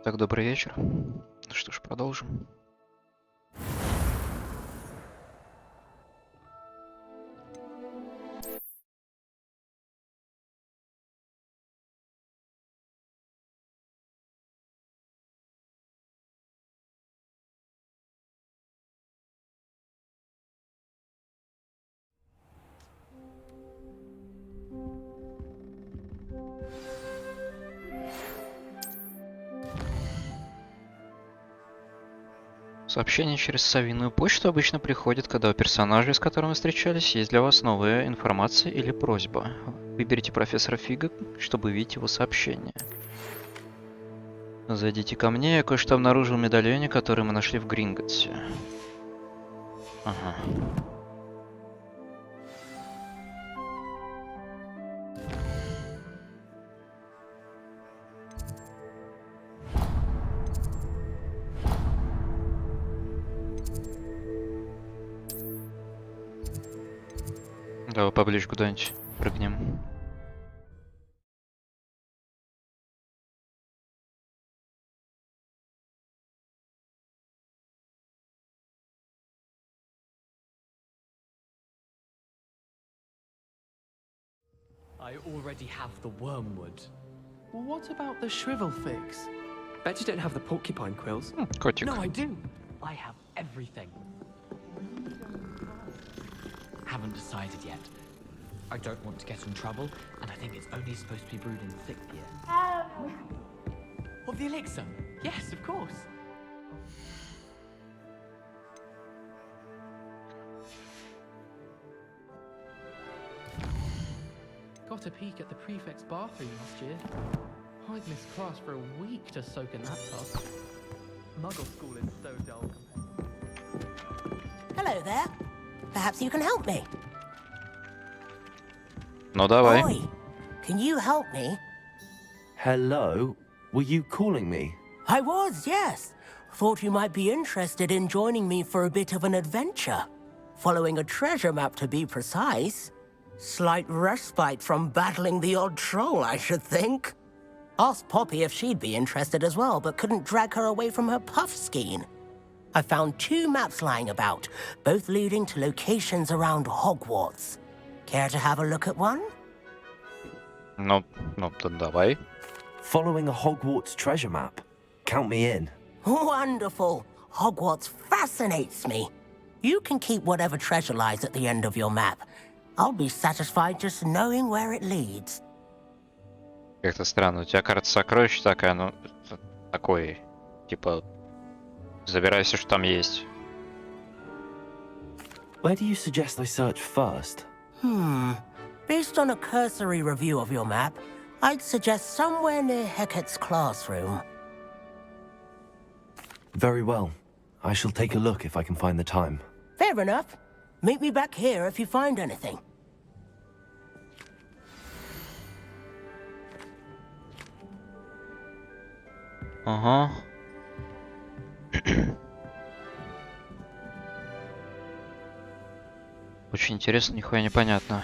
Так, добрый вечер. Ну что ж, продолжим. Сообщение через совиную почту обычно приходит, когда у персонажа, с которым вы встречались, есть для вас новая информация или просьба. Выберите профессора Фига, чтобы увидеть его сообщение. Зайдите ко мне, я кое-что обнаружил в медальоне, который мы нашли в Гринготсе. Ага. Давай поближе куда-нибудь прыгнем. I already have the wormwood. What about the shrivel figs? Bet you don't have the porcupine quills. Котик. No, I do. I have everything. Haven't decided yet. I don't want to get in trouble, and I think it's only supposed to be brewed in thick beer. Of the elixir? Yes, of course. Got a peek at the prefect's bathroom last year. I'd missed class for a week to soak in that tub. Muggle school is so dull compared. Hello there. Perhaps you can help me. Ну давай. Oi, can you help me? Hello? Were you calling me? I was, yes. Thought you might be interested in joining me for a bit of an adventure. Following a treasure map, to be precise. Slight respite from battling the odd troll, I should think. Asked Poppy if she'd be interested as well, but couldn't drag her away from her puff skein. I found 2 maps lying about, both leading to locations around Hogwarts. Care to have a look at one? Ну, давай. Following a Hogwarts treasure map. Count me in. Wonderful. Hogwarts fascinates me. You can keep whatever treasure lies at the end of your map. I'll be satisfied just knowing where it leads. Как-то странно. У тебя карта сокровищ такая, ну, такой, типа, забирай все, что там есть. Where do you suggest I search first? Based on a cursory review of your map, I'd suggest somewhere near Hecat's classroom. Very well. I shall take a look if I can find the time. Fair enough. Meet me back here if you find anything. Ага. Очень интересно, нихуя непонятно.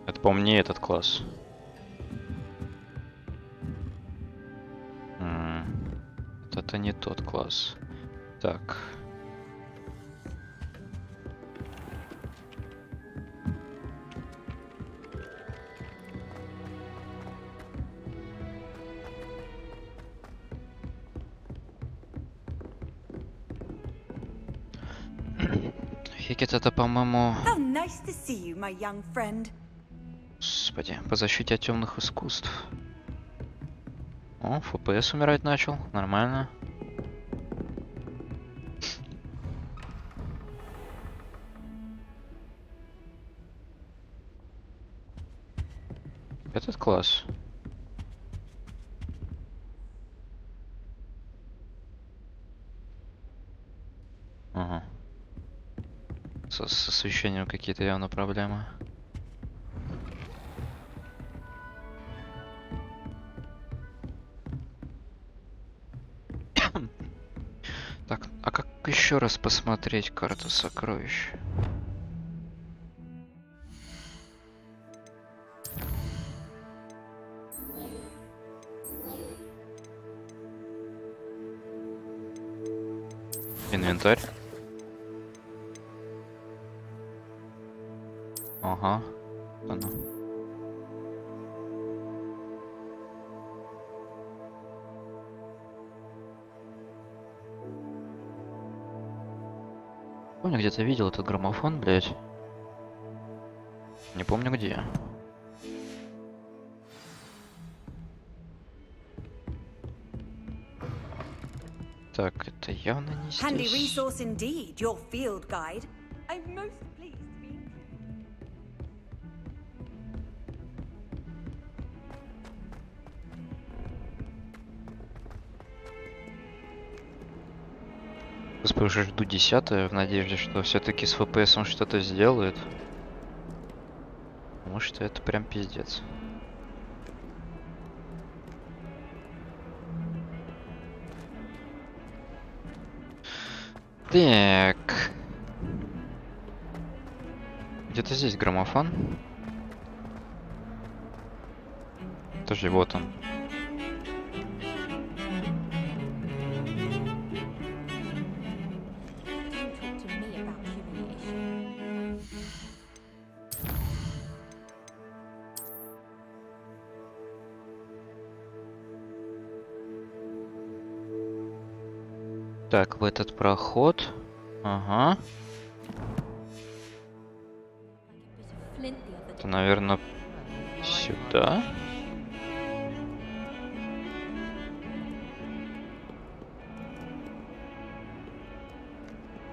Это, по-моему, не этот класс. Это не тот класс. Так. Хикет это, по-моему... How nice to see you, my young friend. Господи, по защите от темных искусств. О, ФПС умирать начал. Нормально. Этот класс. Ага. С освещением какие-то явно проблемы. Так, а как Еще раз посмотреть карту сокровищ. Инвентарь. Ага. Оно. Помню, где-то видел этот граммофон, блядь. Не помню где. Так, это явно не Handy здесь. resource indeed, your field guide. I'm most pleased to be included. Господи, уже жду 10-е в надежде, что все-таки с ФПС он что-то сделает. Потому что это прям пиздец. Так. Где-то здесь граммофон. Подожди, вот он. Don't talk to me about humiliation. Так, в этот проход. Ага. Это, наверное, сюда.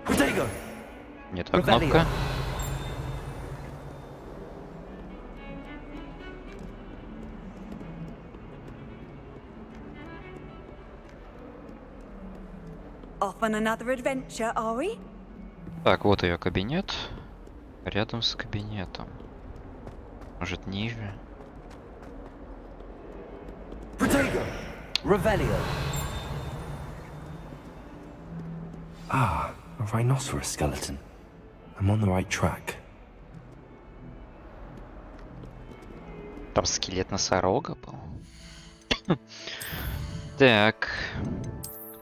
Protego! Не та кнопка. Off on another adventure, are we? Так, вот ее кабинет. Рядом с кабинетом. Может, ниже? Protego! Revelio! Ah, a rhinoceros skeleton. I'm on the right track. Там скелет носорога был. Так.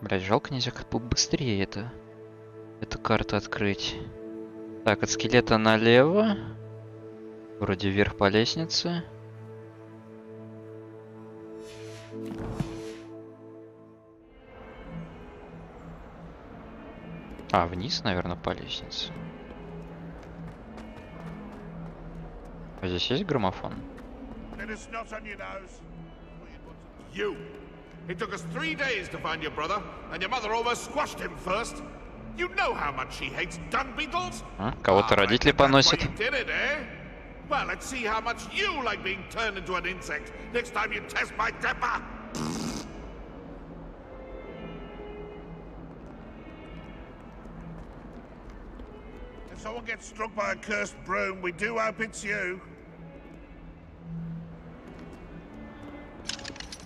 Блять, жалко, нельзя как бы быстрее эту карту открыть. Так, от скелета налево. Вроде вверх по лестнице. А, вниз, наверное, по лестнице. А здесь есть граммофон? You! It took us 3 days to find your brother, and your mother almost squashed him first. You know how much she hates dung beetles? А, кого-то родители That's why поносят. you did it, eh? Well, let's see how much you like being turned into an insect next time you test my temper. If someone gets struck by a cursed broom, we do hope it's you.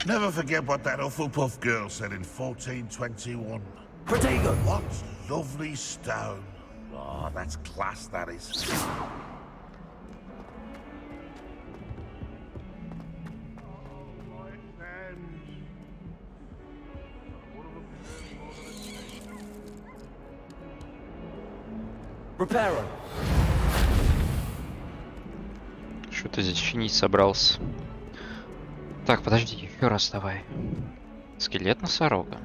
Never forget what that Hufflepuff girl said in 1421. Protego! What lovely stone. Oh, that's class, that is. Reparo! Что ты здесь чинить собрался? Так, подожди, еще раз давай. Скелет носорога.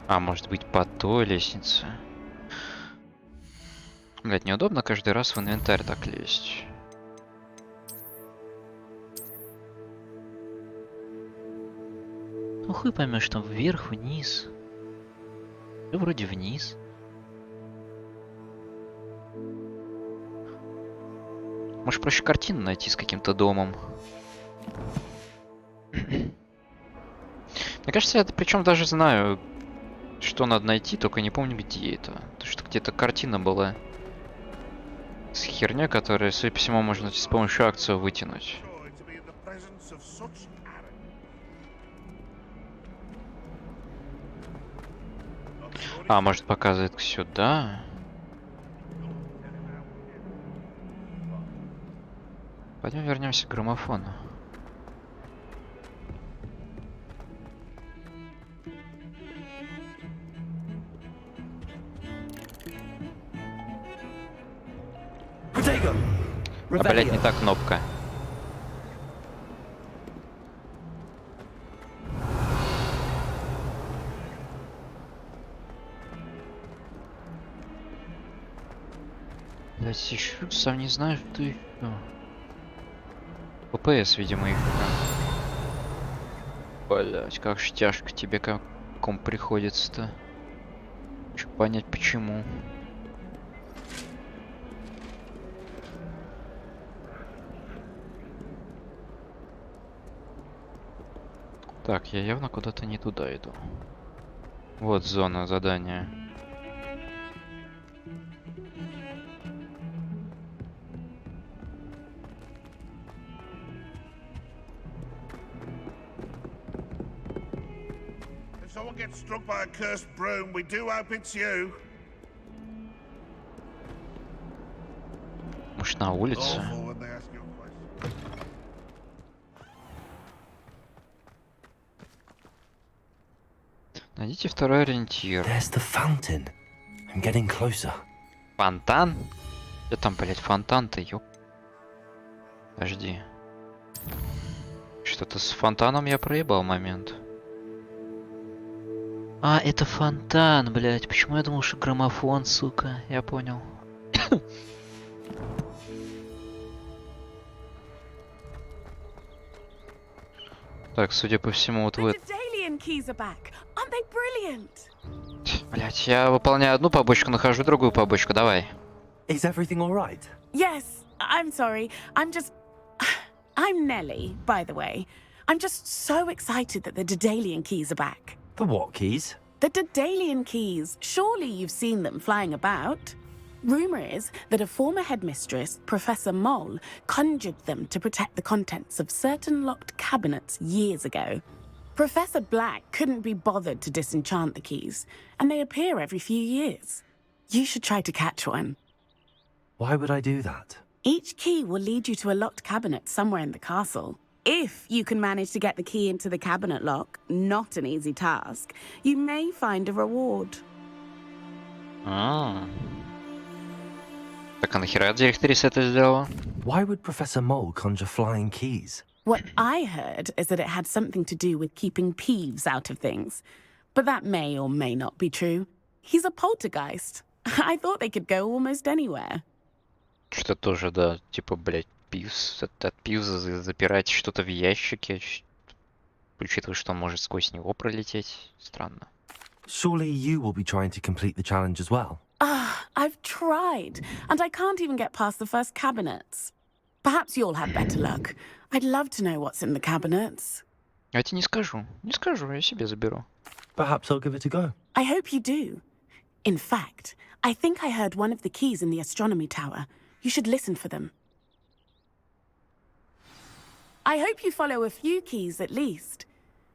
А, может быть, по той лестнице. Блять, неудобно каждый раз в инвентарь так лезть. Ну хуй поймешь, там вверх, вниз. Да вроде вниз. Может, проще картину найти с каким-то домом. Мне кажется, я причем даже знаю, что надо найти, только не помню, где это. Потому что где-то картина была с херня, которая, судя по всему, можно с помощью акции вытянуть. presence of such arrogance. Not sure А, he's может, показывает сюда? Пойдем вернемся к граммофону. А, блядь, не та кнопка. Блядь, еще сам не знаю, что еще. ФПС, видимо, их. Блять, как же тяжко тебе каком приходится-то. Хочу понять, почему. Так, я явно куда-то не туда иду. Вот зона задания. If someone gets struck by a cursed broom, we do hope it's you. Может, на улице? Awful when they ask you a question. Найдите второй ориентир. There's the fountain. I'm getting closer. Фонтан? Где там, блять, фонтан-то, ёп. Подожди. Что-то с фонтаном я проебал момент. А, это фонтан, блять. Почему я думал, что граммофон, сука? Я понял. Так, судя по всему, вот в The Daedalian keys are back. Aren't they brilliant? Блять, я выполняю одну побочку, нахожу другую побочку, давай. Is everything all right? Yes, I'm sorry. I'm Nelly, by the way. I'm just so excited that the Daedalian keys are back. The what keys? The Daedalian keys. Surely you've seen them flying about. Rumour is that a former headmistress, Professor Moll, conjured them to protect the contents of certain locked cabinets years ago. Professor Black couldn't be bothered to disenchant the keys, and they appear every few years. You should try to catch one. Why would I do that? Each key will lead you to a locked cabinet somewhere in the castle. If you can manage to get the key into the cabinet lock, not an easy task, you may find a reward. Так, а нахера директриса это сделала? Why would Professor Mole conjure flying keys? What I heard is that it had something to do with keeping Peeves out of things. But that may or may not be true. He's a poltergeist. I thought they could go almost anywhere. Что тоже, да, типа, блядь, Пивз, от Пивза запирать что-то в ящике, учитывая, что он может сквозь него пролететь. Странно. Surely you will be trying to complete the challenge as well. I've tried, and I can't even get past the first cabinets. Perhaps you'll have better luck. I'd love to know what's in the cabinets. Я тебе не скажу, я себе заберу. Perhaps I'll give it a go. I hope you do. In fact, I think I heard one of the keys in the astronomy tower. You should listen for them. I hope you follow a few keys at least.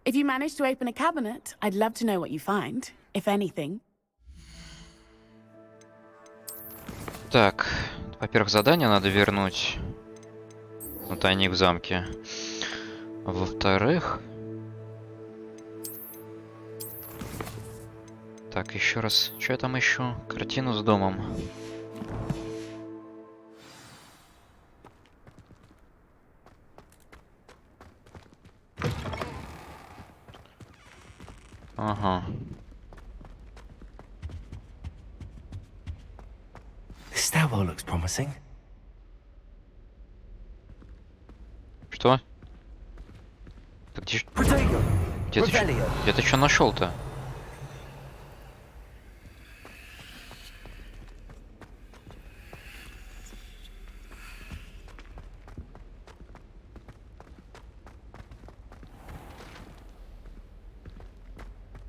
If you manage to open a cabinet, I'd love to know what you find, if anything. Так, во-первых, задание надо вернуть на тайник в замке. Во-вторых... Так, еще раз. Что я там ищу? Картину с домом. Ага. This stairwell looks promising. Что? Так где ты что нашел-то?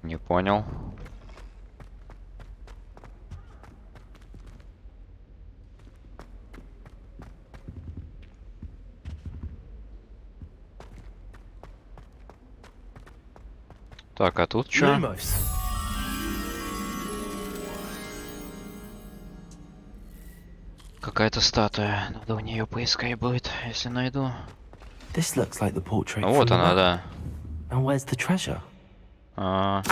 Не понял. Так, а тут что? Lumos. Какая-то статуя. Надо у нее поискать будет, если найду. This looks like the portrait Ну, вот from the она, map. да. And where's the treasure? А,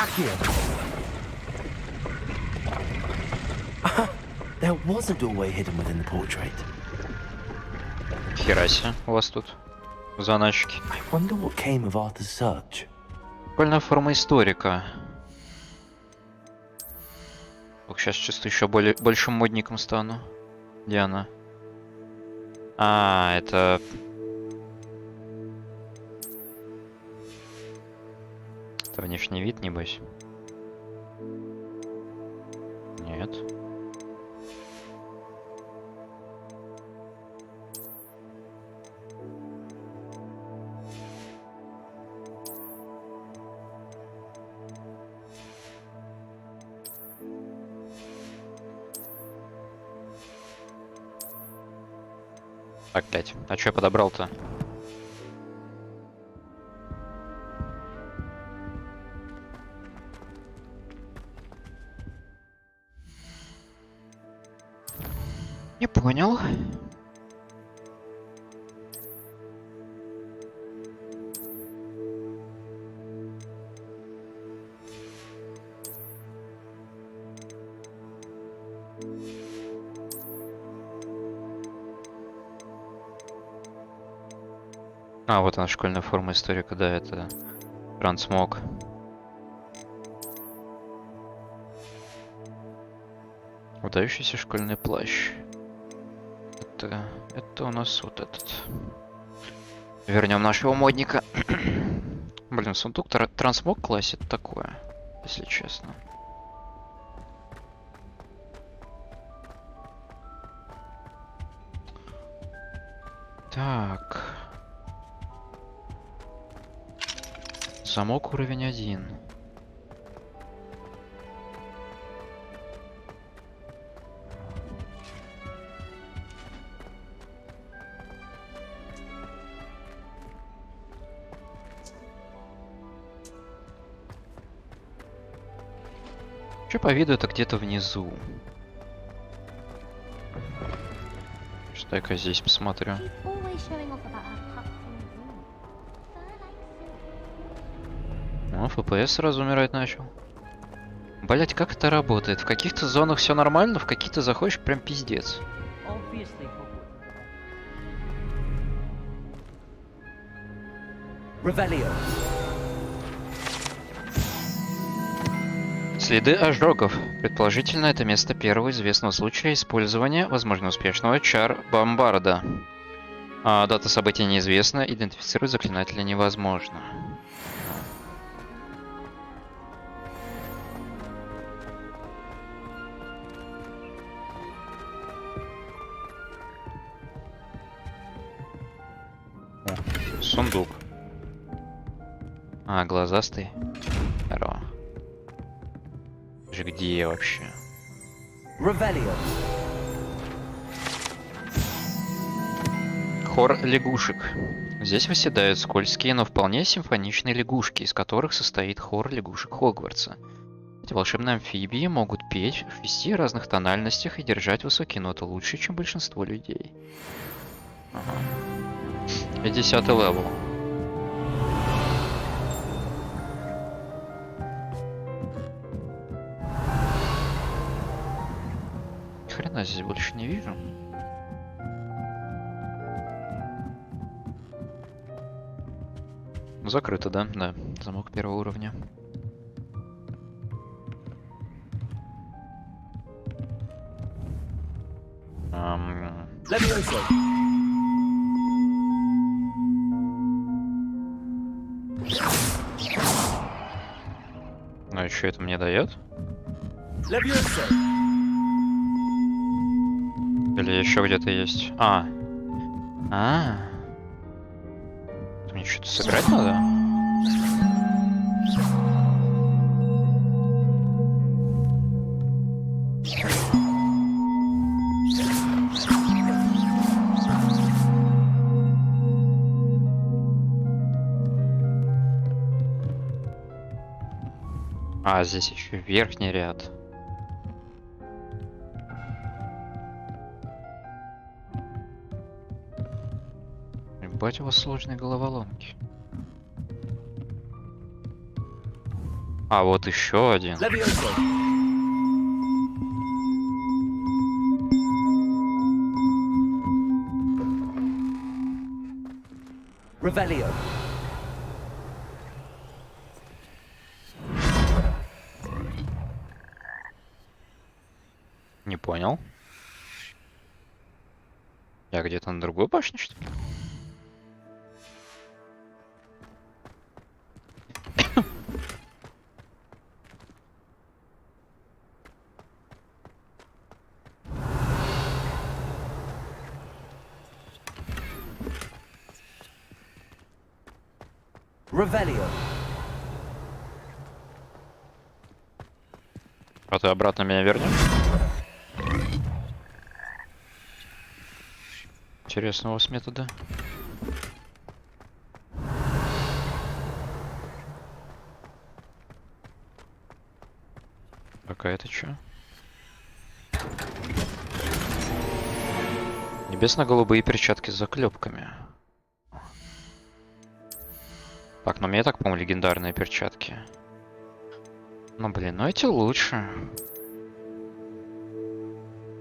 There was a doorway hidden within the portrait. хераси, у вас тут заначки. I wonder what came of Arthur's search. Прикольная форма историка. Ох, сейчас чувствую еще большим модником стану. Где она? А, это... Это внешний вид, небось? Нет. Так, блядь. А чё я подобрал-то? Не понял. А, вот она, школьная форма историка, да, это трансмог. Выдающийся школьный плащ. Это у нас вот этот. Вернем нашего модника. Блин, сундук трансмог классит такое, если честно. Так. Замок уровень 1. Что по виду это где-то внизу. Что-то я здесь посмотрю. Ну, ФПС сразу умирать начал. Блять, как это работает? В каких-то зонах все нормально, в какие-то заходишь прям пиздец. Следы ожогов. Предположительно, это место первого известного случая использования, возможно, успешного чар бомбарда. Дата события неизвестна, идентифицировать заклинателя невозможно. Сундук. Глазастый. Здорово. Где я вообще? Хор лягушек. Здесь восседают скользкие, но вполне симфоничные лягушки, из которых состоит хор лягушек Хогвартса. Эти волшебные амфибии могут петь в 6 разных тональностях и держать высокие ноты лучше, чем большинство людей. Ага. 50-й левел. Хрена здесь больше не вижу. Закрыто, да? Да. Замок первого уровня. Ну и что это мне дает? Или еще где-то есть? Мне что-то сыграть надо? А, здесь еще верхний ряд. Ебать, у вас сложные головоломки. А, вот еще один. Revelio. Не понял. Я где-то на другой башне, что ли? Revelio. А ты обратно меня вернешь? Интересно у вас метода. Так, а это чё? Небесно-голубые перчатки с заклепками. Так, ну мне так, по-моему, легендарные перчатки. Ну, блин, ну эти лучше.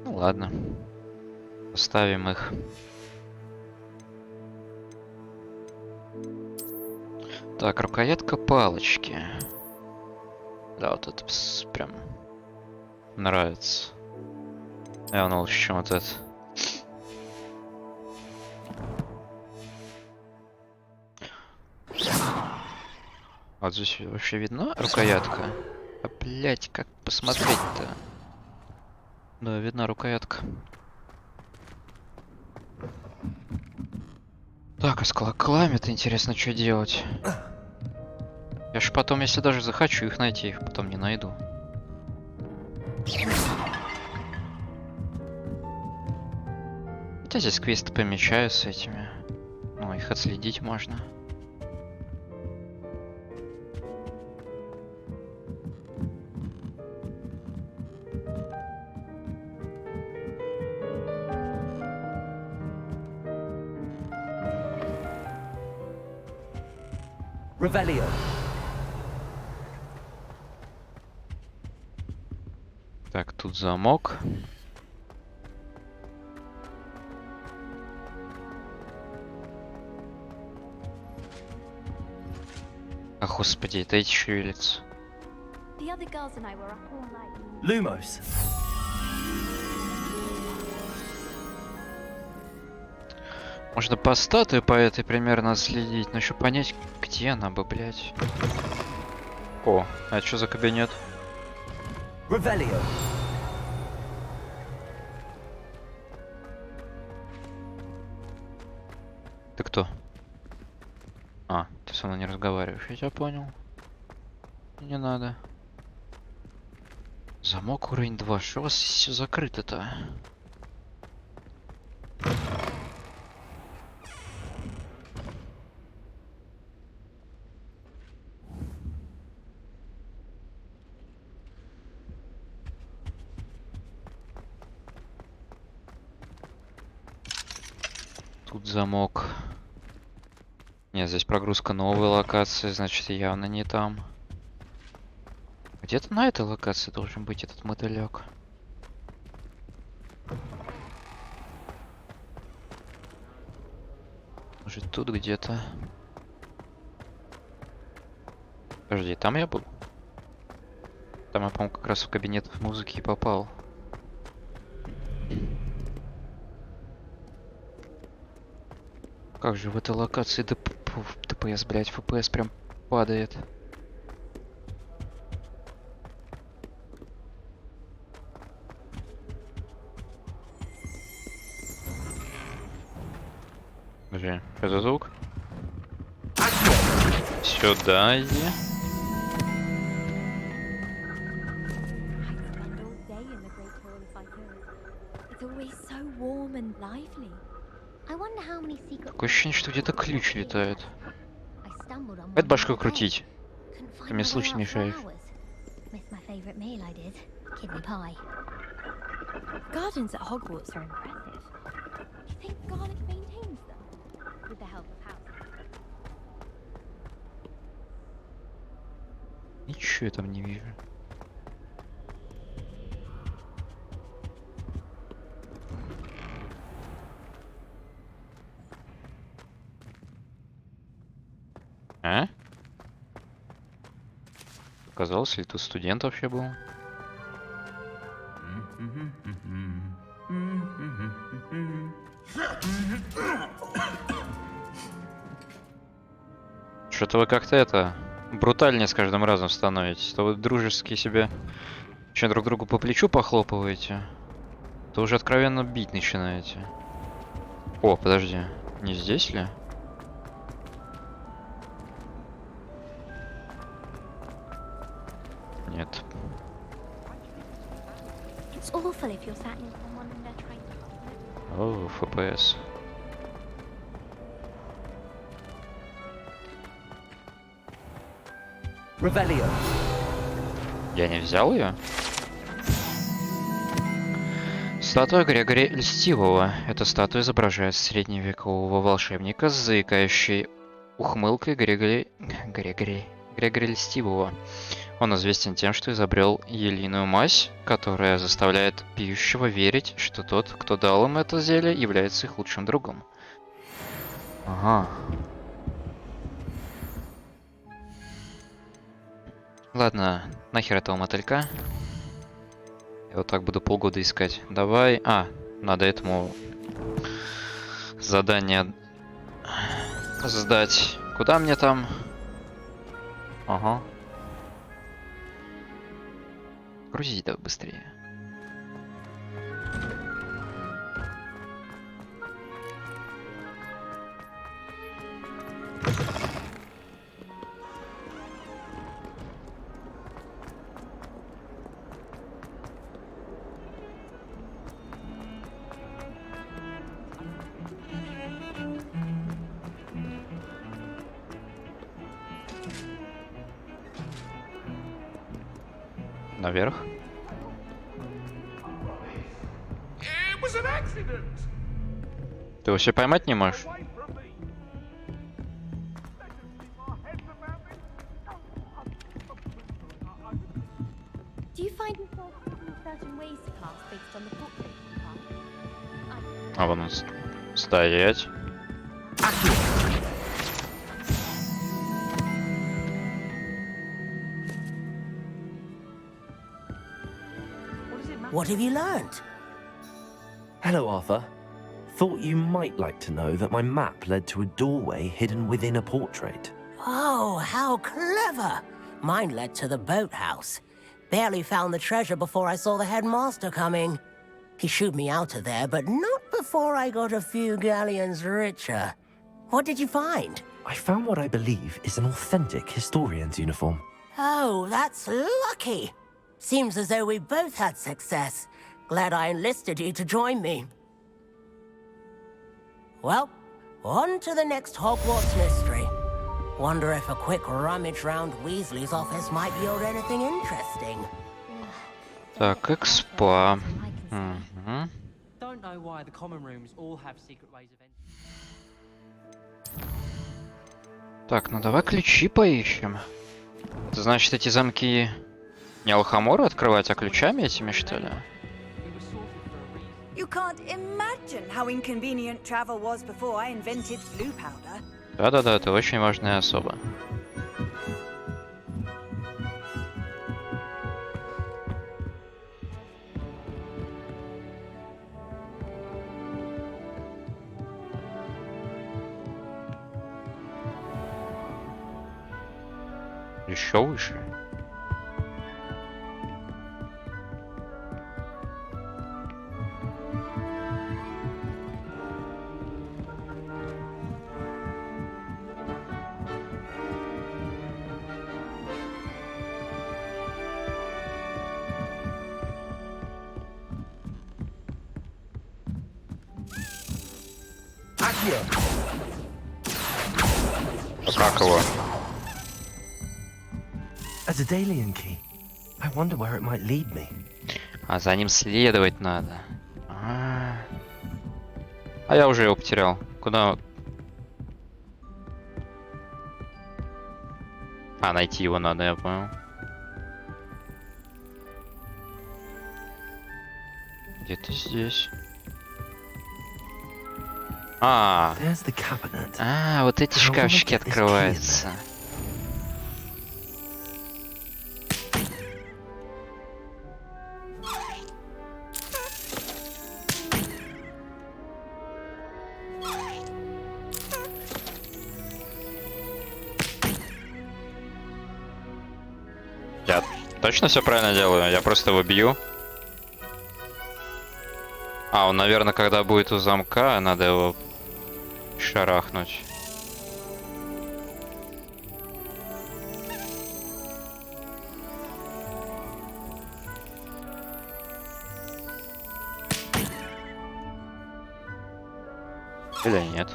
Ну ладно. Поставим их. Так, рукоятка палочки. Да, вот это прям нравится. Явно лучше, чем вот это. Вот здесь вообще видна рукоятка? А, блять, как посмотреть-то? Да, видна рукоятка. Так, а с колоколами-то интересно, что делать? Я ж потом, если даже захочу их найти, их потом не найду. Хотя здесь квесты помечаю с этими. Ну, их отследить можно. Revelio. Так, тут замок. А, господи, это эти шевелятся. The other girls and I were up all night. Lumos. Можно по статуе по этой примерно следить, но еще понять, где она бы, блядь. О, а это что за кабинет? Revelio. Ты кто? А, ты со мной не разговариваешь, я тебя понял. Не надо. Замок уровень 2. Что у вас все закрыто-то? Тут замок. Нет, здесь прогрузка новой локации, значит, явно не там. Где-то на этой локации должен быть этот мотылек. Может, тут где-то. Подожди, там я был? Там я, по-моему, как раз в кабинет музыки и попал. Как же в этой локации ДПС, блять, ФПС прям падает. Подожди, что за звук? Сюда иди. I spend all day in the Great Hall if I could. It's always so warm and lively. I wonder how many secret. Такое ощущение, что где-то ключ летает. I stumbled on Это one башку the other day. крутить. Couldn't Ты find мне my way слушать out for мешаешь. hours. Missed my favourite meal I did. Kidney pie. Gardens at Hogwarts are impressive. Do you think Garlic maintains them? With the help of house. Ничего я там не вижу. А? Показалось, ли тут студент вообще был? Что-то вы как-то это брутальнее с каждым разом становитесь. То вы дружески себе еще друг другу по плечу похлопываете, то уже откровенно бить начинаете. О, подожди, не здесь ли? Нет. It's awful if you're sat near someone and they're trying to... О, ФПС. Revelio. Я не взял ее? Статуя Грегори Льстивого. Эта статуя изображает средневекового волшебника с заикающей ухмылкой Грегори Льстивого. Он известен тем, что изобрел елейную мазь, которая заставляет пьющего верить, что тот, кто дал им это зелье, является их лучшим другом. Ага. Ладно, нахер этого мотылька. Я вот так буду полгода искать. Давай... А, надо этому задание сдать. Куда мне там? Ага. Грузи давай быстрее. Наверх. It was an accident. Ты его все поймать не можешь? Away from me. Let us keep our heads about it. Do you find yourself picking certain ways to pass based on the portrait you pass? А вон он стоять. What have you learnt? Hello, Arthur. Thought you might like to know that my map led to a doorway hidden within a portrait. Oh, how clever! Mine led to the boathouse. Barely found the treasure before I saw the headmaster coming. He shooed me out of there, but not before I got a few galleons richer. What did you find? I found what I believe is an authentic historian's uniform. Oh, that's lucky. Seems as though we both had success. Glad I enlisted you to join me. Well, on to the next Hogwarts mystery. Wonder if a quick rummage round Weasley's office might yield anything interesting. Так, экспа. Don't know why the common rooms all have secret ways of entering. Так, ну давай ключи поищем. Это значит, эти замки не алхаморы открывать, а ключами этими, что ли? You can't imagine how inconvenient travel was before I invented blue powder. Да-да-да, это очень важная особа. Еще выше. А как его? A Daedalian key. I wonder where it might lead me. А за ним следовать надо. А я уже его потерял. Куда? А, найти его надо, я понял. Где-то здесь. There's the cabinet. Вот эти How will I шкафчики get this key in открываются. Я точно все правильно делаю? Я просто его бью. Он, наверное, когда будет у замка, надо его шарахнуть. Или нет?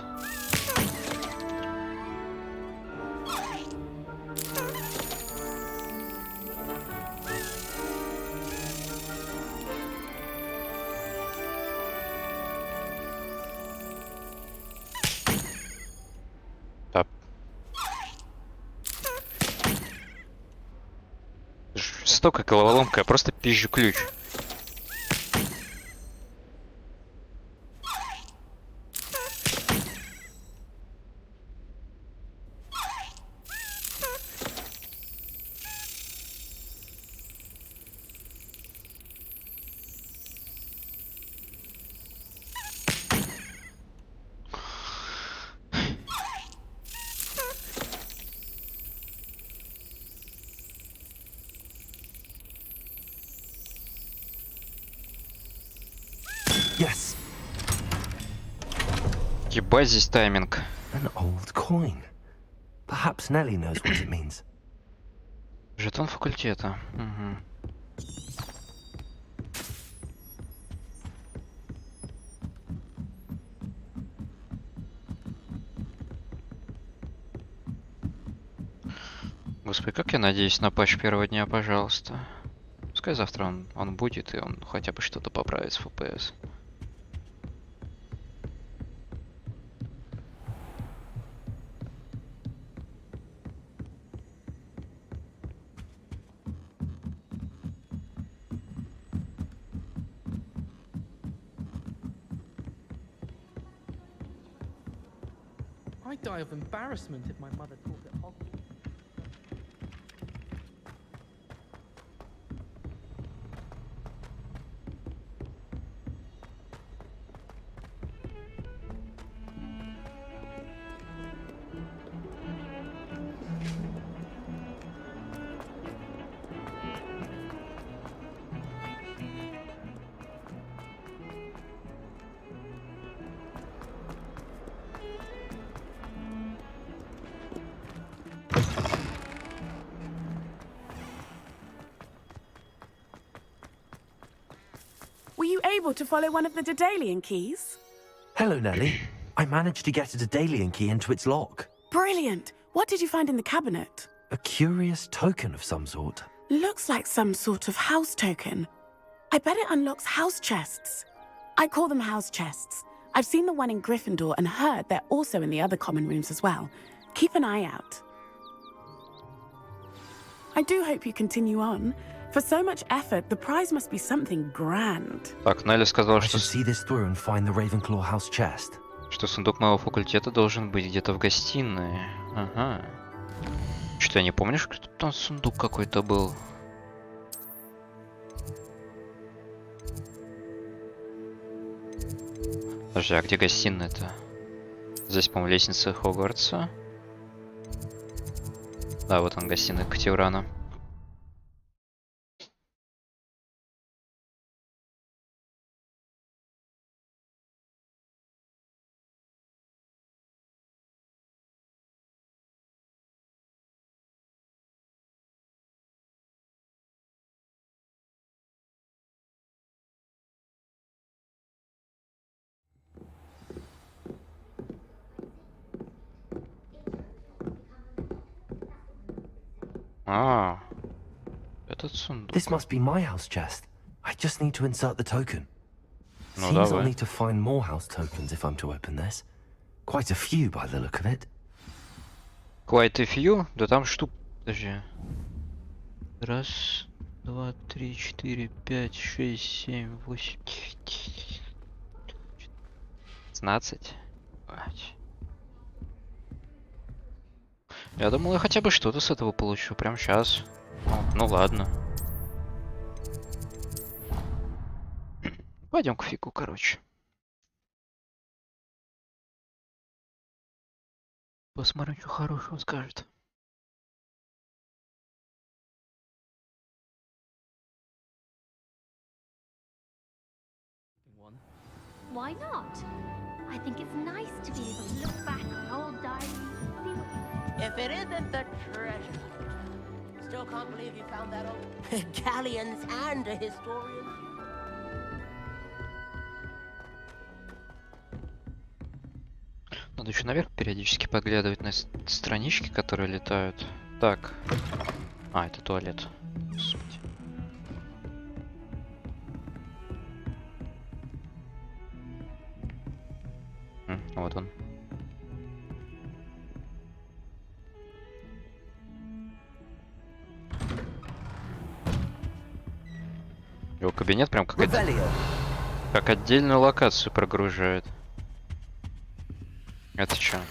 Жестокая головоломка, я просто пизжу ключ. Yes. Ебать здесь тайминг. An old coin. Perhaps Nellie knows what it means. Жетон факультета. Угу. Господи, как я надеюсь на патч первого дня, пожалуйста. Пускай завтра он будет, и он хотя бы что-то поправит с ФПС. I'd die of embarrassment if my mother taught at Hogwarts. Were you able to follow one of the Daedalian keys? Hello, Nellie. I managed to get a Daedalian key into its lock. Brilliant! What did you find in the cabinet? A curious token of some sort. Looks like some sort of house token. I bet it unlocks house chests. I call them house chests. I've seen the one in Gryffindor and heard they're also in the other common rooms as well. Keep an eye out. I do hope you continue on. For so much effort, the prize must be something grand. Так, Нелли сказала, I should see this through and find the Ravenclaw house chest. что сундук моего факультета должен быть где-то в гостиной. Ага. Что-то я не помню, что там сундук какой-то был. Подожди, а где гостиная-то? Здесь, по-моему, лестница Хогвартса. Да, вот он, гостиная Катеврана. Этот сундук. This must be my house chest. I just need to insert the token. Ну, Seems I'll давай. need to find more house tokens if I'm to open this. Quite a few by the look of it. Quite a few? Да там штук... Подожди. Раз, два, три, четыре, пять, шесть, семь, восемь, девять, 15. Я думал, я хотя бы что-то с этого получу прямо сейчас. Ну ладно. Пойдем к фигу, короче. Посмотрим, что хорошего скажет. Why not? I think it's nice to be able to look back on old diaries and see what you... If it isn't the treasure. Still can't believe you found that old... Galleons and a historian. Надо еще наверх периодически подглядывать на странички, которые летают. Так. А, это туалет. Господи. Вот он. Его кабинет прям как отдельную локацию прогружает. Это что?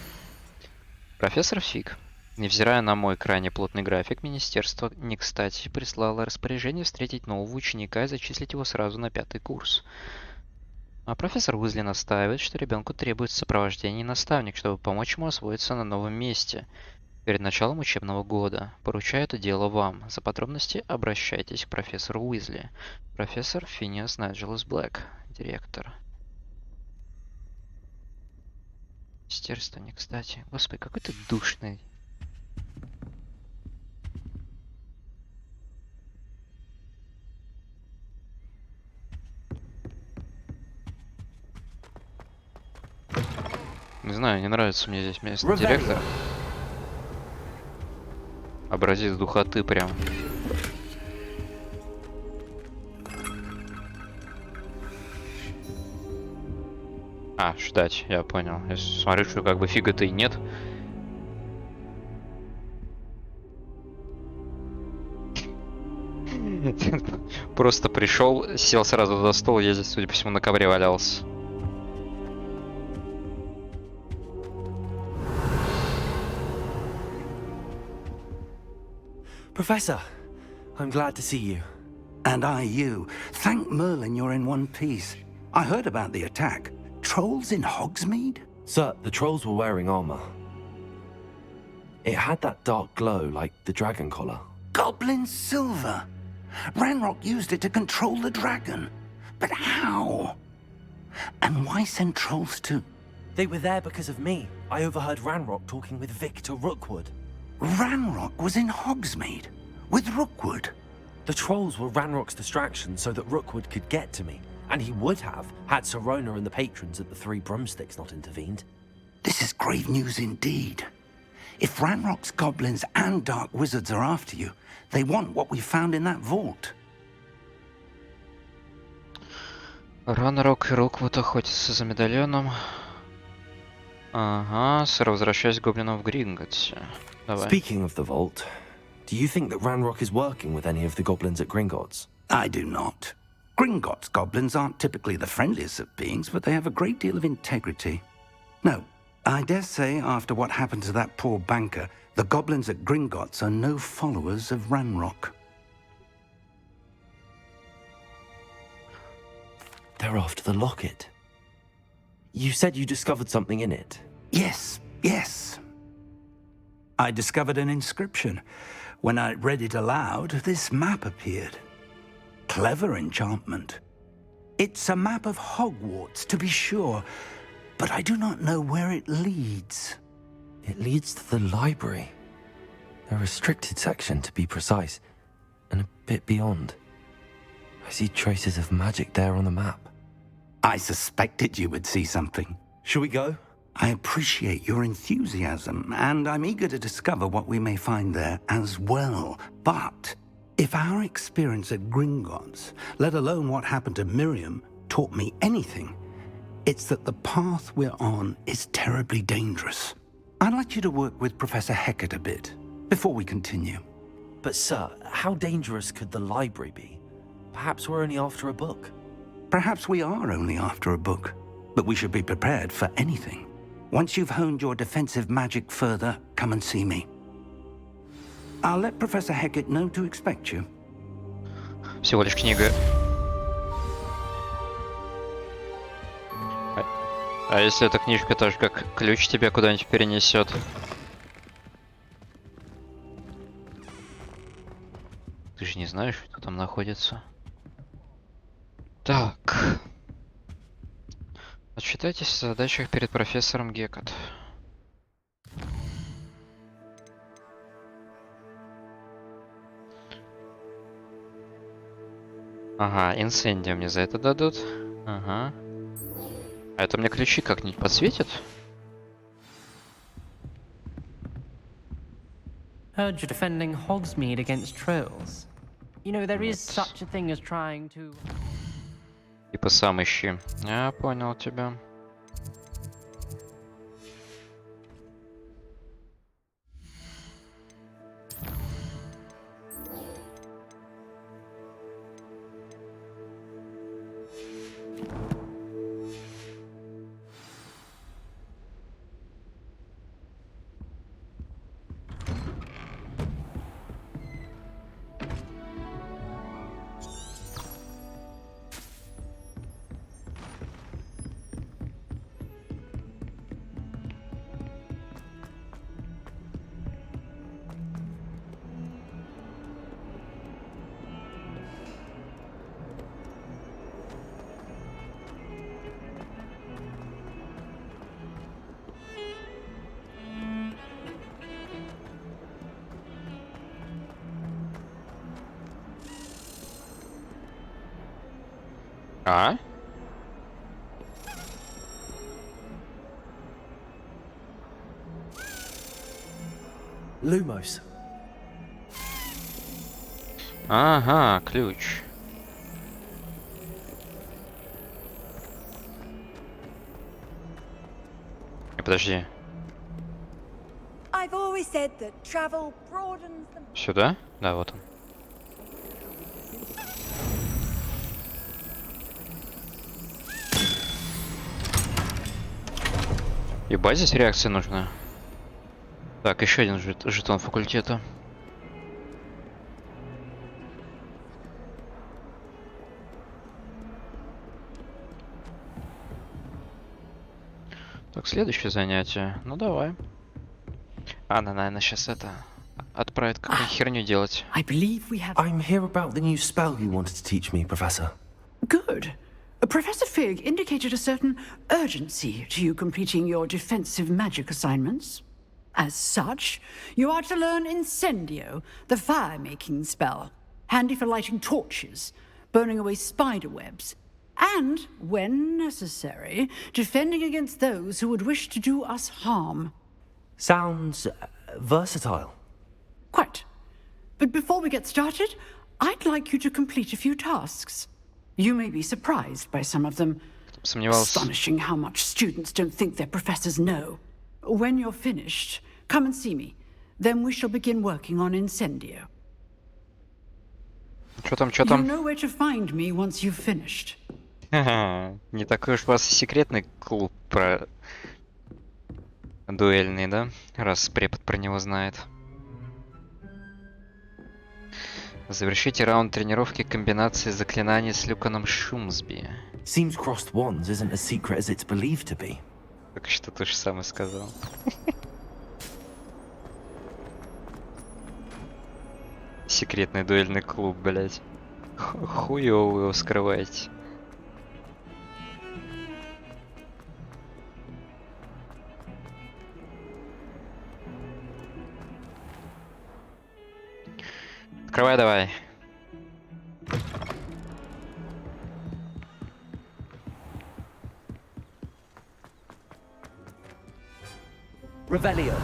Профессор Фиг. Невзирая на мой крайне плотный график, министерство не кстати прислало распоряжение встретить нового ученика и зачислить его сразу на 5-й курс. А профессор Уизли настаивает, что ребенку требуется сопровождение и наставник, чтобы помочь ему освоиться на новом месте перед началом учебного года. Поручаю это дело вам. За подробности обращайтесь к профессору Уизли. Профессор Финиас Найджелус Блэк, директор. Министерство не кстати. Господи, какой ты душный. Не знаю, не нравится мне здесь место директора. Образец духоты прям. А, ждать, я понял. Я смотрю, что как бы фига-то и нет. Просто пришел, сел сразу за стол, я здесь, судя по всему, на ковре валялся. Professor, I'm glad to see you. And I you. Thank Merlin you're in one piece. I heard about the attack. Trolls in Hogsmeade? Sir, the trolls were wearing armor. It had that dark glow like the dragon collar. Goblin silver. Ranrock used it to control the dragon. But how? And why send trolls to... They were there because of me. I overheard Ranrock talking with Victor Rookwood. Ranrock was in Hogsmeade with Rookwood. The trolls were Ranrock's distraction so that Rookwood could get to me. And he would have, had Sirona and the patrons at the Three Broomsticks not intervened. This is grave news indeed. If Ranrock's goblins and dark wizards are after you, they want what we found in that vault. Ранрок и Роквуд охотятся за медальоном. Ага, сэр, возвращаясь к гоблинам в Гринготте. Давай. Speaking of the vault, do you think that Ranrock is working with any of the goblins at Gringotts? I do not. Gringotts goblins aren't typically the friendliest of beings, but they have a great deal of integrity. No, I dare say after what happened to that poor banker, the goblins at Gringotts are no followers of Ranrock. They're after the locket. You said you discovered something in it. Yes, yes. I discovered an inscription. When I read it aloud, this map appeared. Clever enchantment. It's a map of Hogwarts, to be sure, but I do not know where it leads. It leads to the library. A restricted section, to be precise, and a bit beyond. I see traces of magic there on the map. I suspected you would see something. Shall we go? I appreciate your enthusiasm, and I'm eager to discover what we may find there as well. But If our experience at Gringotts, let alone what happened to Miriam, taught me anything, it's that the path we're on is terribly dangerous. I'd like you to work with Professor Hecat a bit, before we continue. But sir, how dangerous could the library be? Perhaps we're only after a book. Perhaps we are only after a book, but we should be prepared for anything. Once you've honed your defensive magic further, come and see me. I'll let Professor Hecat know to expect you. Всего лишь книга. А если эта книжка тоже как ключ тебя куда-нибудь перенесет? Ты же не знаешь, что там находится. Так. Отчитайтесь о задачах перед профессором Гекат. Ага, инсендия мне за это дадут. Ага. А это мне ключи как-нибудь подсветят? Heard you're defending Hogsmeade against trolls. You know, there is Вот. such a thing as trying to... Типа сам ищи. Я понял тебя. А? Lumos. Ага, ключ. Подожди. I've always said that travel broadens the... Сюда? Да, вот он. Ебать, здесь реакция нужна. Так, еще один жетон факультета. Так, следующее занятие. Ну давай. Она, наверное, сейчас это отправит какую-то херню делать. I believe we have... I'm here about the new spell you wanted to teach me, Professor. Good. Professor Fig indicated a certain urgency to you completing your defensive magic assignments. As such, you are to learn Incendio, the fire-making spell, handy for lighting torches, burning away spider webs, and, when necessary, defending against those who would wish to do us harm. Sounds versatile. Quite. But before we get started, I'd like you to complete a few tasks. You may be surprised by some of them. Сомневался. Astonishing how much students don't think their professors know. When you're finished, come and see me. Then we shall begin working on Incendio. Что там, что You там? know where to find me once you've finished. Ага, не такой уж у вас секретный клуб про дуэльный, да? Раз препод про него знает. Завершите раунд тренировки комбинации заклинаний с Люканом Шумсби. Seems crossed wands isn't as secret as it's believed to be. Так что то же самое сказал. Секретный дуэльный клуб, блять. Хуёво вы его скрываете. Открывай давай. Revelio.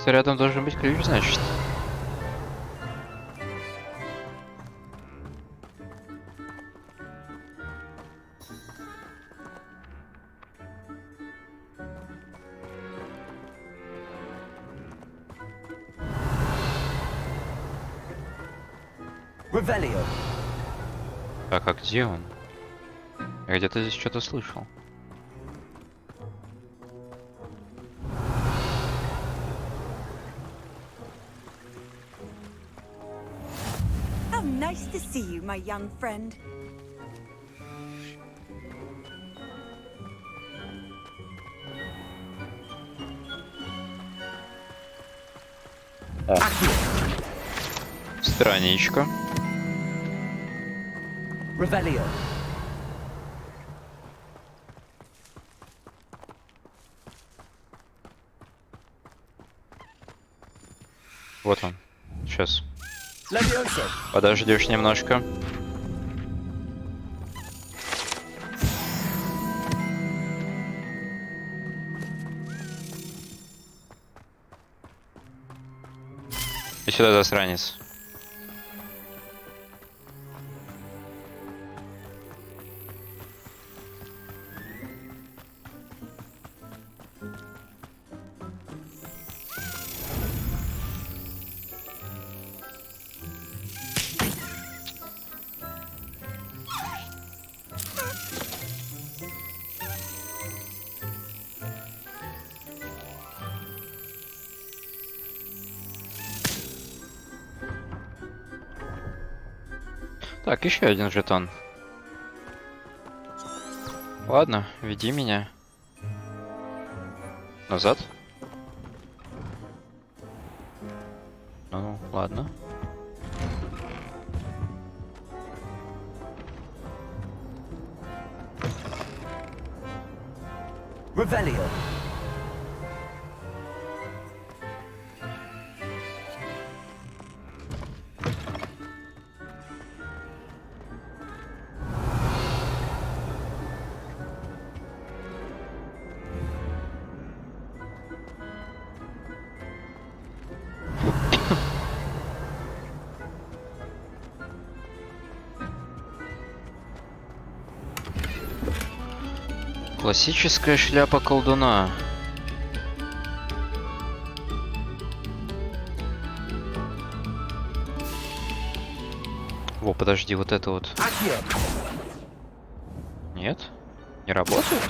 где-то рядом должен быть ключ, значит. Revelio. Так, а где он? Я где-то здесь что-то слышал. How nice to see you, my young friend. Страничка. Revelio. Вот он. Сейчас. Levioso. Подождешь немножко. И сюда, засранец. Так, еще один жетон. Ладно, веди меня. Назад. Ну, ладно. Revelio. Классическая шляпа колдуна. О, подожди, вот это вот. Нет? Не работает?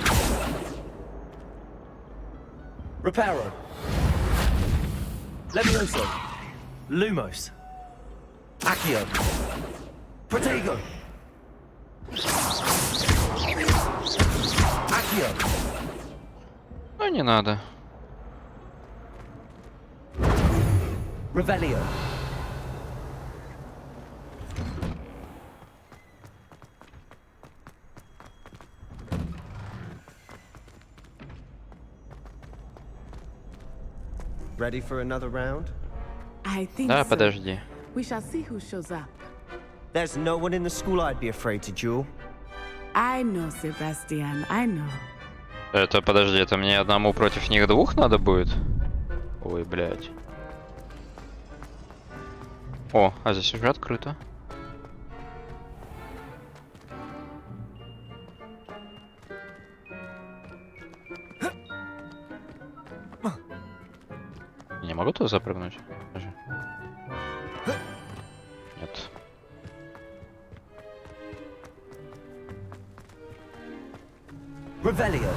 Reparo. Levioso. Lumos. Accio. Protego. Accio. Ну, не надо. Revelio. Ready for another round? I think Да, so. подожди. We shall see who shows up. There's no one in the school I'd be afraid to duel. I know, Sebastian, I know. Это, подожди, это мне одному против них двух надо будет? Ой, блядь. О, а здесь уже открыто. Я не могу туда запрыгнуть? Подожди. Нет. Revelio.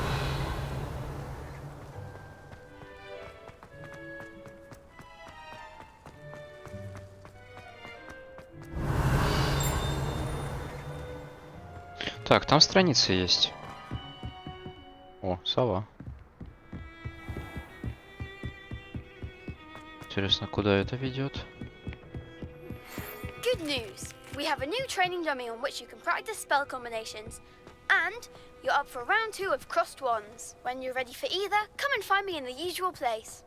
Так, там страницы есть. О, сова. Интересно, куда это ведет? Good news! We have a new training dummy on which you can practice spell combinations. And you're up for round 2 of Crossed Wands. When you're ready for either, come and find me in the usual place.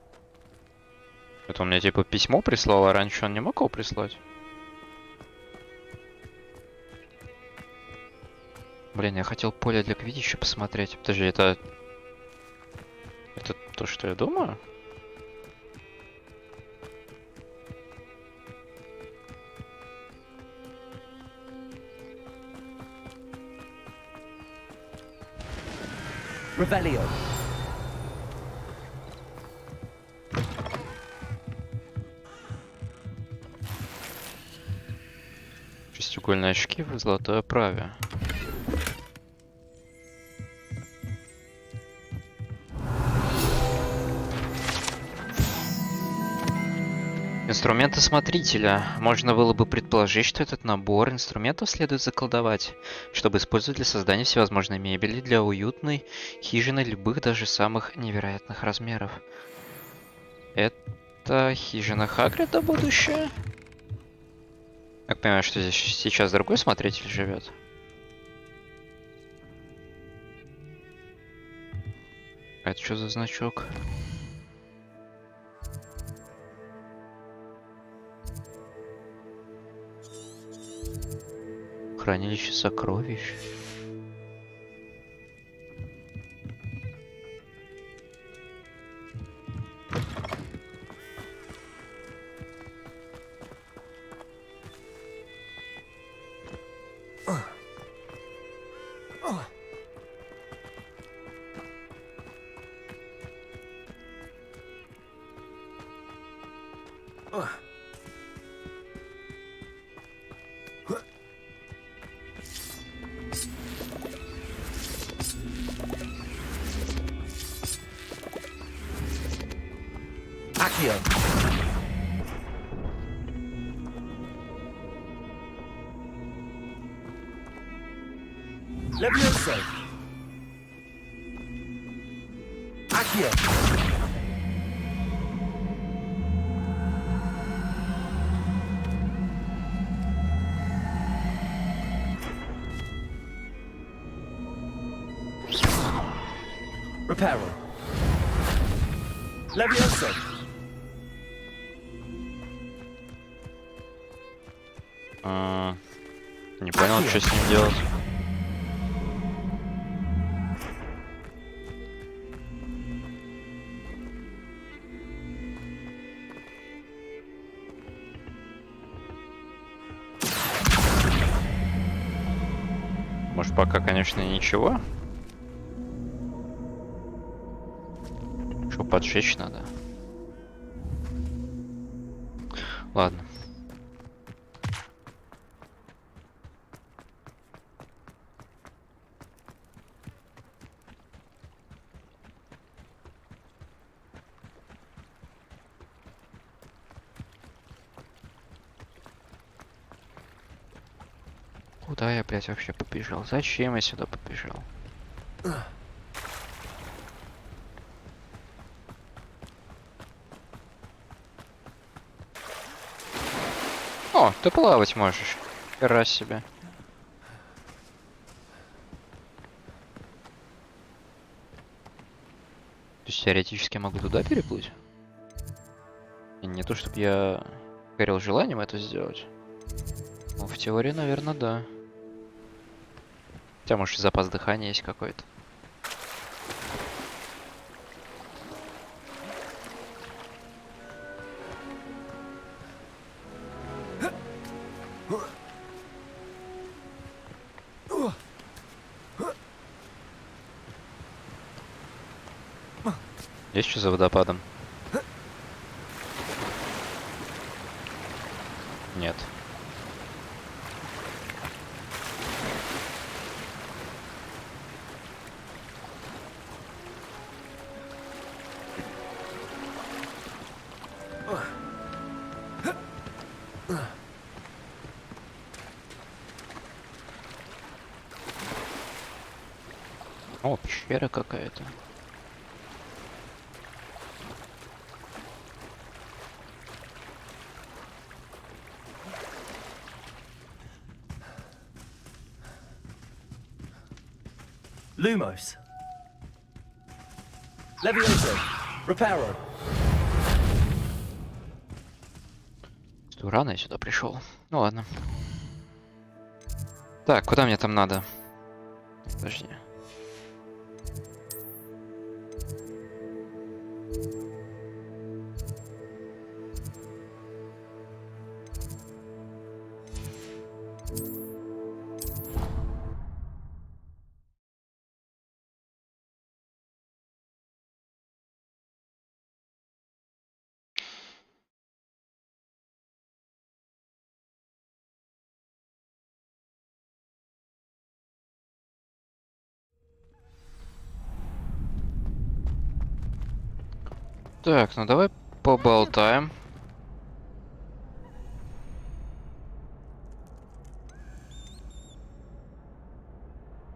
Это он мне типа письмо прислал, а раньше он не мог его прислать? Блин, я хотел поле для квиддича посмотреть. Подожди, это... Это то, что я думаю? Revelio. Шестиугольные очки в золотой оправе. Инструменты смотрителя. Можно было бы предположить, что этот набор инструментов следует заколдовать, чтобы использовать для создания всевозможной мебели для уютной хижины любых, даже самых невероятных размеров. Это хижина Хагрида будущее? Я понимаю, что здесь сейчас другой смотритель живет. А это что за значок? Хранилище сокровищ. Accio. Levioso. Accio. Reparo. Levioso. Не понял, что с ним делать. Может, пока, конечно, ничего. Что, поджечь надо? Ладно. Куда я, блядь, вообще побежал? Зачем я сюда побежал? О, ты плавать можешь. Хера себе. То есть теоретически я могу туда переплыть? И не то, чтобы я горел желанием это сделать. Ну, в теории, наверное, да. Хотя, может, запас дыхания есть какой-то. Есть что за водопадом? Нет. О, пещера какая-то. Lumos. Levioso. Reparo. Что, рано я сюда пришел. Ну ладно. Так, куда мне там надо? Подожди. Так, ну давай поболтаем.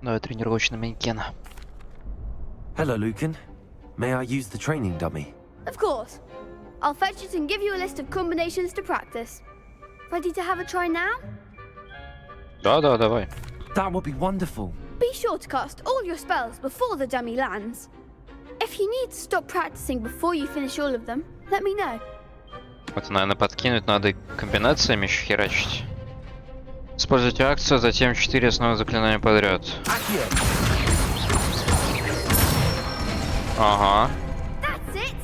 Давай тренировочный манекен. Hello, Lucan. May I use the training dummy? Of course. I'll fetch it and give you a list of combinations to practice. Ready to have a try now? Да, давай. That would be wonderful. Be sure to cast all your spells before the dummy lands. If you need to stop practicing before you finish all of them, let me know. Вот, наверное, подкинуть надо комбинациями еще херачить. Используйте акцию, затем 4 основных заклинания подряд. Ага. That's it.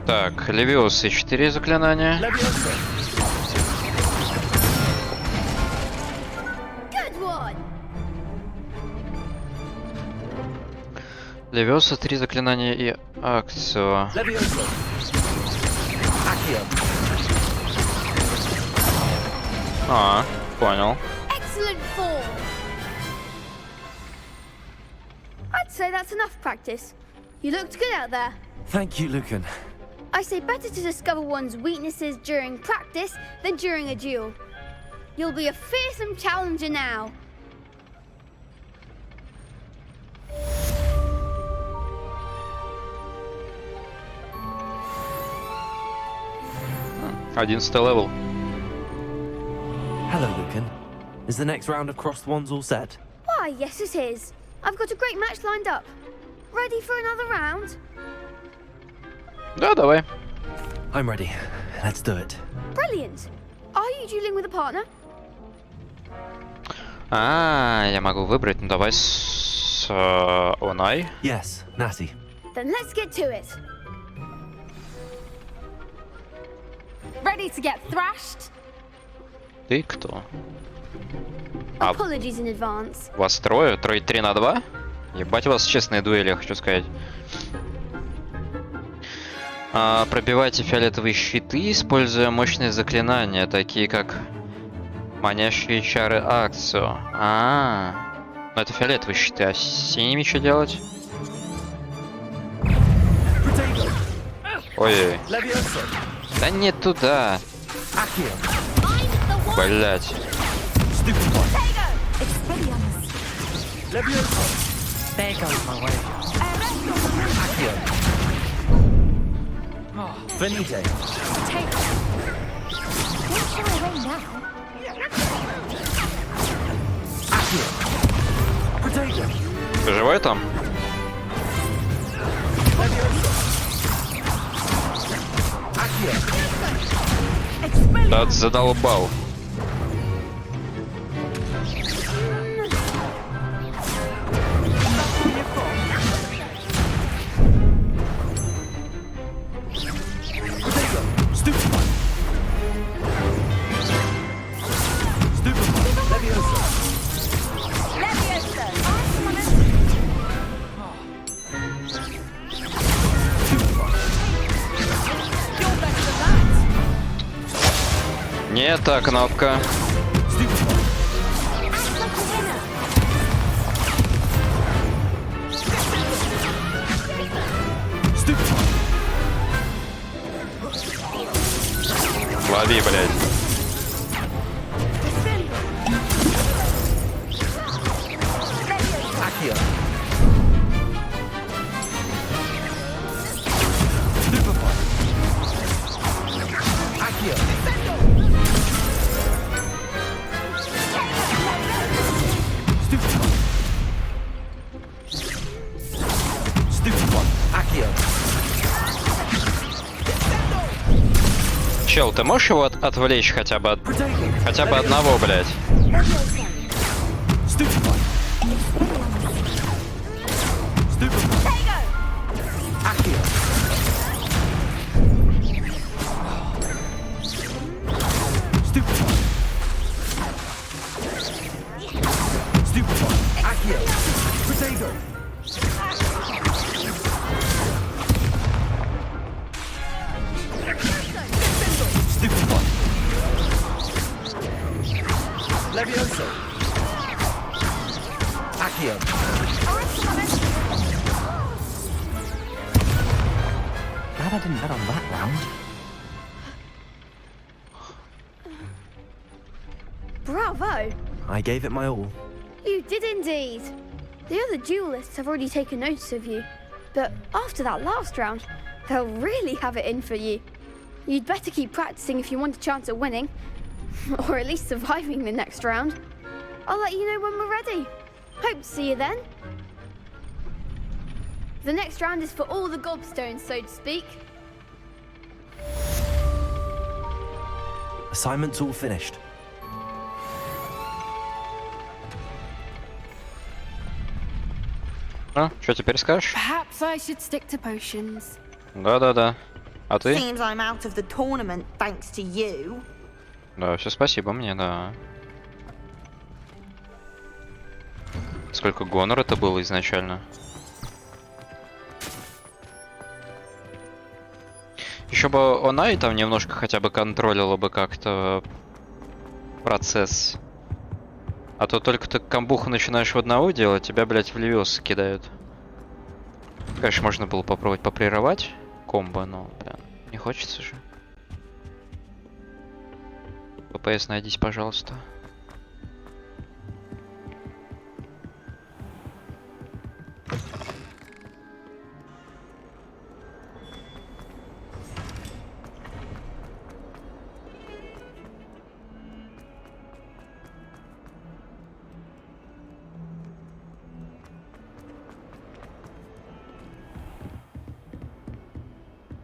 Так, Левиусы 4 заклинания. Good one. Левиуса 3 заклинания и акцию. А, понял. Excellent form. I'd say that's enough practice. You looked good out there. Thank you, Lucan. I say better to discover one's weaknesses during practice than during a duel. You'll be a fearsome challenger now. Одиннадцатый левел. Hello, Lucan. Is the next round of crossed wands all set? Why, yes it is. I've got a great match lined up. Ready for another round? Да, давай. I'm ready. Let's do it. Brilliant. Are you dueling with a partner? А, я могу выбрать. Ну давай с Онай. Yes, Natty. Then let's get to it. Ready to get thrashed? Ты кто? Apologies in advance. Вас трое? 3 на 2? Ебать, у вас честные дуэли, я хочу сказать. Пробивайте фиолетовые щиты, используя мощные заклинания, такие как манящие чары акцию. Ну это фиолетовые щиты, а с синими что делать? Ой-ой. Да не туда. Блять. Venite. Ты живой там? Да задолбал. Не та кнопка. Лови, блядь. Чел, ты можешь его отвлечь хотя бы одного, блядь? bad on that round. Bravo! I gave it my all. You did indeed. The other duelists have already taken notice of you, but after that last round, they'll really have it in for you. You'd better keep practicing if you want a chance at winning, or at least surviving the next round. I'll let you know when we're ready. Hope to see you then. The next round is for all the gobstones, so to speak. Assignment's all finished. Ну, что теперь скажешь? Perhaps I should stick to potions. Да-да-да. А ты? Seems I'm out of the tournament thanks to you. Да, все спасибо мне, да. Сколько гонора это было изначально. Еще бы она и там немножко хотя бы контролила бы как-то процесс. А то только ты камбуху начинаешь в одного делать, тебя, блядь, в левиосы кидают. Конечно, можно было попробовать попрерывать комбо, но, блин, не хочется же. ФПС найдись, пожалуйста.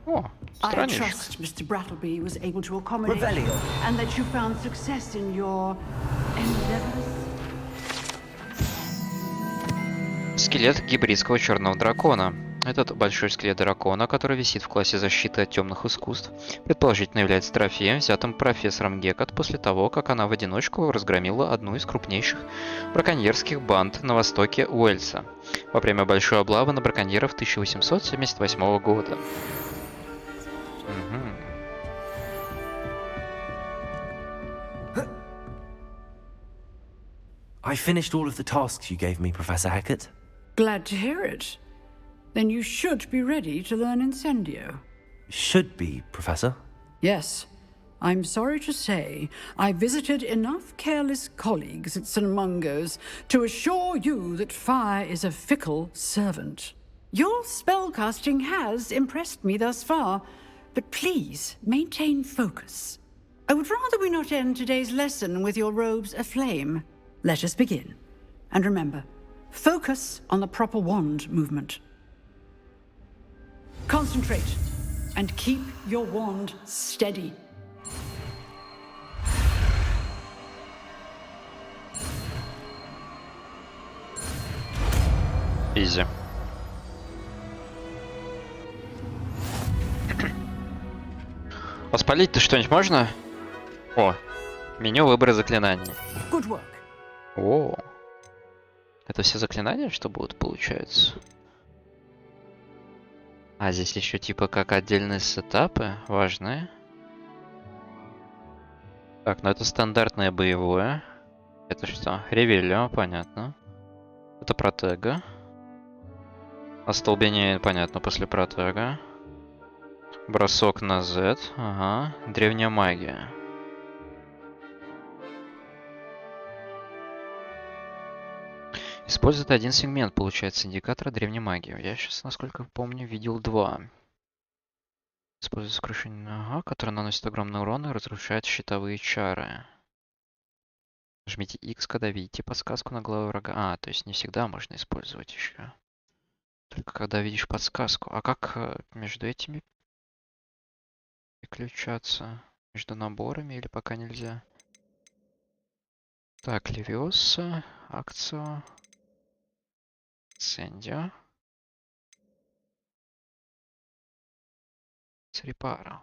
О, I странничек. trust Mr. Brattleby was able to accommodate Revelio. and that you found success in your endeavors. Скелет гибридского черного дракона. Этот большой скелет дракона, который висит в классе защиты от темных искусств, предположительно является трофеем, взятым профессором Гекат после того, как она в одиночку разгромила одну из крупнейших браконьерских банд на востоке Уэльса во время большой облавы на браконьеров 1878 года. I finished all of the tasks you gave me, Professor Hackett. Glad to hear it. Then you should be ready to learn Incendio. Should be, Professor. Yes. I'm sorry to say, I visited enough careless colleagues at St. Mungo's to assure you that fire is a fickle servant. Your spellcasting has impressed me thus far, but please maintain focus. I would rather we not end today's lesson with your robes aflame. Let us begin. And remember, focus on the proper wand movement. Concentrate and keep your wand steady. Изи. А спалить-то что-нибудь можно? О, меню выбора заклинаний. Good work. О, это все заклинания, что будут, получается? А здесь еще типа как отдельные сетапы важные. Так, ну это стандартное боевое. Это что? Ревелио, понятно. Это протега. Остолбение, понятно, после протега. Бросок на Z. Ага. Древняя магия. Использует один сегмент, получается, индикатора древней магии. Я сейчас, насколько помню, видел два. Использует скрушение, ага, который наносит огромный урон и разрушает щитовые чары. Нажмите X, когда видите подсказку на голову врага. А, то есть не всегда можно использовать еще. Только когда видишь подсказку. А как между этими переключаться? Между наборами или пока нельзя? Так, Левиоса, Акцио, Сендио, Срипара.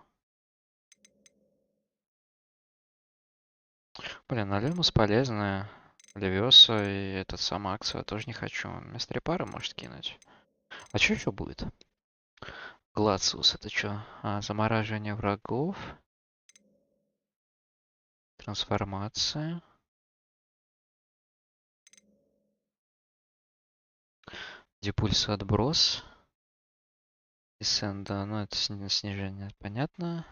Блин, а Лемус полезная. Левиоса и этот сам Акцио тоже не хочу. Вместо Репара может кинуть. А что еще будет? Глациус, это что? А, замораживание врагов. Трансформация. Депульс отброс. Descend, да, ну это снижение, понятно.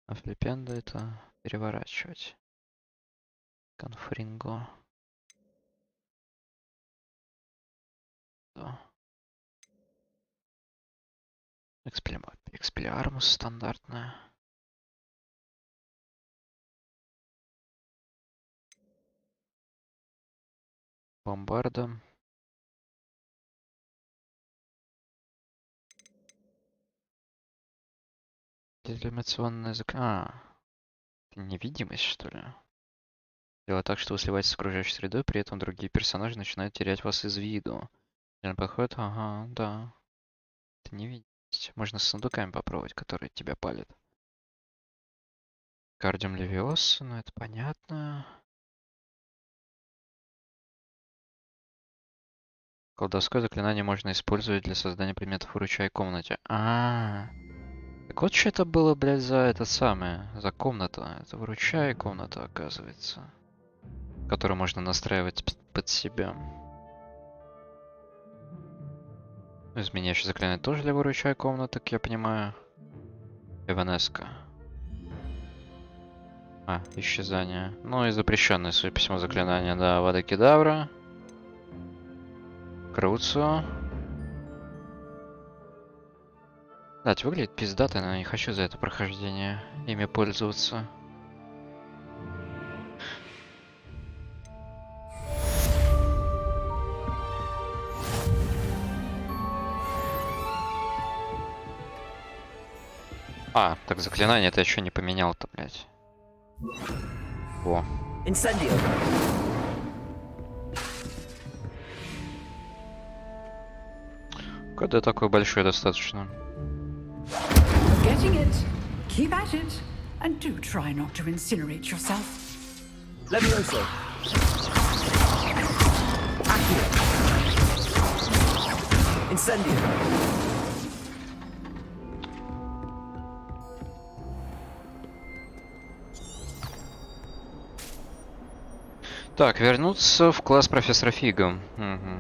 А флипенда это переворачивать. Конфринго. Да. Экспелиармус стандартная. Бомбарда. Дезиллюминационное заклинание. Это невидимость, что ли? Дело так, что вы сливаетесь с окружающей средой, при этом другие персонажи начинают терять вас из виду. Подход, ага, да. Это невидимость. Можно с сундуками попробовать, которые тебя палят. Кардиум левиоса, ну это понятно. Колдовское заклинание можно использовать для создания предметов в выручай комнате. Так вот что это было, блядь, за это самое, за комната. Это выручай комната, оказывается. Которую можно настраивать под себя. Изменяющее заклинание тоже для выручай комнаты, как я понимаю. Эванеска. Исчезание. Ну и запрещенное, судя по всему, заклинание, да, Вада Кедавра. Круцо. Да, это выглядит пиздато, но я не хочу за это прохождение ими пользоваться. Так заклинание это еще не поменял-то, блядь. Во. Incendio. КД такой большой достаточно. Getting it. Keep at it. And do try not to incinerate yourself. Levioso. Accio. Incendio. Так, вернуться в класс профессора Фига. Угу.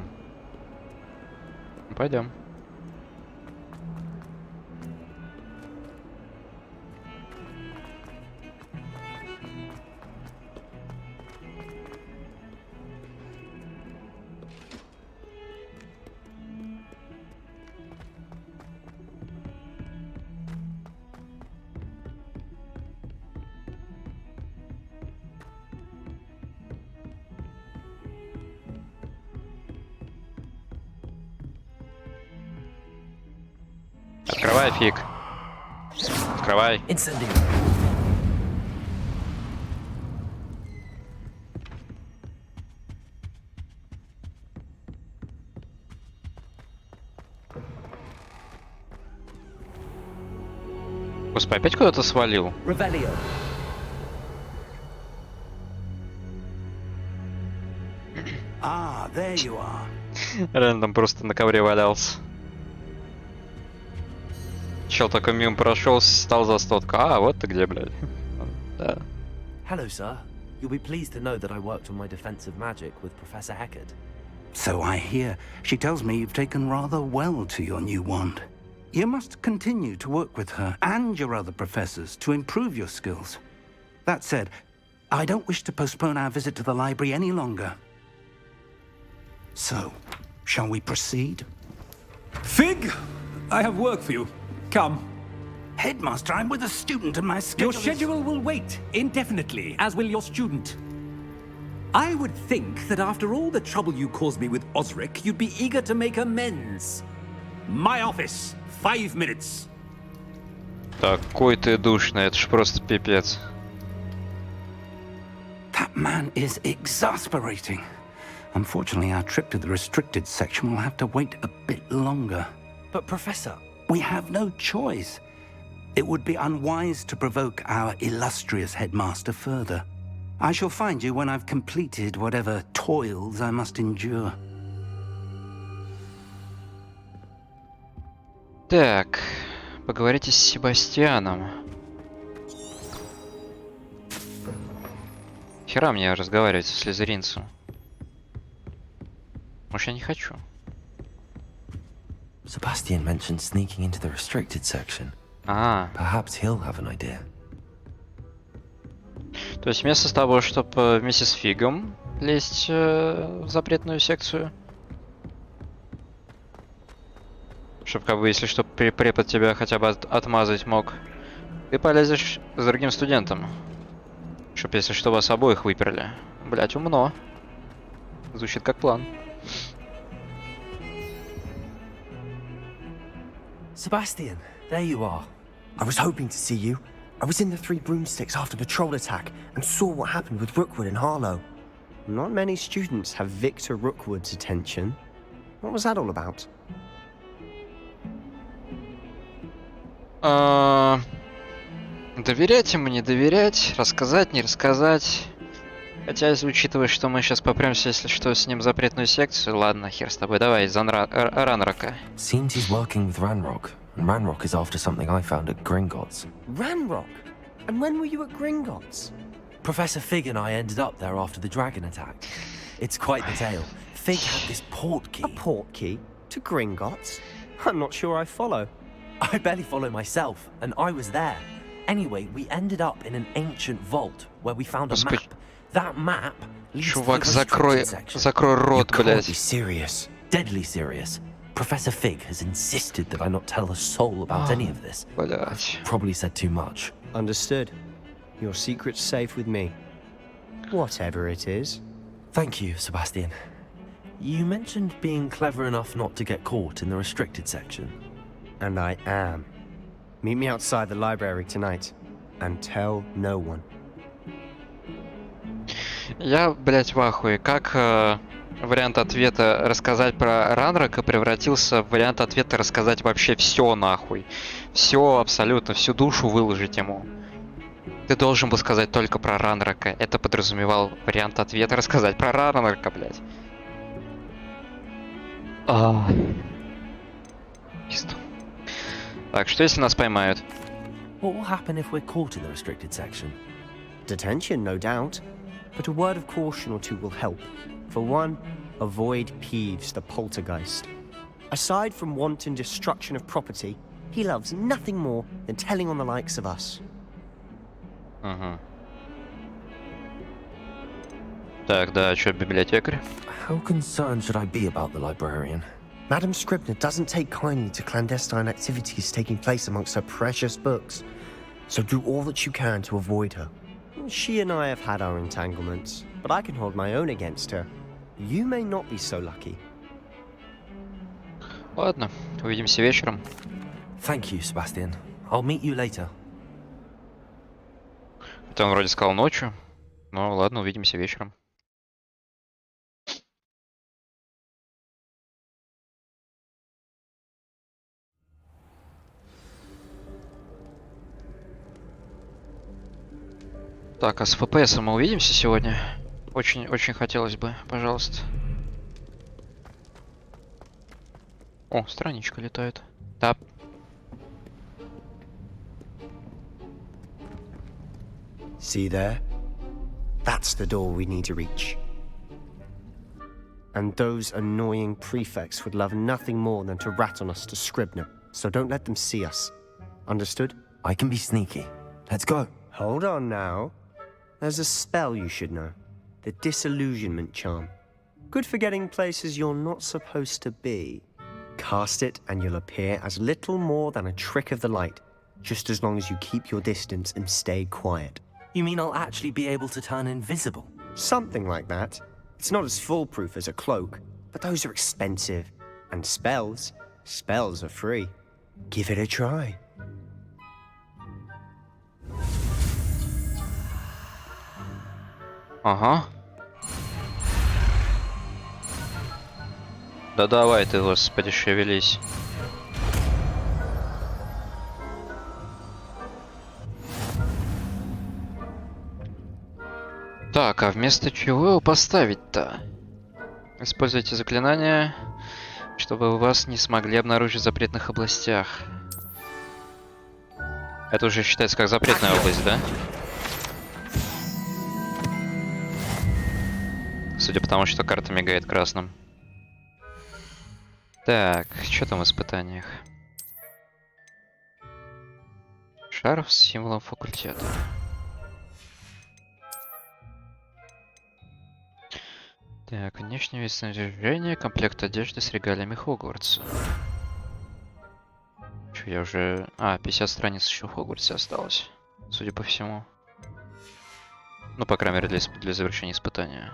Пойдем. Открывай, Фиг. Открывай. Incendio. Господи, опять куда-то свалил? Revelio. There you are. Рэндом просто на ковре валялся. Чел такой мимо прошел, стал за стотку. Вот ты где, блядь. Да. Hello, sir. You'll be pleased to know that I worked on my defensive magic with Professor Heckard. So I hear. She tells me you've taken rather well to your new wand. You must continue to work with her and your other professors to improve your skills. That said, I don't wish to postpone our visit to the library any longer. So, shall we proceed? Fig, I have work for you. Come. Headmaster, I'm with a student and my schedule Your schedule will wait indefinitely, as will your student. I would think that after all the trouble you caused me with Osric, you'd be eager to make amends. My office, 5 minutes. Такой ты душный, это ж просто пипец. That man is exasperating. Unfortunately, our trip to the restricted section will have to wait a bit longer. But Professor... We have no choice. It would be unwise to provoke our illustrious headmaster further. I shall find you when I've completed whatever toils I must endure. Так, поговорите с Себастьяном. Хера мне разговаривать со слизеринцем. Может, я не хочу. Sebastian mentioned sneaking into the restricted section. Perhaps he'll have an idea. То есть вместо того, чтобы вместе с Фигом лезть в запретную секцию, чтобы, как бы, если что, препод тебя хотя бы отмазать мог, ты полезешь с другим студентом, чтоб, если что, вас обоих выперли. Блять, умно. Звучит как план. Sebastian, there you are. I was hoping to see you. I was in the Three Broomsticks after the troll attack and saw what happened with Rookwood and Harlow. Not many students have Victor Rookwood's attention. What was that all about? Доверять ему, не доверять, рассказать, не рассказать. Хотя, учитывая, что мы сейчас попремся, если что, с ним в запретную секцию, ладно, хер с тобой, давай, за Ранрока. Seems he's working with Ranrock, and Ranrock is after something I found at Gringotts. Ranrock? And when were you at Gringotts? Professor Fig and I ended up there after the dragon attack. It's quite the tale. Fig had this port key. A port key? To Gringotts? I'm not sure I follow. I barely follow myself, and I was there. Anyway, we ended up in an ancient vault where we found a map. That map leads to the restricted section. Закрой рот, You блядь. can't be serious. Deadly serious. Professor Fig has insisted that I not tell a soul about any of this. Блядь. Probably said too much. Understood. Your secret's safe with me. Whatever it is. Thank you, Sebastian. You mentioned being clever enough not to get caught in the restricted section. And I am. Meet me outside the library tonight. And tell no one. Я, блять, в ахуе. Как вариант ответа рассказать про Ранрока превратился в вариант ответа рассказать вообще все нахуй. Все абсолютно, всю душу выложить ему. Ты должен был сказать только про Ранрока. Это подразумевал вариант ответа рассказать про Ранрока, блять. Так, что если нас поймают? What will happen if we're caught in the restricted section? Detention, no doubt. But a word of caution or two will help. For one, avoid Peeves, the poltergeist. Aside from wanton destruction of property, he loves nothing more than telling on the likes of us. Так, да, что, библиотекарь? How concerned should I be about the librarian? Madam Scribner doesn't take kindly to clandestine activities taking place amongst her precious books. So do all that you can to avoid her. She and I have had our entanglements, but I can hold my own against her. You may not be so lucky. Ладно, увидимся вечером. Thank you, Sebastian. I'll meet you later. Это он вроде сказал ночью. Ну ладно, увидимся вечером. Так, а с ФПСом мы увидимся сегодня? Очень хотелось бы, пожалуйста. О, страничка летает. Тап. See there? That's the door we need to reach. And those annoying prefects would love nothing more than to rat on us to Scribner, so don't let them see us. Understood? I can be sneaky. Let's go. Hold on now. There's a spell you should know. The Disillusionment Charm. Good for getting places you're not supposed to be. Cast it and you'll appear as little more than a trick of the light, just as long as you keep your distance and stay quiet. You mean I'll actually be able to turn invisible? Something like that. It's not as foolproof as a cloak, but those are expensive. And spells are free. Give it a try. Ага. Да давай ты, господи, шевелись. Так, а вместо чего его поставить-то? Используйте заклинания, чтобы вас не смогли обнаружить в запретных областях. Это уже считается как запретная область, да? Судя по тому, что карта мигает красным. Так, что там в испытаниях? Шарф с символом факультета. Так, внешнее вид снаряжения, комплект одежды с регалиями Хогвартса. Чё, я уже... 50 страниц еще в Хогвартсе осталось, судя по всему. Ну, по крайней мере, для завершения испытания.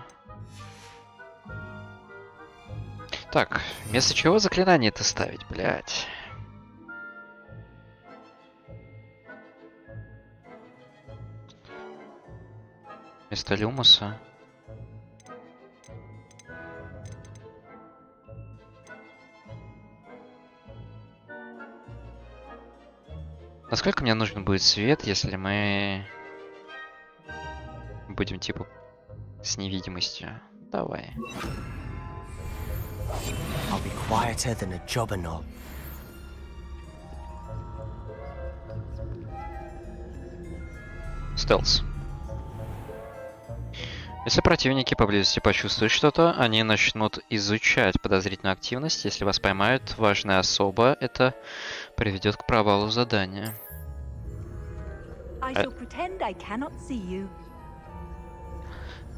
Так, вместо чего заклинание-то ставить, блядь? Вместо люмуса. Насколько мне нужен будет свет, если мы будем типа с невидимостью? Давай. I'll be quieter than a jobberknoll. Стелс. Если противники поблизости почувствуют что-то, они начнут изучать подозрительную активность. Если вас поймают, важная особа, это приведет к провалу задания.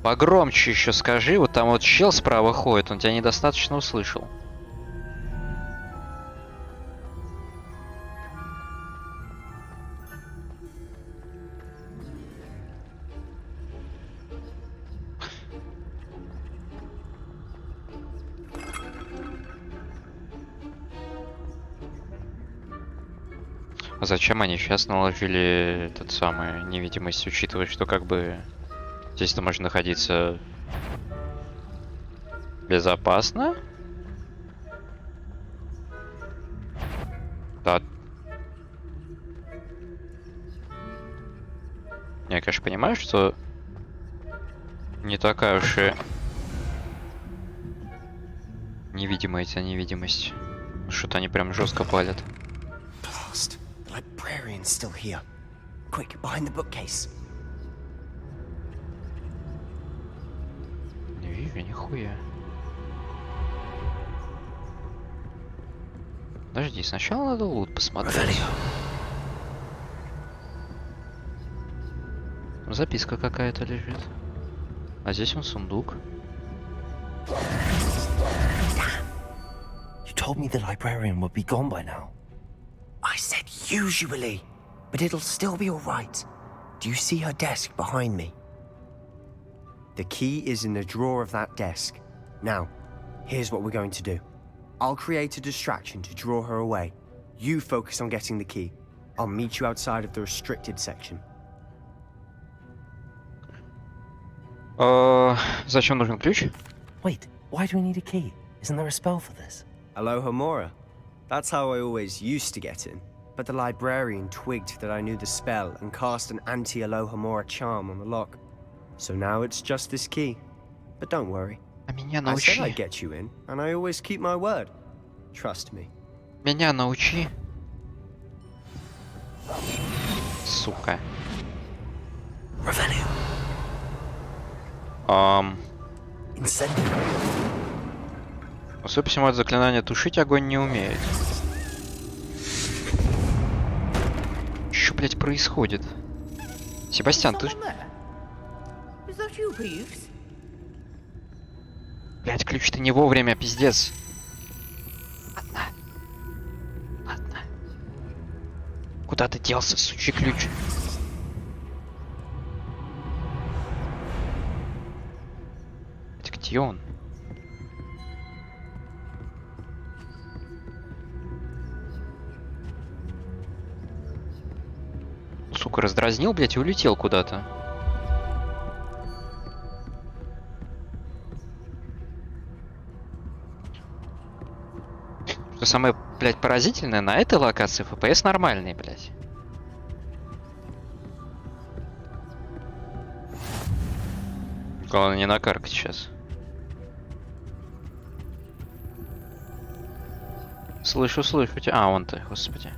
Погромче еще скажи, вот там вот чел справа ходит, он тебя недостаточно услышал. А зачем они сейчас наложили этот самый невидимость, учитывая, что как бы здесь-то можно находиться безопасно? Да. Я, конечно, понимаю, что не такая уж и невидимая эта невидимость. Что-то они прям жестко палят. The librarian's still here. Quick, behind the bookcase. Не вижу, нихуя. Подожди, сначала надо лут посмотреть. Там записка какая-то лежит. А здесь он сундук. You told me the librarian would be gone by now. I said usually, but it'll still be all right. Do you see her desk behind me? The key is in the drawer of that desk. Now, here's what we're going to do. I'll create a distraction to draw her away. You focus on getting the key. I'll meet you outside of the restricted section. Зачем нужен ключ? Wait, why do we need a key? Isn't there a spell for this? Aloha Mora. That's how I always used to get in. But the librarian twigged that I knew the spell and cast an anti-Aloha Mora charm on the lock. So now it's just this key. But don't worry. I said I'd get you in, and I always keep my word. Trust me. Меня научи. Сука. Судя по всему, это заклинание тушить огонь не умеет. Что, блять, происходит? Себастьян, ты... Блять, ключ ты не вовремя, пиздец. Ладно. Ладно. Куда ты делся, сучий ключ? Это где он? Сука, раздразнил, блять, и улетел куда-то. Что самое, блядь, поразительное, на этой локации ФПС нормальный, блядь. Главное не накаркать сейчас. Слышу тебя. А, вон ты, господи.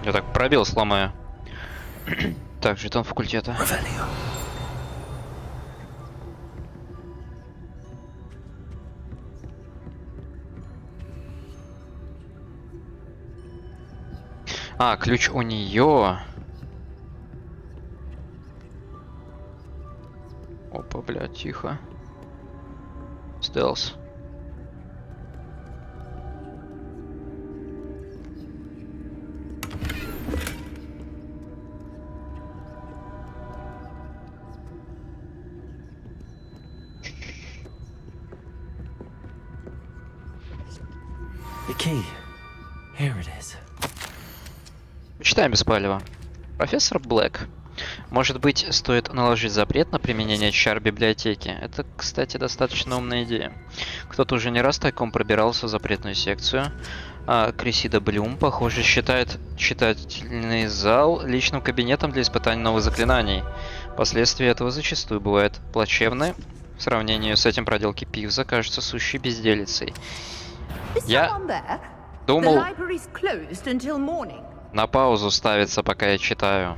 Я так пробел сломаю. Так, жетон факультета. А, ключ у нее. Опа, блядь, тихо. Стелс. The key. Here it is. Почитаем без палева. Профессор Блэк. Может быть, стоит наложить запрет на применение чар библиотеки? Это, кстати, достаточно умная идея. Кто-то уже не раз тайком пробирался в запретную секцию, а Крисида Блюм, похоже, считает читательный зал личным кабинетом для испытаний новых заклинаний. Последствия этого зачастую бывают плачевны. В сравнении с этим проделки Пивза кажутся сущей безделицей. Я думал на паузу ставится, пока я читаю.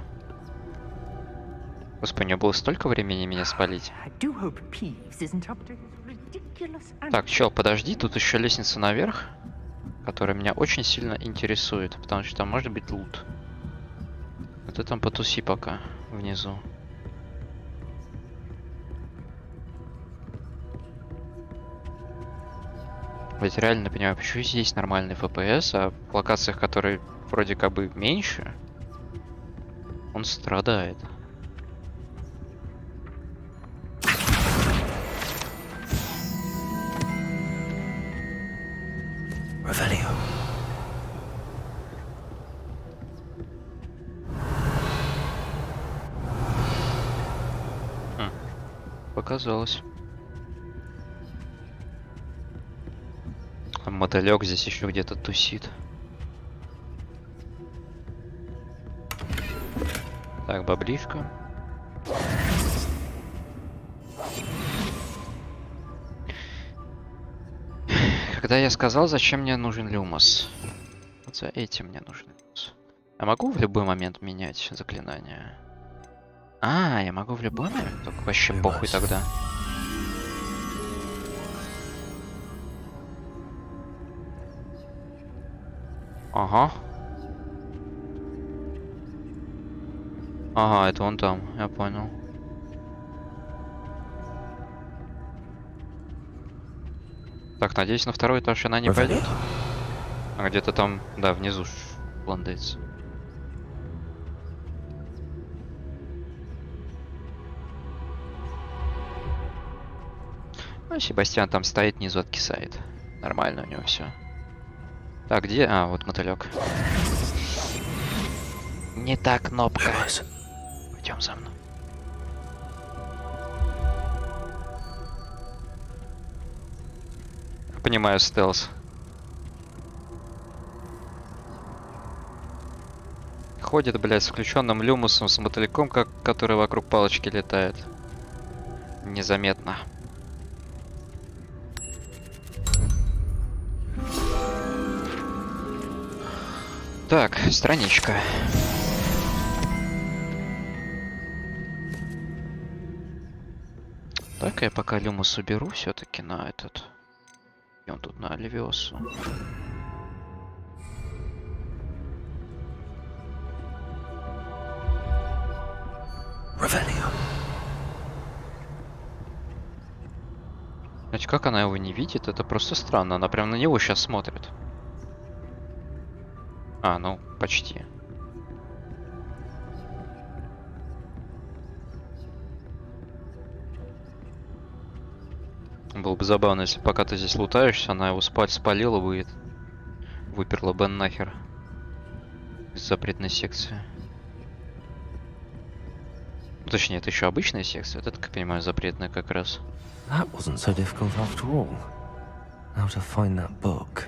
Господи, у него было столько времени меня спалить. Так, чел, подожди, тут еще лестница наверх, которая меня очень сильно интересует, потому что там может быть лут. А ты там потуси пока внизу. Ведь реально понимаю, почему здесь нормальный ФПС, а в локациях, которые вроде как бы меньше, он страдает. Показалось. А мотылек здесь еще где-то тусит. Так, баблишка. Когда я сказал, зачем мне нужен люмос? Вот за этим мне нужен люмос. Я могу в любой момент менять заклинание? А, я могу в любой момент? Только вообще похуй тогда. Ага. Ага, это он там, я понял. Так, надеюсь, на второй этаж она не пойдет. А где-то там, да, внизу бландается. Ну, Себастьян там стоит, внизу откисает. Нормально у него все. Так, где? А, вот мотылек. Не та кнопка. Пойдем за мной. Понимаю, стелс. Ходит, блядь, с включенным люмусом, с мотыльком, который вокруг палочки летает. Незаметно. Так, страничка. Так, я пока люмус уберу все-таки на этот. И он тут на Альвиосу. Значит, как она его не видит, это просто странно. Она прям на него сейчас смотрит. А, ну, почти. Было бы забавно, если пока ты здесь лутаешься, она его спалила бы и выперла Бен нахер. Из запретной секции. Ну, точнее, это еще обычная секция, это, как я понимаю, запретная как раз. That wasn't so difficult after all. How to find that book.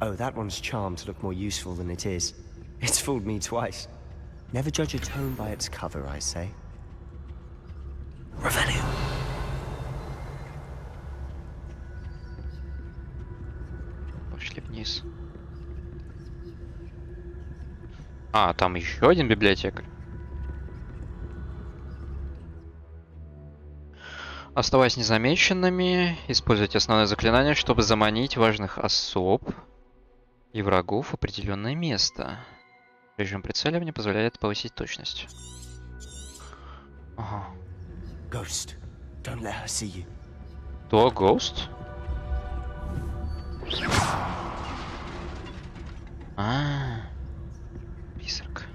Oh, that one's charmed to look more useful than it is. It's fooled me twice. Never judge a tome by its cover, I say. Revelio. А, там еще один библиотекарь. Оставаясь незамеченными, используйте основное заклинание, чтобы заманить важных особ и врагов в определенное место. Режим прицеливания позволяет повысить точность. Ага. Ghost, don't let her see you. Кто? Ghost? Призрак.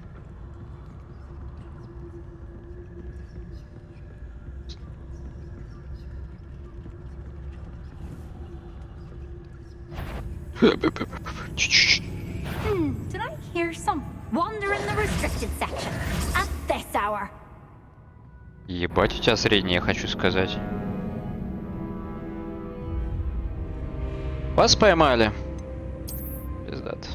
Did I hear some wander in the restricted section at this hour? Ебать, у тебя среднее, хочу сказать. Вас поймали. Пиздат.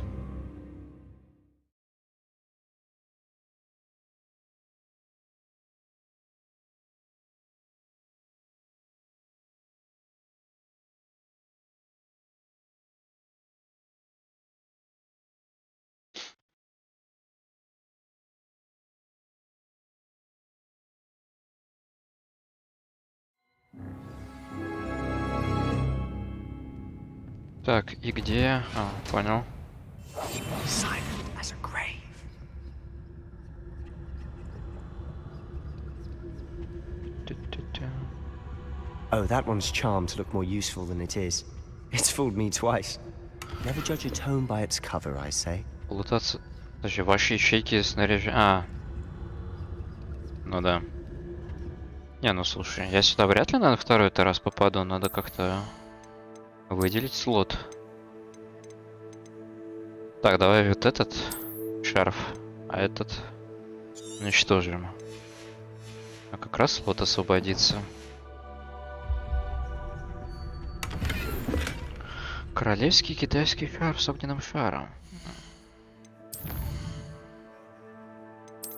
Так, и где? А, понял. Silent as a grave. Oh, that one's charmed to look more useful than it is. It's fooled me twice. Never judge a tome by its cover, I say. Плутаться. Подожди, ваши ячейки снаряжения. А. Ну да. Не, ну слушай, я сюда вряд ли, наверное, второй-то раз попаду. Надо как-то выделить слот. Так, давай вот этот шарф, а этот уничтожим. А как раз слот освободится. Королевский китайский шарф с огненным шаром.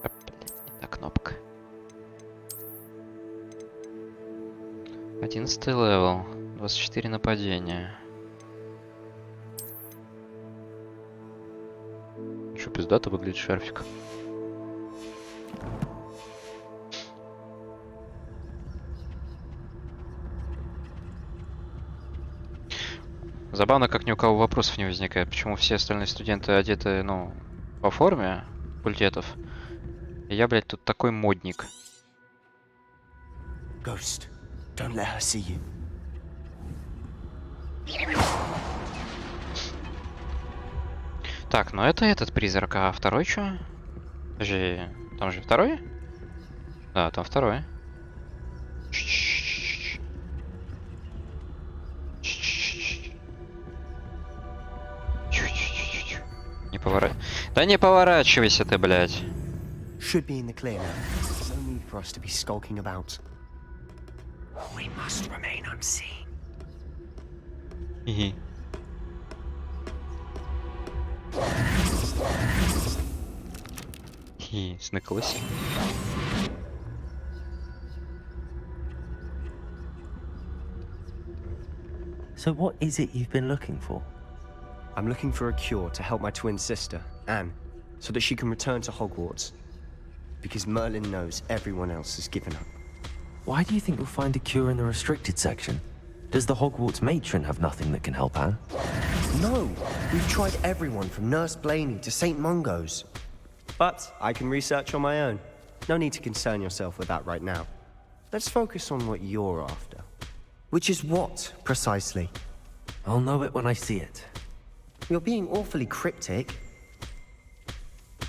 А, блядь, не та кнопка. 11 левел. 24 нападения. Что, пиздато выглядит шарфик. Забавно, как ни у кого вопросов не возникает. Почему все остальные студенты одеты, ну, по форме факультетов. И я, блядь, тут такой модник. Ghost, don't let her see you. Так, ну это этот призрак, а второй чё? Подожди, там же второй? Да, там второй. Не поворачивайся. Да не поворачивайся ты, блядь. Should be in the clear now. No need for us to be skulking about. We must remain unseen. Хи-хи. Хи, сныкалась. So what is it you've been looking for? I'm looking for a cure to help my twin sister, Anne, so that she can return to Hogwarts. Because Merlin knows everyone else has given up. Why do you think you'll find a cure in the restricted section? Does the Hogwarts matron have nothing that can help Anne? No! We've tried everyone from Nurse Blaney to St. Mungo's. But I can research on my own. No need to concern yourself with that right now. Let's focus on what you're after. Which is what, precisely? I'll know it when I see it. You're being awfully cryptic.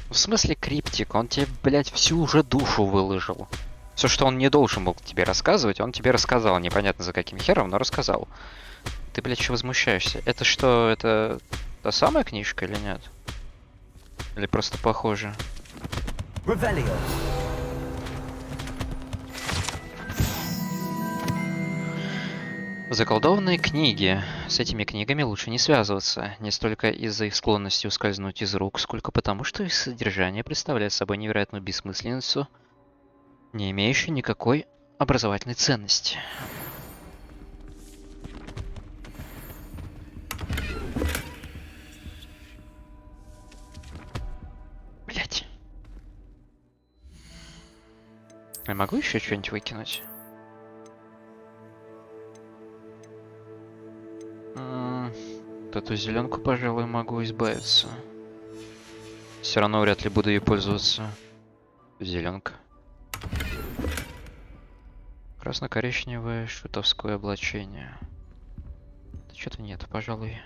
В смысле криптик? Он тебе, блядь, всю уже душу выложил. Все, что он не должен был тебе рассказывать, он тебе рассказал. Непонятно за каким хером, но рассказал. Ты, блядь, что возмущаешься? Это что, это та самая книжка или нет? Или просто похоже? Revelio. Заколдованные книги. С этими книгами лучше не связываться. Не столько из-за их склонности ускользнуть из рук, сколько потому, что их содержание представляет собой невероятную бессмысленницу, не имеющую никакой образовательной ценности. Блять. Я могу еще что-нибудь выкинуть? Вот эту зеленку, пожалуй, могу избавиться. Все равно вряд ли буду ей пользоваться. Зеленка. Красно-коричневое шутовское облачение. Да что-то нет, пожалуй.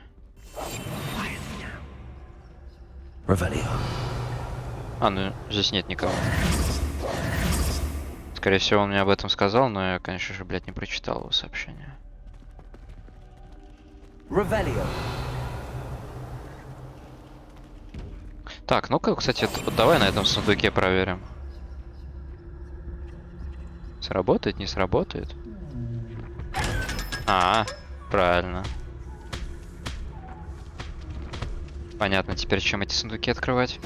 А, ну здесь нет никого. Скорее всего, он мне об этом сказал, но я, конечно же, блядь, не прочитал его сообщение. Так, ну-ка, кстати, давай на этом сундуке проверим. Сработает, не сработает? Правильно. Понятно теперь, чем эти сундуки открывать.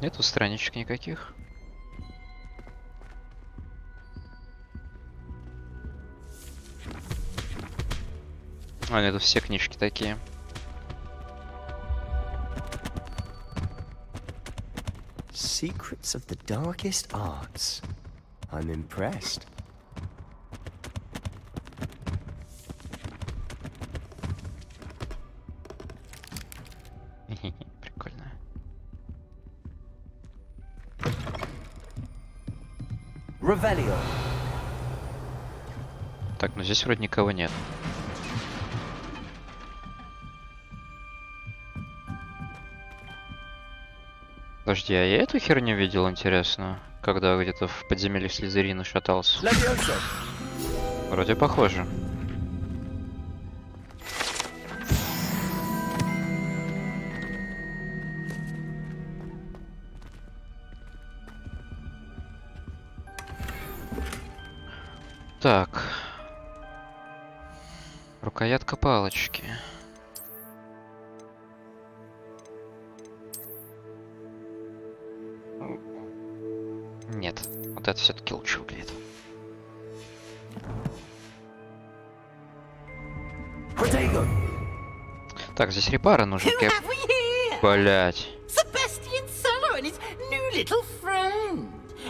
Нету страничек никаких. Это все книжки такие. Secrets of the darkest arts. I'm impressed. Прикольно. Так, ну здесь вроде никого нет. Подожди, а я эту херню видел, интересно? Когда где-то в подземелье Слизерина шатался. Вроде похоже. Так. Рукоятка палочки. Нет, вот это все-таки лучше выглядит. Так, здесь репара нужен. Блять. Sebastian Solo and his new little friend.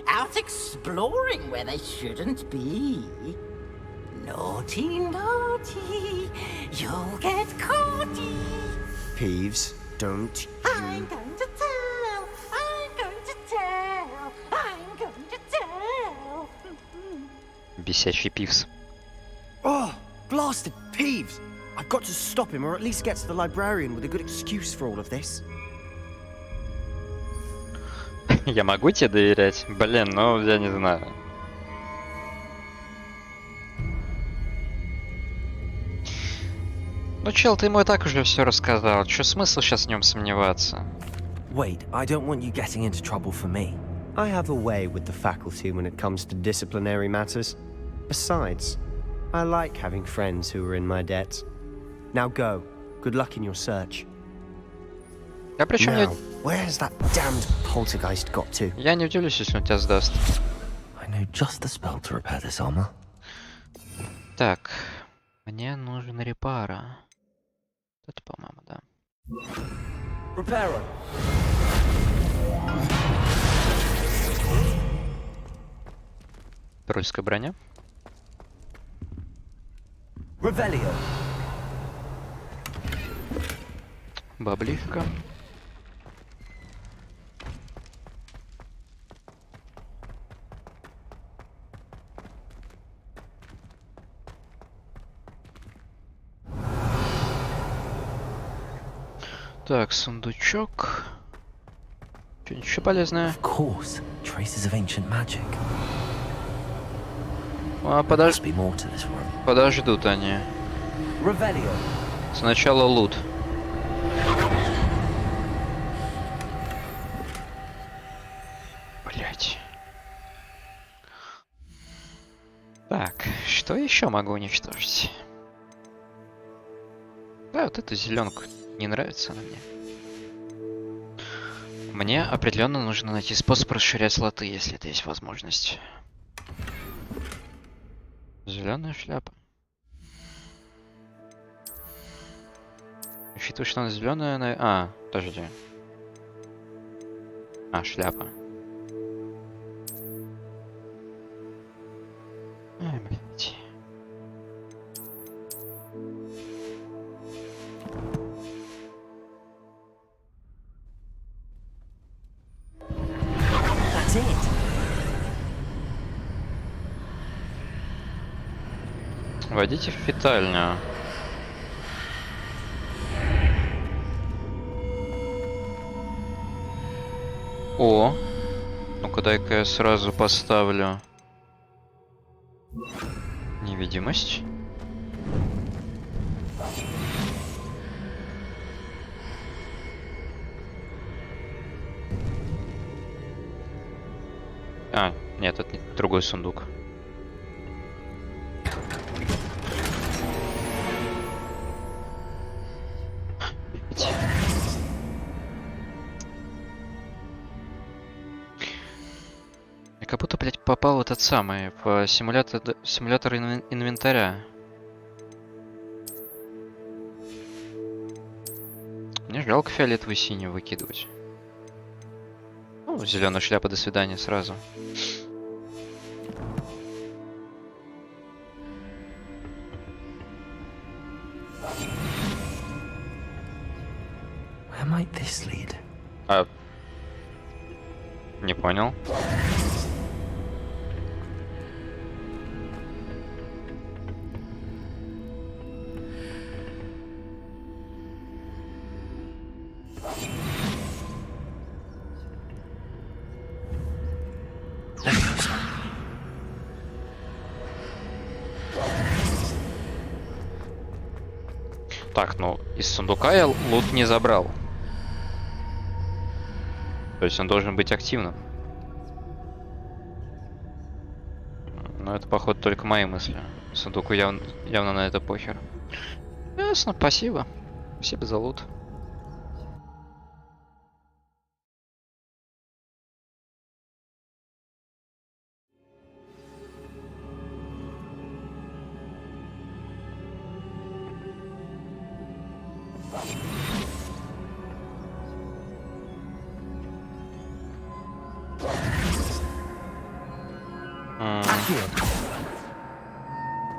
Out exploring where they shouldn't be. Naughty, naughty, you'll get caughty. Peeves, don't you... I'm going to tell, I'm going to tell, I'm going to tell. Бесячий пивс. Oh, blasted Peeves! I've got to stop him, or at least get to the librarian with a good excuse for all of this. Я могу тебе доверять? Блин, ну я не знаю. Ну, чел, ты ему и так уже все рассказал. Чё смысл сейчас в нем сомневаться? Wait, I don't want you getting into trouble for me. I have a way with the faculty when it comes to disciplinary matters. Besides, I like having friends who are in my debt. Now go. Good luck in your search. А причем Now, where's that damned poltergeist got to? Я не удивлюсь, если он тебя сдаст. I know just the spell to repair this armor. Так, мне нужен репара. Это, по-моему, да. Reparo. Трольская броня. Revelio. Баблишка. Так, сундучок. Что-нибудь еще полезное? Of course, traces of ancient magic. А, подождут они. Revelio. Сначала лут. Блять. Так, что еще могу уничтожить? Да, вот эту зеленку. Не нравится она мне. Мне определенно нужно найти способ расширять слоты, если это есть возможность. Зеленая шляпа. Учитывая, что она зеленая, подожди. А, шляпа. Ай, блядь. That's it. Войдите в питальню. О, ну-ка дай-ка я сразу поставлю невидимость. А, нет, это другой сундук. Я как будто, блядь, попал в этот самый, в симулятор инвентаря. Мне жалко фиолетовую и синюю выкидывать. Ну, зеленая шляпа, до свидания сразу. Where might this lead? А... Не понял. Так, ну, из сундука я лут не забрал. То есть он должен быть активным. Но это, походу, только мои мысли. Сундуку явно на это похер. Ясно, спасибо. Спасибо за лут.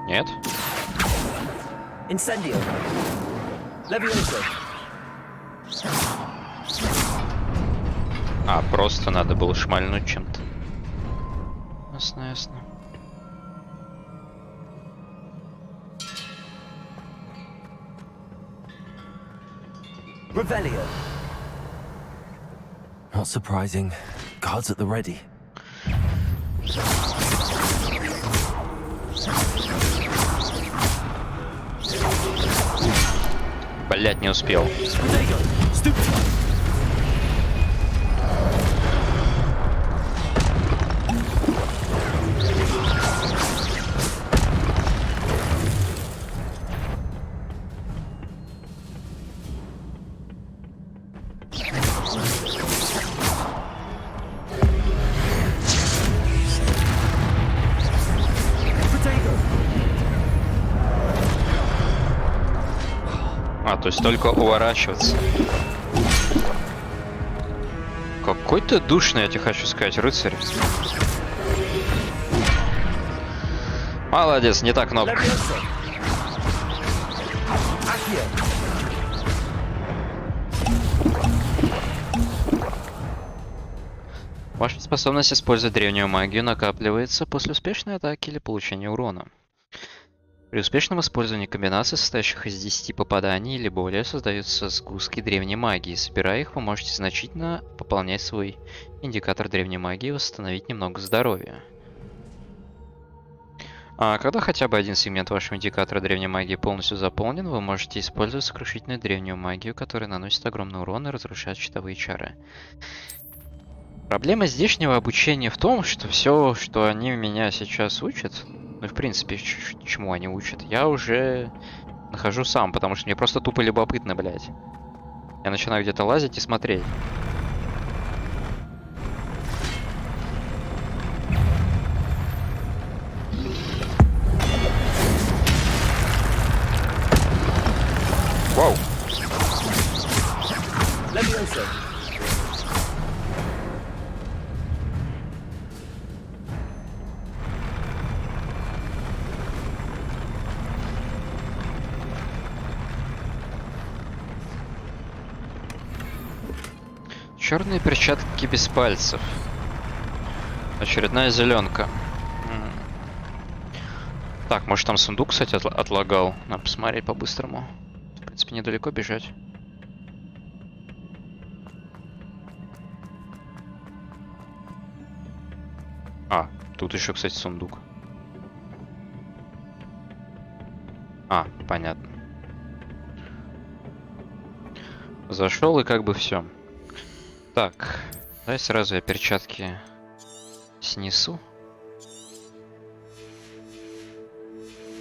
Нет. Incendio. Levioso. А, просто надо было шмальнуть чем-то. Ясно, ясно. Revelio. Not surprising. Guards at the ready. Блять, не успел. А, то есть только уворачиваться. Какой ты душный, я тебе хочу сказать, рыцарь. Молодец, не так много. Ваша способность использовать древнюю магию накапливается после успешной атаки или получения урона. При успешном использовании комбинаций, состоящих из 10 попаданий или более, создаются сгустки древней магии. Собирая их, вы можете значительно пополнять свой индикатор древней магии и восстановить немного здоровья. А когда хотя бы один сегмент вашего индикатора древней магии полностью заполнен, вы можете использовать сокрушительную древнюю магию, которая наносит огромный урон и разрушает щитовые чары. Проблема здешнего обучения в том, что все, что они меня сейчас учат, ну и в принципе, чему они учат, я уже нахожу сам, потому что мне просто тупо любопытно, блядь. Я начинаю где-то лазить и смотреть. Вау! Черные перчатки без пальцев. Очередная зеленка. Так, может там сундук, кстати, отлагал. Надо посмотреть по-быстрому. В принципе, недалеко бежать. А, тут еще, кстати, сундук. А, понятно. Зашел и как бы все. Так, давай сразу я перчатки снесу.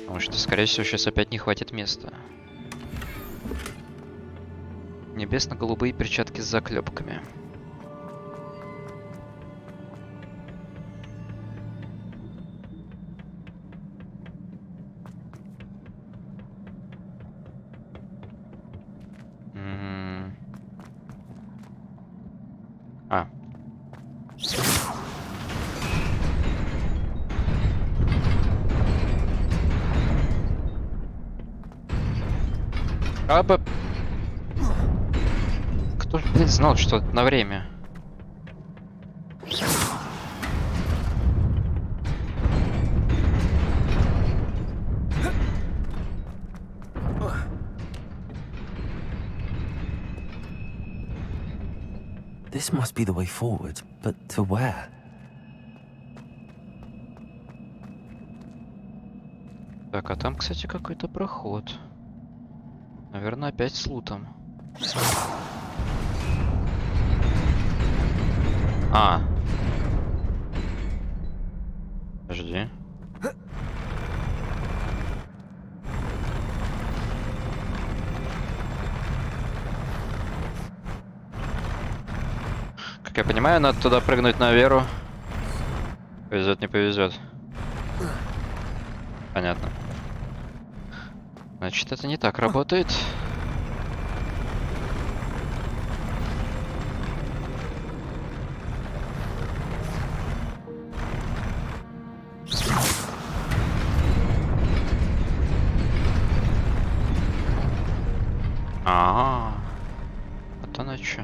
Потому что, скорее всего, сейчас опять не хватит места. Небесно-голубые перчатки с заклепками. А. Аба. Кто же, блин, знал, что это на время? This must be the way forward, but to where? Так, а там, кстати, какой-то проход. Наверное, опять с лутом. А. Подожди. Как я понимаю, надо туда прыгнуть на веру. Повезет, не повезет. Понятно. Значит, это не так работает. Ага. Вот оно чё.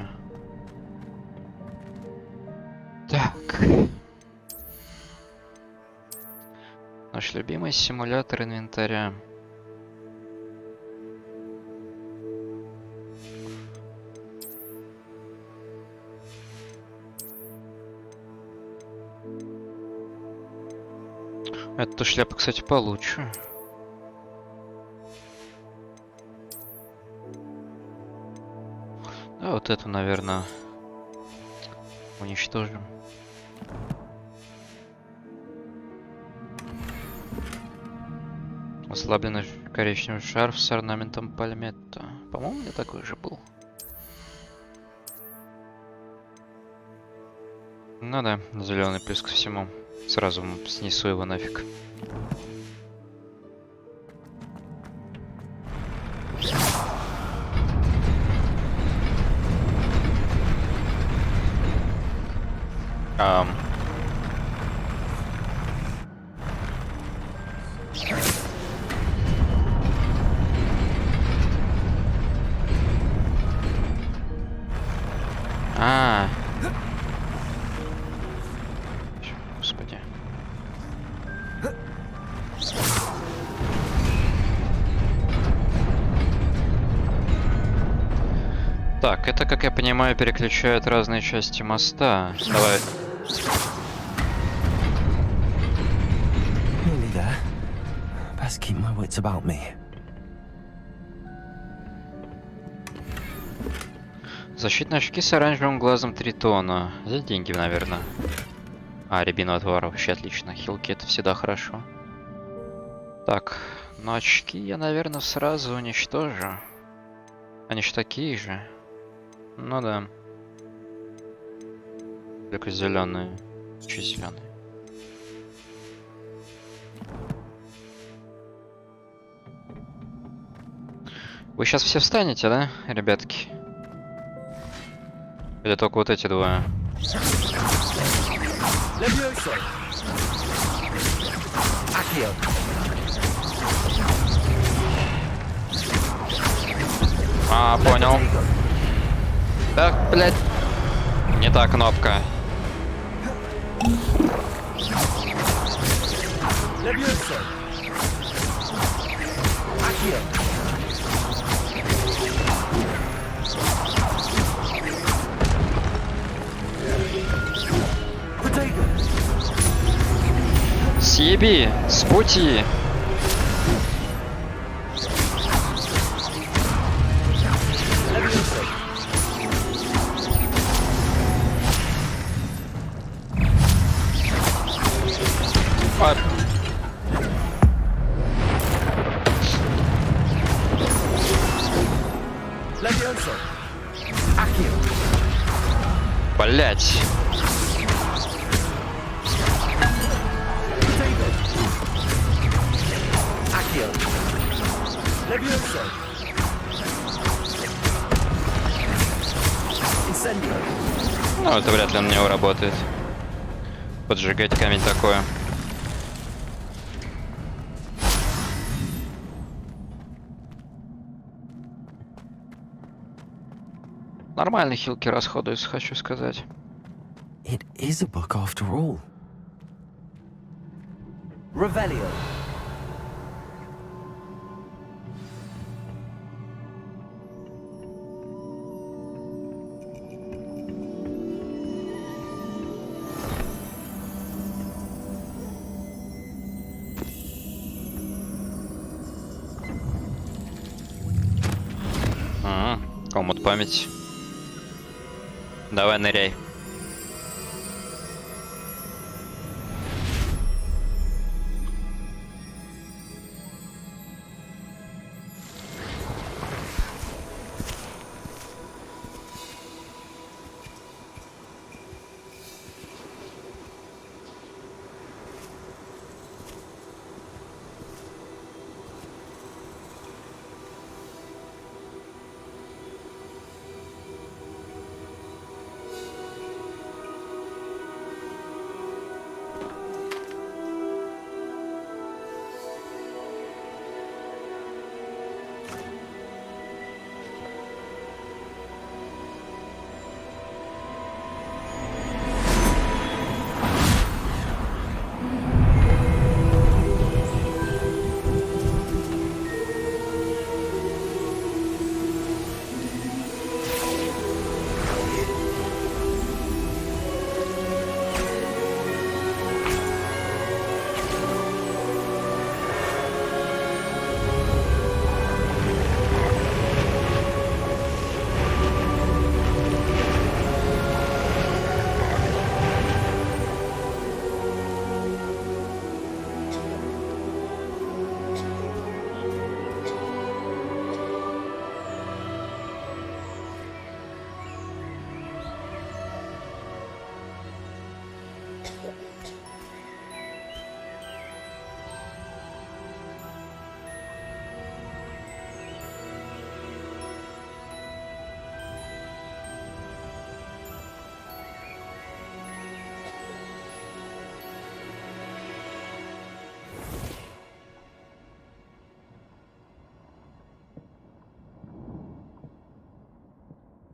Так. Наш любимый симулятор инвентаря. Эту шляпу, кстати, получше. Да, вот эту, наверное, уничтожим. Ослабленный коричневый шарф с орнаментом пальметто. По-моему, у меня такой же был. Ну да, зеленый плюс ко всему. Сразу снесу его нафиг. Господи. Так, это, как я понимаю, переключает разные части моста. Давай. Nearly there. Best keep my wits about me. Защитные очки с оранжевым глазом тритона. За деньги, наверное. А, рябиновый отвар вообще отлично. Хилки это всегда хорошо. Так, но очки я, наверное, сразу уничтожу. Они же такие же. Ну да. Только зеленые. Чуть зеленые. Вы сейчас все встанете, да, ребятки? Или только вот эти двое? А, понял. Так, блядь. Не та кнопка. Съеби с пути. Блять. Ну, это вряд ли на него работает. Поджигать камень такое. Нормально хилки расходуются, хочу сказать. It is a book after all. Revelio. Комод память. Давай, ныряй.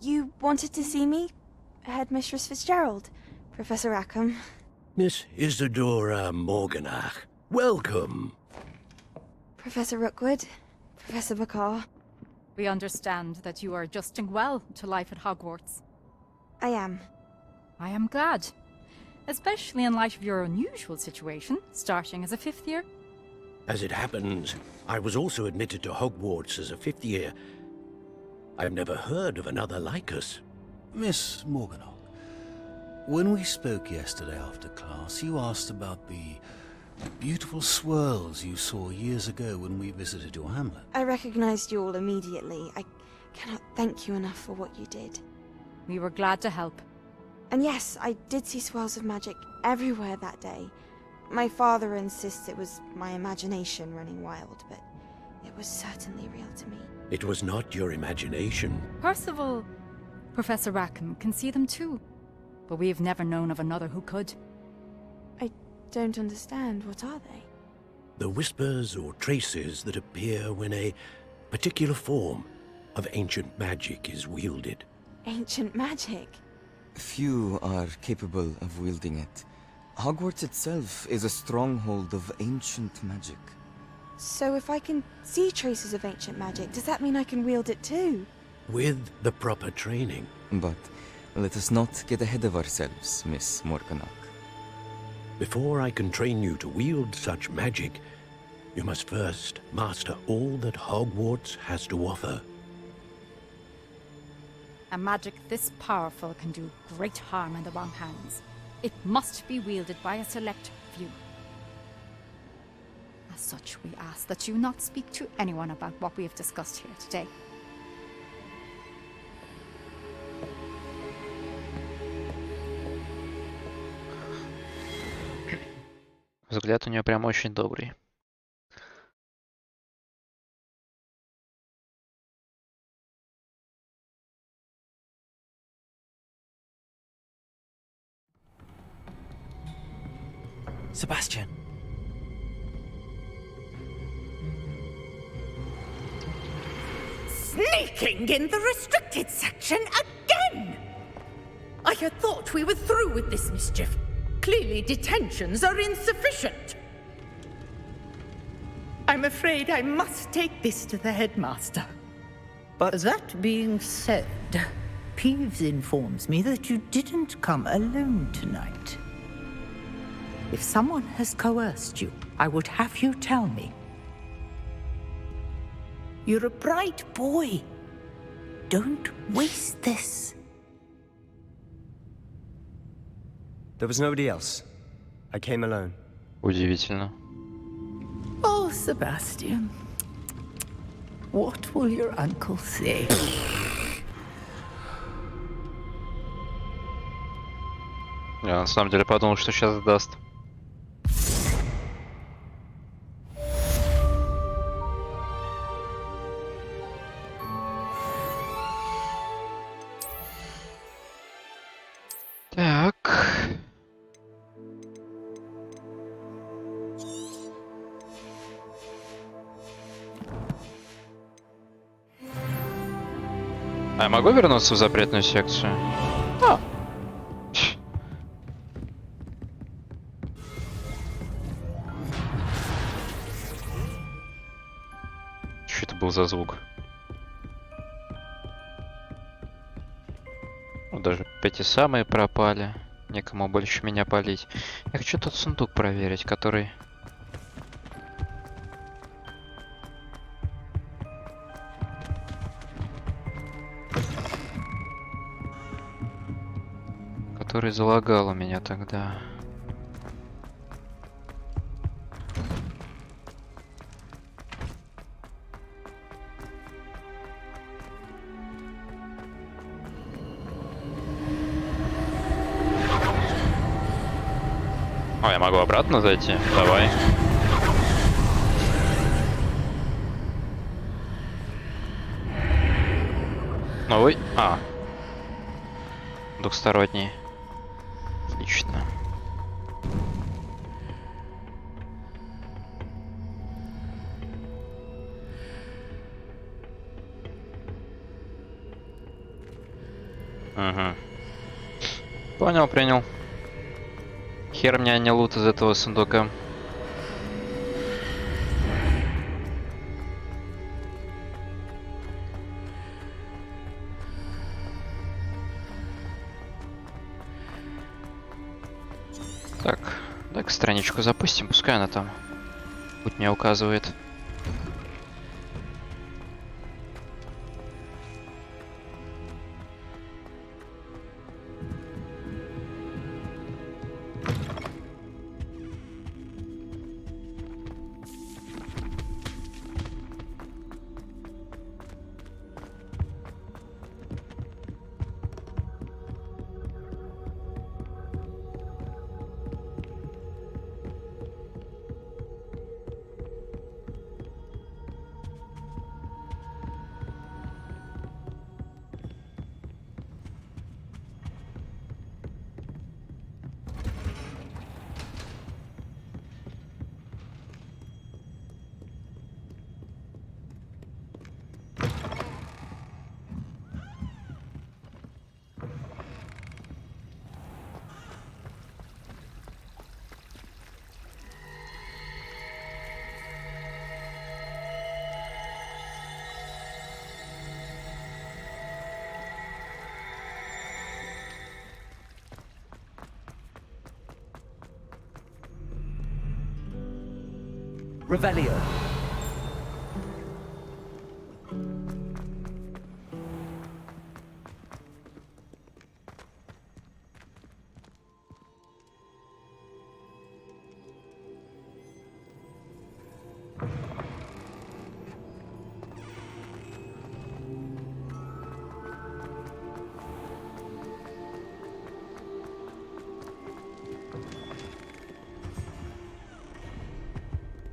You wanted to see me? Headmistress Fitzgerald, Professor Rackham. Miss Isadora Morganach, welcome. Professor Rookwood, Professor Bakar. We understand that you are adjusting well to life at Hogwarts. I am. I am glad. Especially in light of your unusual situation, starting as a 5th year. As it happens, I was also admitted to Hogwarts as a 5th year. I've never heard of another like us. Miss Morganach, when we spoke yesterday after class, you asked about the beautiful swirls you saw years ago when we visited your hamlet. I recognized you all immediately. I cannot thank you enough for what you did. We were glad to help. And yes, I did see swirls of magic everywhere that day. My father insists it was my imagination running wild, but it was certainly real to me. It was not your imagination. Percival, Professor Rackham can see them too, but we have never known of another who could. I don't understand. What are they? The whispers or traces that appear when a particular form of ancient magic is wielded. Ancient magic? Few are capable of wielding it. Hogwarts itself is a stronghold of ancient magic. So if I can see traces of ancient magic, does that mean I can wield it too? With the proper training. But let us not get ahead of ourselves, Miss Morganach. Before I can train you to wield such magic, you must first master all that Hogwarts has to offer. A magic this powerful can do great harm in the wrong hands. It must be wielded by a select few. As such, we ask that you not speak to anyone about what we have discussed here today. Взгляд у нее прям очень добрый. Sebastian. Sneaking in the restricted section again! I had thought we were through with this mischief. Clearly detentions are insufficient. I'm afraid I must take this to the headmaster. But that being said, Peeves informs me that you didn't come alone tonight. If someone has coerced you, I would have you tell me. You're a bright boy. Don't waste this. There was nobody else. I came alone. Удивительно. Oh, Sebastian. What will your uncle say? Я на самом деле подумал, что сейчас даст. Так. А я могу вернуться в запретную секцию? А. Что это был за звук? Даже ФПСА мои пропали. Некому больше меня палить. Я хочу тот сундук проверить, который... Который залагал у меня тогда. О, я могу обратно зайти? Давай. Новый? А. Двухсторонний. Отлично. Угу. Понял, принял. Хер мне не лут из этого сундука. Так, дай-ка страничку запустим, пускай она там путь мне указывает. Revelio.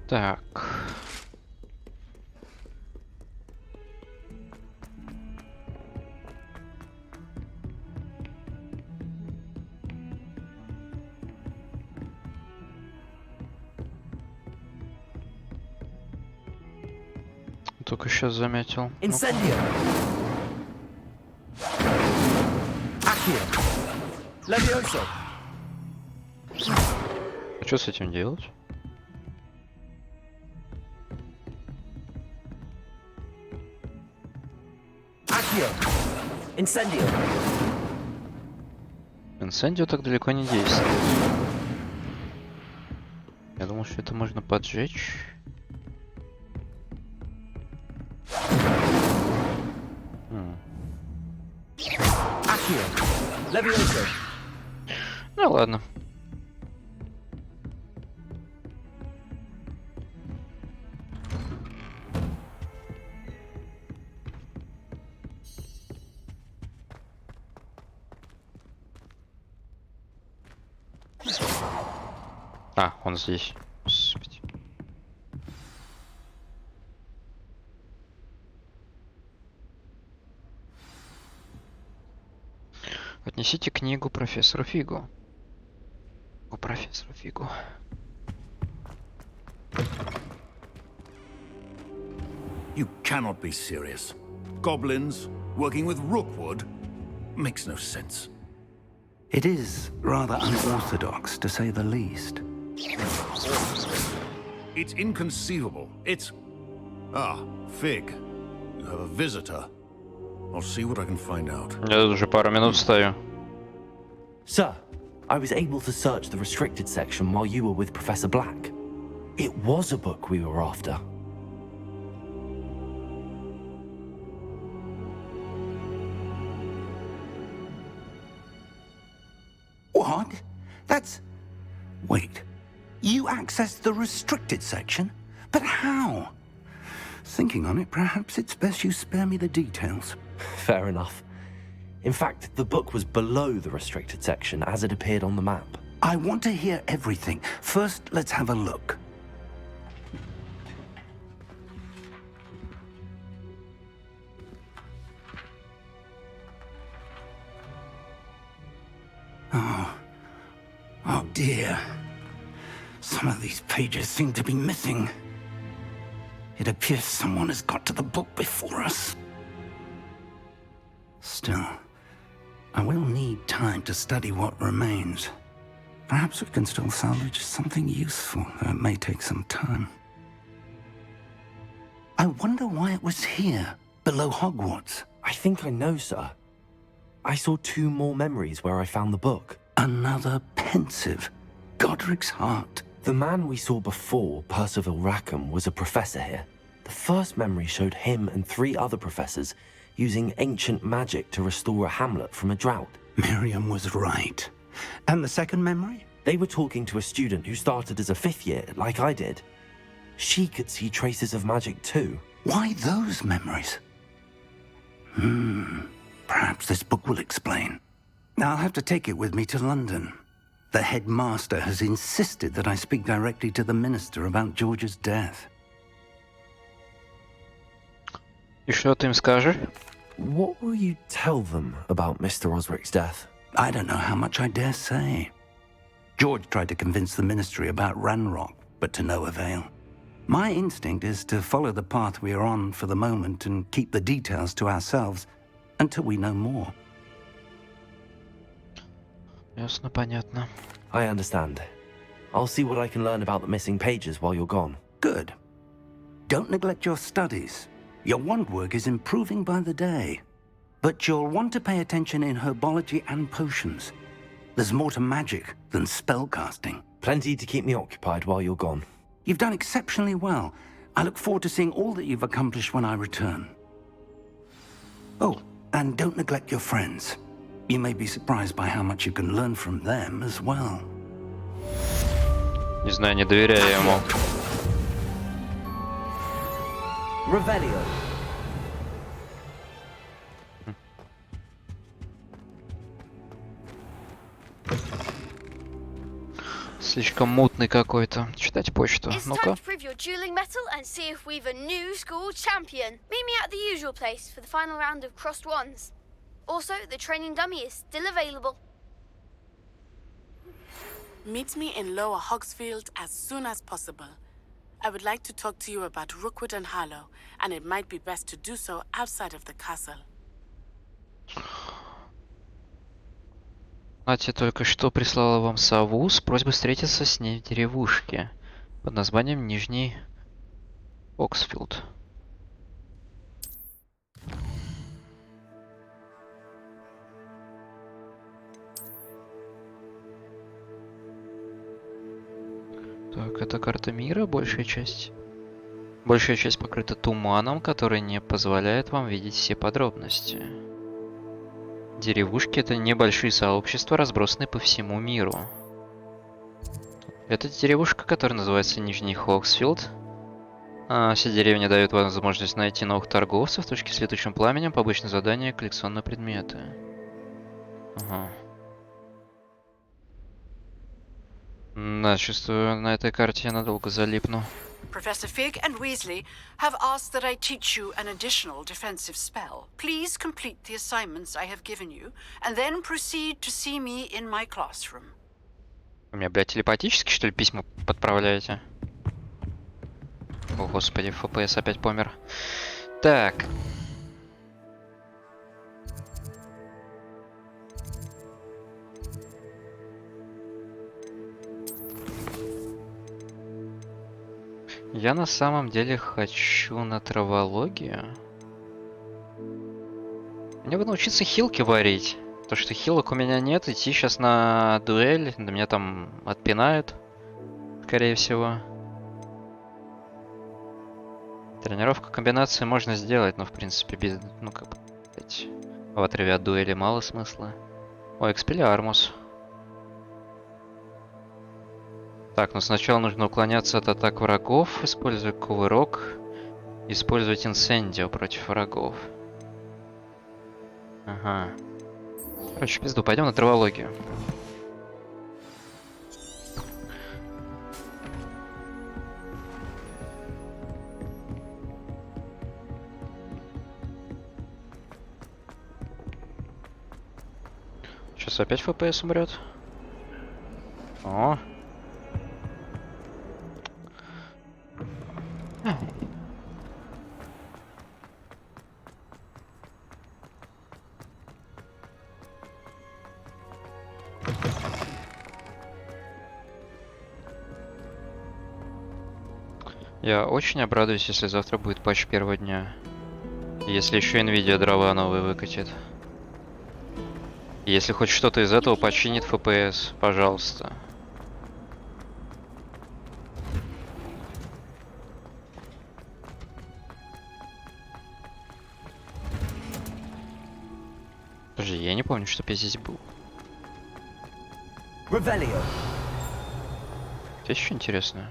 Так. Только сейчас заметил. Incendio. Accio. Levioso. А что с этим делать? Incendio. Инсендио так далеко не действует. Я думал, что это можно поджечь. Ну ладно. А, он здесь. Господи. Отнесите книгу профессору Фигу. О, профессору Фигу. You cannot be serious. Goblins working with Rookwood makes no sense. It is rather unorthodox, to say the least. It's inconceivable. It's... Ah, Fig. You have a visitor. I'll see what I can find out. Я тут уже пару минут стою. Sir, I was able to search the restricted section while you were with Professor Black. It was a book we were after. What? That's... Wait. You accessed the restricted section? But how? Thinking on it, perhaps it's best you spare me the details. Fair enough. In fact, the book was below the restricted section as it appeared on the map. I want to hear everything. First, let's have a look. Oh dear. Some of these pages seem to be missing. It appears someone has got to the book before us. Still, I will need time to study what remains. Perhaps we can still salvage something useful, though it may take some time. I wonder why it was here, below Hogwarts. I think I know, sir. I saw 2 more memories where I found the book. Another pensive. Godric's heart. The man we saw before, Percival Rackham, was a professor here. The first memory showed him and 3 other professors using ancient magic to restore a hamlet from a drought. Miriam was right. And the second memory? They were talking to a student who started as a 5th year, like I did. She could see traces of magic too. Why those memories? Perhaps this book will explain. I'll have to take it with me to London. The headmaster has insisted that I speak directly to the minister about George's death. И что ты им скажешь? What will you tell them about Mr. Osric's death? I don't know how much I dare say. George tried to convince the ministry about Ranrock, but to no avail. My instinct is to follow the path we are on for the moment and keep the details to ourselves until we know more. Ясно, понятно. I understand. I'll see what I can learn about the missing pages while you're gone. Good. Don't neglect your studies. Your wand work is improving by the day. But you'll want to pay attention in herbology and potions. There's more to magic than spellcasting. Plenty to keep me occupied while you're gone. You've done exceptionally well. I look forward to seeing all that you've accomplished when I return. Oh, and don't neglect your friends. You may be surprised by how much you can learn from them as well. Не знаю, не доверяю ему. Revelio. Слишком мутный какой-то. Читать почту. It's time Ну-ка. to prove your dueling mettle and see if we've a new school champion. Meet me at the usual place for the final round of crossed wands. Also, the training dummy is still available. Meet me in Lower Hogsfield as soon as possible. I would like to talk to you about Rookwood and Harlow, and it might be best to do so outside of the castle. Натя только что прислала вам сову с просьбой встретиться с ней в деревушке под названием Нижний Оксфилд. Так, это карта мира, большая часть. Большая часть покрыта туманом, который не позволяет вам видеть все подробности. Деревушки — это небольшие сообщества, разбросанные по всему миру. Это деревушка, которая называется Нижний Хоксфилд. Все деревни дают возможность найти новых торговцев, точки с летучим пламенем, побочные задания, коллекционные предметы. Ага. Да, чувствую, на этой карте я надолго залипну. Professor Fig and Weasley have asked that I teach you an additional defensive spell. Please complete the assignments I have given you, and then proceed to see me in my classroom. Вы меня, блядь, телепатически, что ли, письма подправляете? О, господи, ФПС опять помер. Так. Я на самом деле хочу на травологию. Мне бы научиться хилки варить. То, что хилок у меня нет, идти сейчас на дуэль, да меня там отпинают, скорее всего. Тренировку комбинации можно сделать, но в принципе без, ну как бы, в отрыве от дуэли мало смысла. О, Экспеллиармус. Так, но сначала нужно уклоняться от атак врагов, используя кувырок, использовать инсендио против врагов. Ага. Короче, пизду, пойдем на травологию. Сейчас опять ФПС умрет. О. Я очень обрадуюсь, если завтра будет патч первого дня. И если еще Nvidia дрова новые выкатит. И если хоть что-то из этого починит FPS, пожалуйста. Подожди, я не помню, чтоб я здесь был. Revelio. Здесь еще интересное.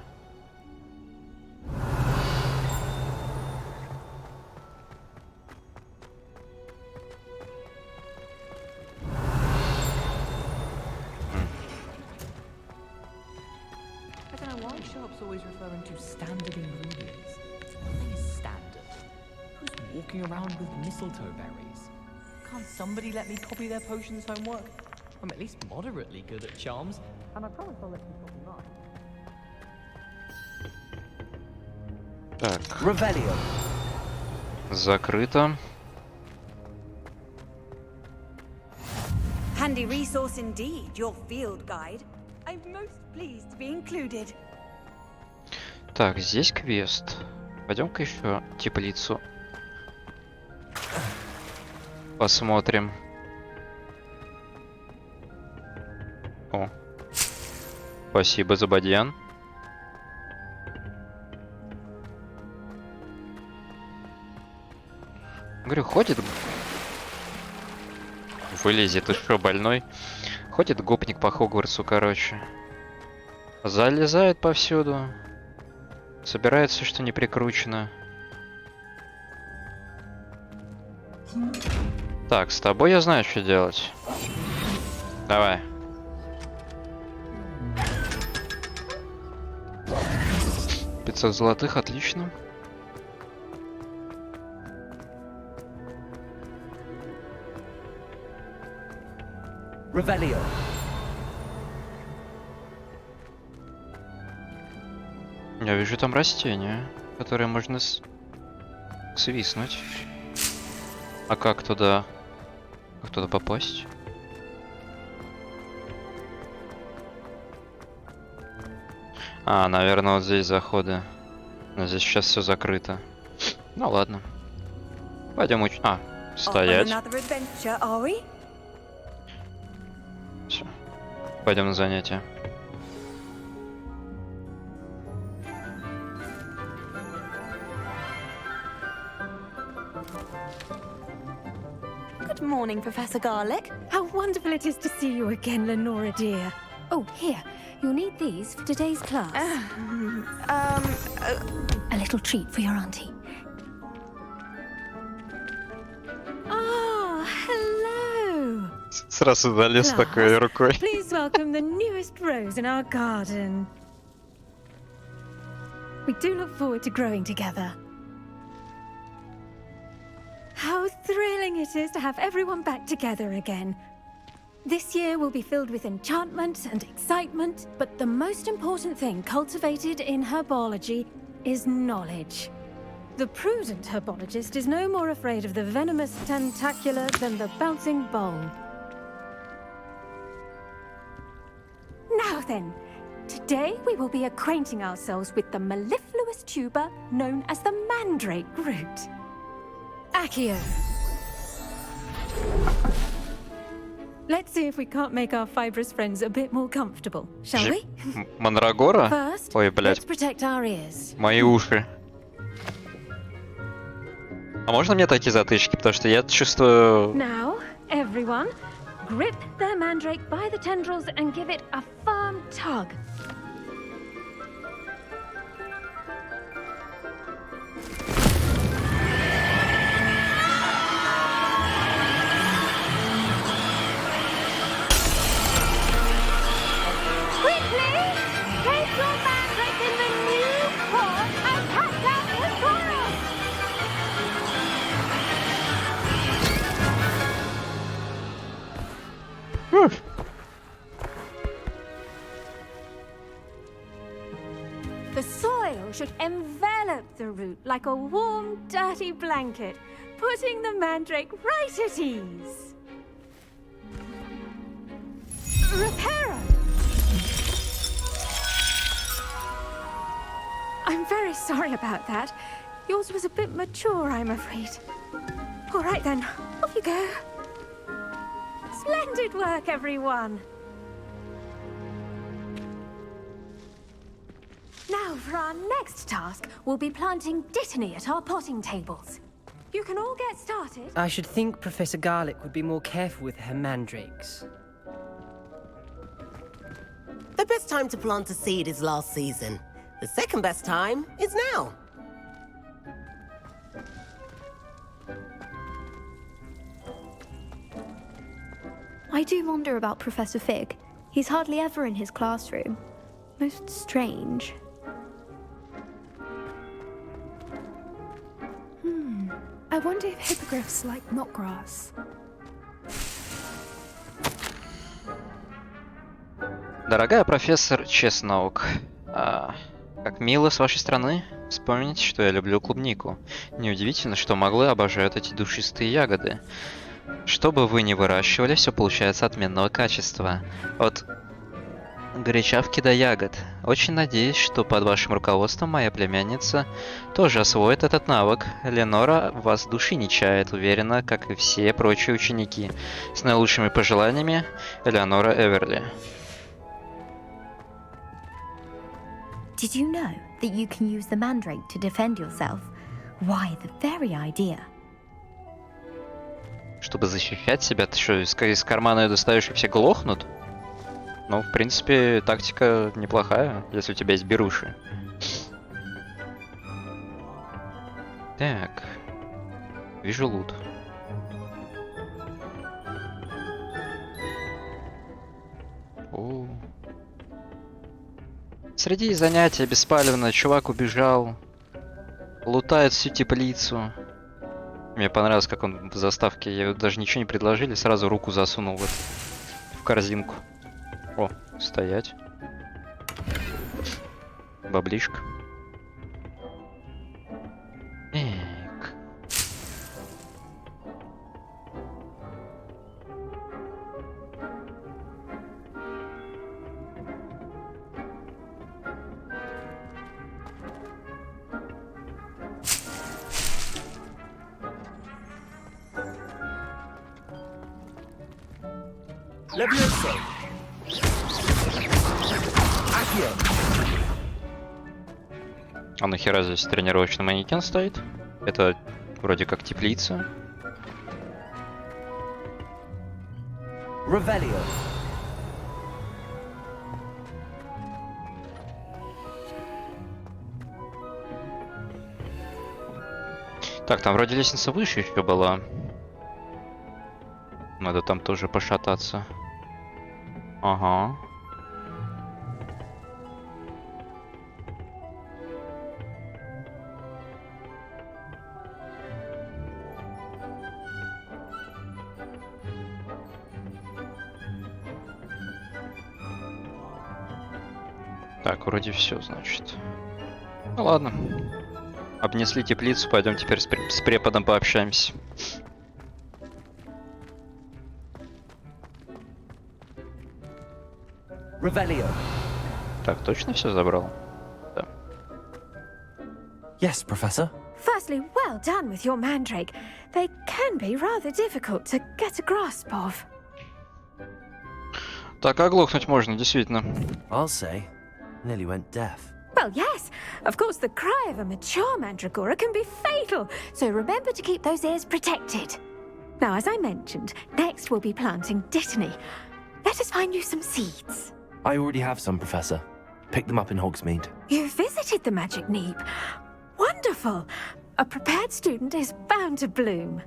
Always referring to standard ingredients. Nothing is standard. Who's walking around with mistletoe berries? Can't somebody let me copy their potions homework? I'm at least moderately good at charms, and I promise I'll let you copy mine. Так. Revelio. Закрыто. Handy resource indeed, your field guide. I'm most pleased to be included. Так, здесь квест. Пойдем-ка еще теплицу посмотрим. О, спасибо за бадьян. Говорю, ходит... Вылези, ты что, больной? Ходит гопник по Хогвартсу, короче. Залезает повсюду. Собирает все, что не прикручено. Так, с тобой я знаю, что делать. Давай. $500 золотых, отлично. Revelio. Я вижу там растение, которое можно свиснуть. А как туда? Как туда попасть? А, наверное, вот здесь заходы. Но здесь сейчас все закрыто. Ну ладно. Пойдем учить. А, стоять. Все. Пойдем на занятия. Good morning, Professor Garlick. How wonderful it is to see you again, Lenora dear. Oh, here. You'll need these for today's class. A little treat for your auntie. Ah, hello. Сразу залез такой рукой. Please welcome the newest rose in our garden. We do look forward to growing together. How thrilling it is to have everyone back together again. This year will be filled with enchantment and excitement, but the most important thing cultivated in herbology is knowledge. The prudent herbologist is no more afraid of the venomous tentacular than the bouncing bulb. Now then, today we will be acquainting ourselves with the mellifluous tuber known as the mandrake root. Accio. Let's see if we can't make our fibrous friends a bit more comfortable, shall we? Мандрагора? First, Ой, блядь. let's protect our ears. Мои уши. А можно мне такие затычки? Потому что я чувствую... Now, everyone, grip their mandrake by the tendrils and give it a firm tug. The soil should envelop the root like a warm, dirty blanket, putting the mandrake right at ease. Reparo! I'm very sorry about that. Yours was a bit mature, I'm afraid. All right then, off you go. Splendid work, everyone. Now, for our next task, we'll be planting dittany at our potting tables. You can all get started. I should think Professor Garlick would be more careful with her mandrakes. The best time to plant a seed is last season. The second best time is now. I do wonder about Professor Fig. He's hardly ever in his classroom. Most strange. I wonder if hippogriffs like knotgrass. Дорогая профессор Чеснок, как мило с вашей стороны вспомнить, что я люблю клубнику. Неудивительно, что маглы обожают эти душистые ягоды. Что бы вы ни выращивали, все получается отменного качества. От горячавки до ягод. Очень надеюсь, что под вашим руководством моя племянница тоже освоит этот навык. Ленора в вас души не чает, уверена, как и все прочие ученики. С наилучшими пожеланиями, Элеонора Эверли. Did you know that you can use the mandrake to defend yourself? Why, the very idea. Чтобы защищать себя, ты что, из кармана ее достаешь и все глохнут? Ну, в принципе, тактика неплохая, если у тебя есть беруши. Так. Вижу лут. О. Среди занятий беспалевно чувак убежал. Лутает всю теплицу. Мне понравилось, как он в заставке, я даже ничего не предложили, сразу руку засунул в корзинку. О, стоять. Баблишка. Эк. Levioso. Accio. А нахера здесь тренировочный манекен стоит? Это вроде как теплица. Revelio. Так, там вроде лестница выше еще была. Надо там тоже пошататься. Ага. Так, вроде все, значит. Ну ладно. Обнесли теплицу, пойдем теперь с преподом пообщаемся. Revelio. Так, точно все забрал? Да. Yes, Professor. Firstly, well done with your mandrake. They can be rather difficult to get a grasp of. Так, оглохнуть можно, действительно. I'll say. Nearly went deaf. Well, yes. Of course, the cry of a mature mandragora can be fatal, so remember to keep those ears protected. Now, as I mentioned, next we'll be planting dittany. Let us find you some seeds. I already have some, Professor. Picked them up in Hogsmeade. You visited the Magic Neep. Wonderful. A prepared student is bound to bloom.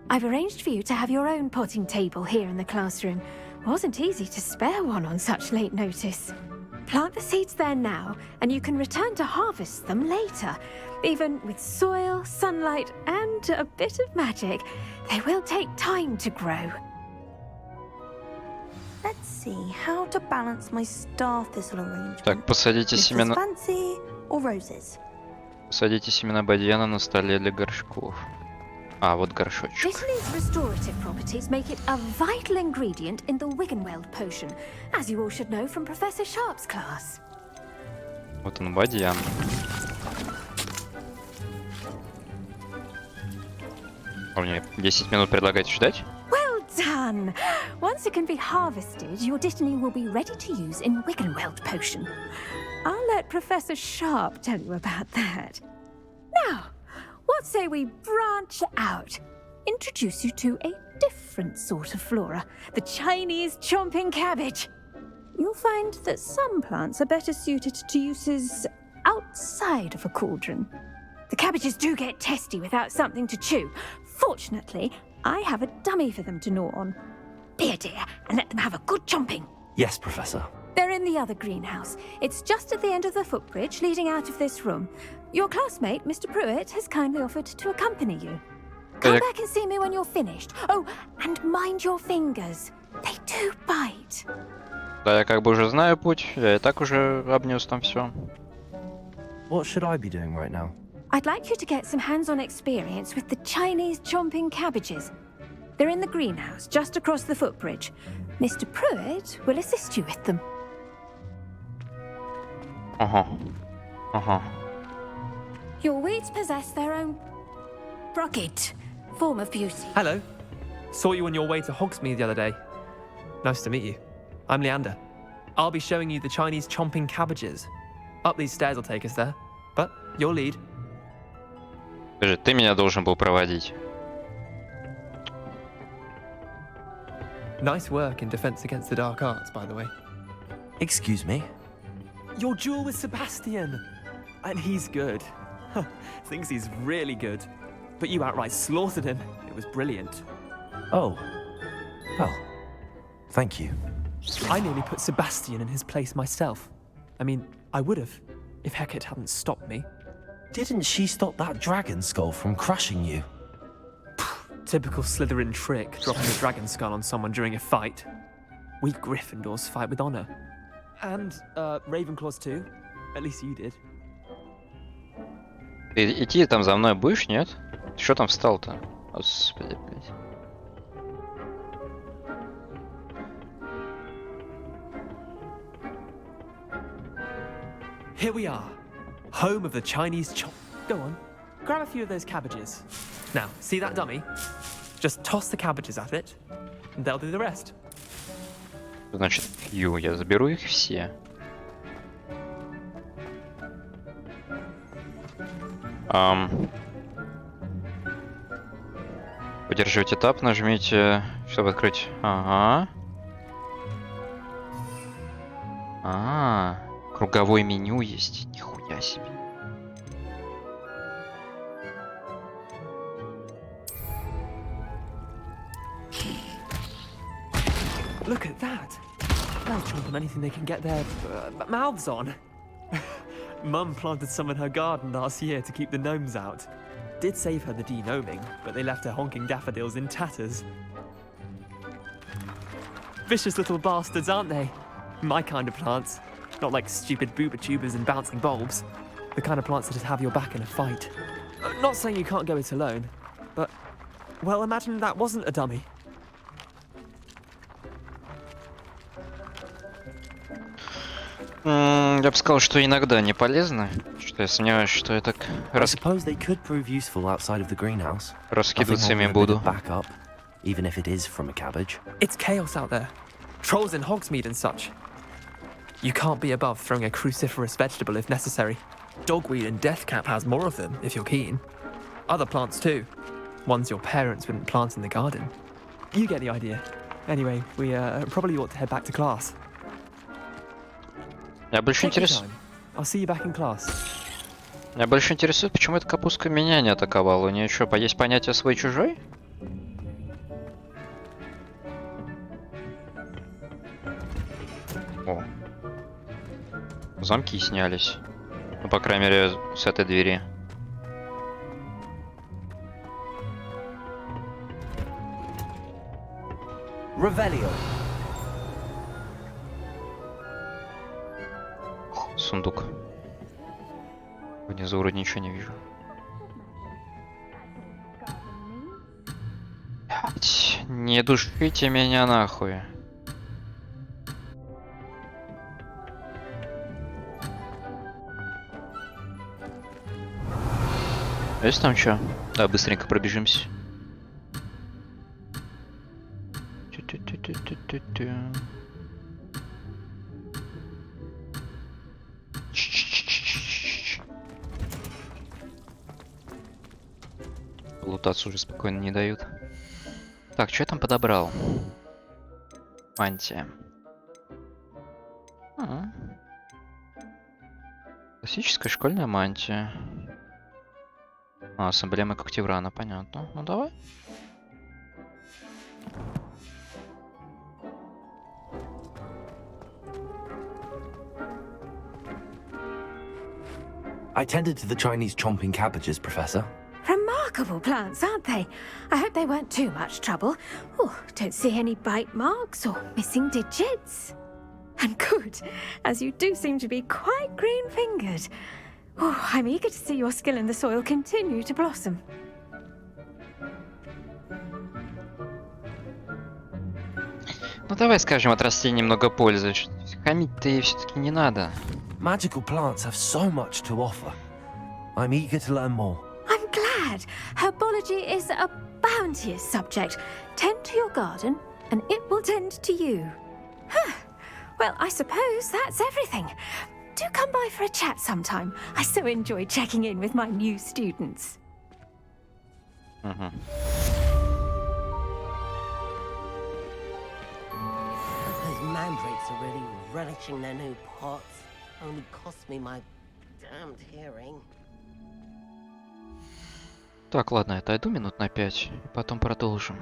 I've arranged for you to have your own potting table here in the classroom. Wasn't easy to spare one on such late notice. Plant the seeds there now, and you can return to harvest them later. Even with soil, sunlight, and a bit of magic, they will take time to grow. Let's see how to balance my star thistle arrangement. Так, посадите Mrs. семена... Fancy or roses? Посадите семена бадьяна на столе для горшков. А, вот горшочек. Dittany's restorative properties make it a vital ingredient in the Wiggenweld potion, as you all should know from Professor Sharp's class. Вот он, бадьян. А мне 10 минут предлагаете ждать? Well done! Once it can be harvested, your Dittany will be ready to use in Wiggenweld potion. I'll let Professor Sharp tell you about that. Now, what say we branch out? Introduce you to a different sort of flora, the Chinese chomping cabbage. You'll find that some plants are better suited to uses outside of a cauldron. The cabbages do get testy without something to chew. Fortunately, I have a dummy for them to gnaw on. Be a dear and let them have a good chomping. Yes, Professor. They're in the other greenhouse. It's just at the end of the footbridge leading out of this room. Your classmate, Mr. Pruitt, has kindly offered to accompany you. Come back and see me when you're finished. Oh, and mind your fingers. They do bite. Да, я как бы уже знаю путь. Я и так уже обнес там все. What should I be doing right now? I'd like you to get some hands-on experience with the Chinese chomping cabbages. They're in the greenhouse, just across the footbridge. Mr. Pruitt will assist you with them. Your weeds possess their own rugged form of beauty. Hello. Saw you on your way to Hogsmeade the other day. Nice to meet you. I'm Leander. I'll be showing you the Chinese chomping cabbages. Up these stairs will take us there. But your lead. Скажи, ты меня должен был проводить. Nice work in defense against the dark arts, by the way. Excuse me? Your duel with Sebastian! And he's good. Thinks he's really good. But you outright slaughtered him. It was brilliant. Oh. Well, thank you. I nearly put Sebastian in his place myself. I mean, I would have, if Hecate hadn't stopped me. Didn't she stop that dragon skull from crushing you? Typical Slytherin trick, dropping a dragon skull on someone during a fight. We Gryffindors fight with honor. And, Ravenclaws too. At least you did. Ты идти там за мной будешь, нет? Что там встал-то? Господи, блядь. Here we are, home of the Chinese chomp. Go on, grab a few of those cabbages. Now, see that dummy? Just toss the cabbages at it, and they'll do the rest. Значит, я заберу их все. Удерживайте этап, нажмите, чтобы открыть. Ага. Круговое меню есть. Нихуя себе. Look at that. They'll chomp on anything they can get their mouths on. Mum planted some in her garden last year to keep the gnomes out. Did save her the de-gnoming, but they left her honking daffodils in tatters. Vicious little bastards, aren't they? My kind of plants. Not like stupid booba tubers and bouncing bulbs. The kind of plants that just have your back in a fight. Not saying you can't go it alone, but, well, imagine that wasn't a dummy. Я бы сказал, что иногда не полезно. Что я сомневаюсь, что я так раскидываться ими буду. Even if it is from a cabbage. It's chaos out there. Trolls in Hogsmeade and such. You can't be above throwing a cruciferous vegetable if necessary. Dogweed and deathcap has more of them, if you're keen. Other plants too. Ones your parents wouldn't plant in the garden. You get the idea. Anyway, we probably ought to head back to class. Меня больше интересует... I'll see you back in class. Меня больше интересует, почему эта капустка меня не атаковала. У нее что, есть понятие свой-чужой? О. Замки снялись. Ну, по крайней мере, с этой двери. Revelio. Сундук. Внизу вроде ничего не вижу. Не душите меня нахуй. Есть там что? Да, быстренько пробежимся. Лутаться уже спокойно не дают. Так, что я там подобрал? Мантия. Классическая школьная мантия. С эмблемой Когтеврана, понятно. Ну давай. I tended to the Chinese chomping cabbages, Professor. Remarkable plants, aren't they? I hope they weren't too much trouble. Oh, don't see any bite marks or missing digits. And good, as you do seem to be quite green-fingered. Oh, I'm eager to see your skill in the soil continue to blossom. Ну давай скажем, от растений много пользы. Хамить-то ей все-таки не надо. Magical plants have so much to offer. I'm eager to learn more. I'm glad. Herbology is a bounteous subject. Tend to your garden, and it will tend to you. Huh. Well, I suppose that's everything. Do come by for a chat sometime. I so enjoy checking in with my new students. Kids are really relishing their new pots. Only cost me my damned hearing. Так, ладно, я отойду минут на 5, и потом продолжим.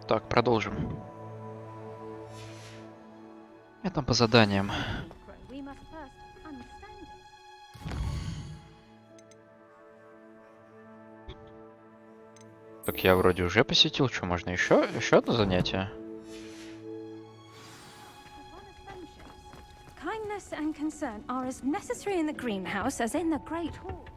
Так, продолжим. Я там по заданиям. We must first understand it. Так я вроде уже посетил. Что, можно еще одно занятие? Kindness and concern are as necessary in the greenhouse as in the Great Hall.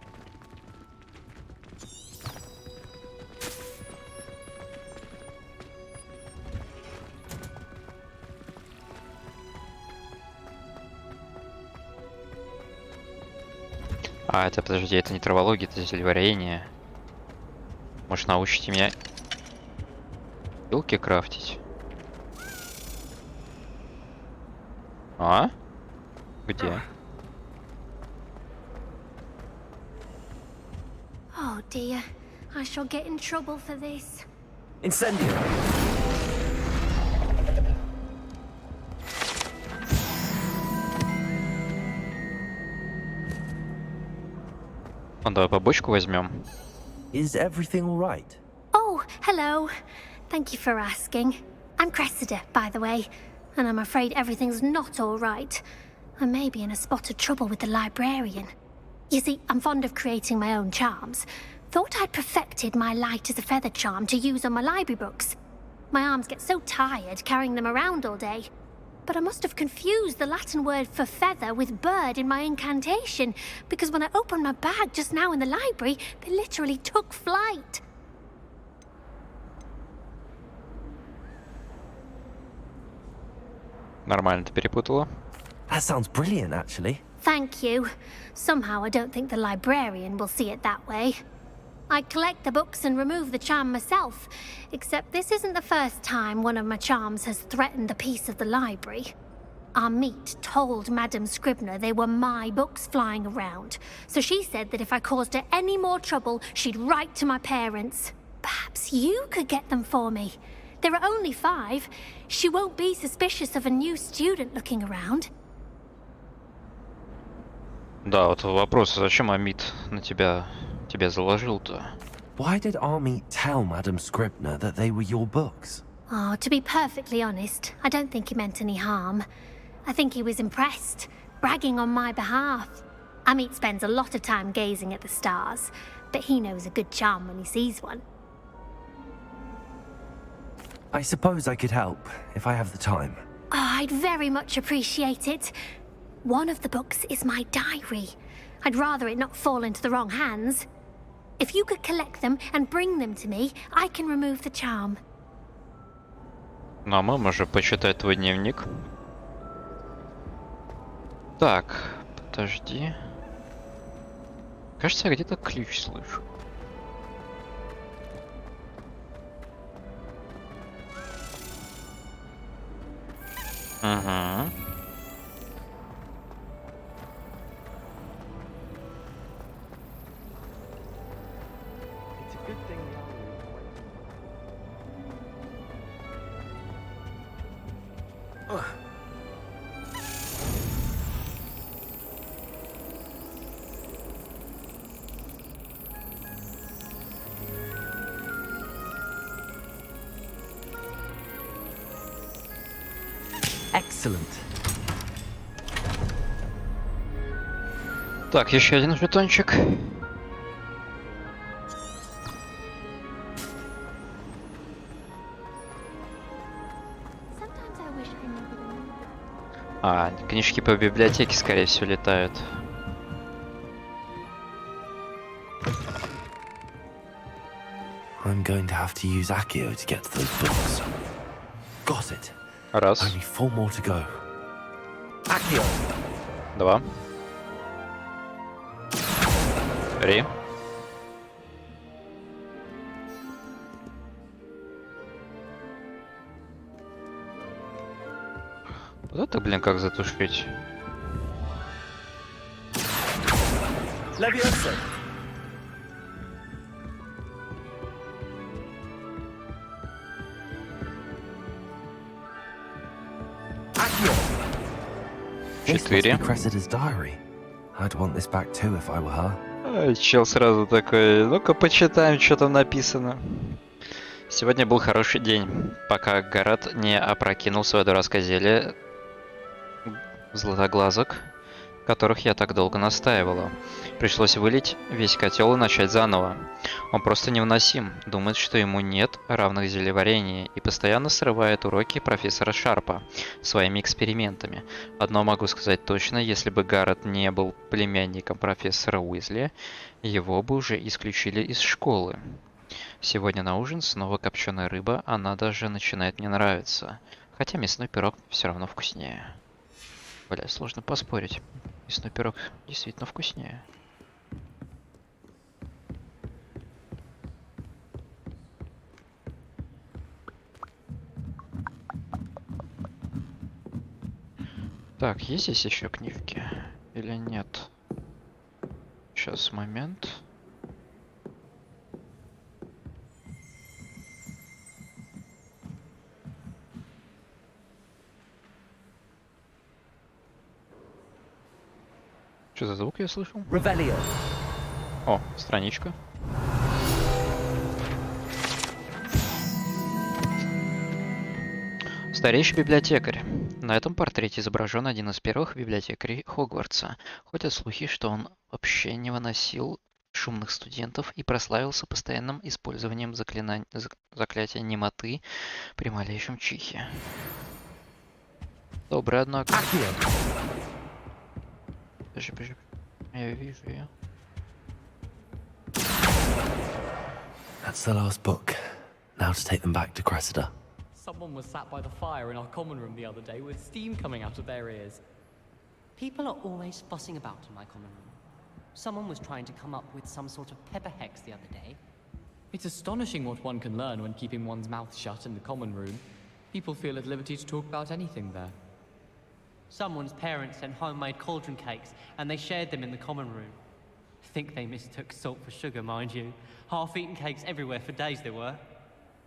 А, это, подожди, это не травология, это зельеварение. Может, научите меня билки крафтить? А? Где? Oh dear, I shall get in trouble for this. Incendio! Давай побочку возьмем. Is everything all right? Oh, hello. Thank you for asking. I'm Cressida, by the way, and I'm afraid everything's not all right. I may be in a spot of trouble with the librarian. You see, I'm fond of creating my own charms. Thought I'd perfected my light as a feather charm to use on my library books. My arms get so tired carrying them around all day. But I must have confused the Latin word for feather with bird in my incantation, because when I opened my bag just now in the library, they literally took flight. Нормально ты перепутала. That sounds brilliant, actually. Thank you. Somehow I don't think the librarian will see it that way. I collect the books and remove the charm myself, except this isn't the first time one of my charms has threatened the peace of the library. Our meet told Madame Scribner they were my books flying around, so she said that if I caused her any more trouble, she'd write to my parents. Perhaps you could get them for me. There are only 5. She won't be suspicious of a new student looking around. Да, вот вопрос, зачем Амит на тебя заложил-то? Why did Army tell Madame Scribner that they were your books? Oh, to be perfectly honest, I don't think he meant any harm. I think he was impressed, bragging on my behalf. Amit spends a lot of time gazing at the stars, but he knows a good charm when he sees one. I suppose I could help, if I have the time. Oh, I'd very much appreciate it. One of the books is my diary. I'd rather it not fall into the wrong hands. If you could collect them and bring them to me, I can remove the charm. Ну, а мы можем почитать твой дневник. Так, подожди. Кажется, я где-то ключ слышу. Ага. Excellent. Так, еще один жетончик. А, книжки по библиотеке, скорее всего, летают. I'm going to have to use Accio to get to those books. Got it. Раз. Only 4 more to go. Accio. 2. 3. Вот это, блин, как затушить? Leviosa. This must be Cressida's diary. I'd want this back too if I were her. Чел сразу такой, ну-ка почитаем, что там написано. Сегодня был хороший день, пока Гаррет не опрокинул свое дурацкое зелье златоглазок, которых я так долго настаивала. Пришлось вылить весь котел и начать заново. Он просто невыносим, думает, что ему нет равных зельеварения и постоянно срывает уроки профессора Шарпа своими экспериментами. Одно могу сказать точно, если бы Гаррет не был племянником профессора Уизли, его бы уже исключили из школы. Сегодня на ужин снова копченая рыба, она даже начинает мне нравиться. Хотя мясной пирог все равно вкуснее. Бля, сложно поспорить. Мясной пирог действительно вкуснее. Так, есть здесь еще книжки? Или нет? Сейчас, момент. Что за звук я слышал? Revelio. О, страничка. Старейший библиотекарь. На этом портрете изображен один из первых библиотекарей Хогвартса. Ходят слухи, что он вообще не выносил шумных студентов и прославился постоянным использованием заклятия немоты при малейшем чихе. Добрый, однако. Бежи. Я вижу ее. That's the last book. Now to take them back to Cressida. Someone was sat by the fire in our common room the other day with steam coming out of their ears. People are always fussing about in my common room. Someone was trying to come up with some sort of pepper hex the other day. It's astonishing what one can learn when keeping one's mouth shut in the common room. People feel at liberty to talk about anything there. Someone's parents sent homemade cauldron cakes, and they shared them in the common room. Think they mistook salt for sugar, mind you. Half-eaten cakes everywhere for days there were.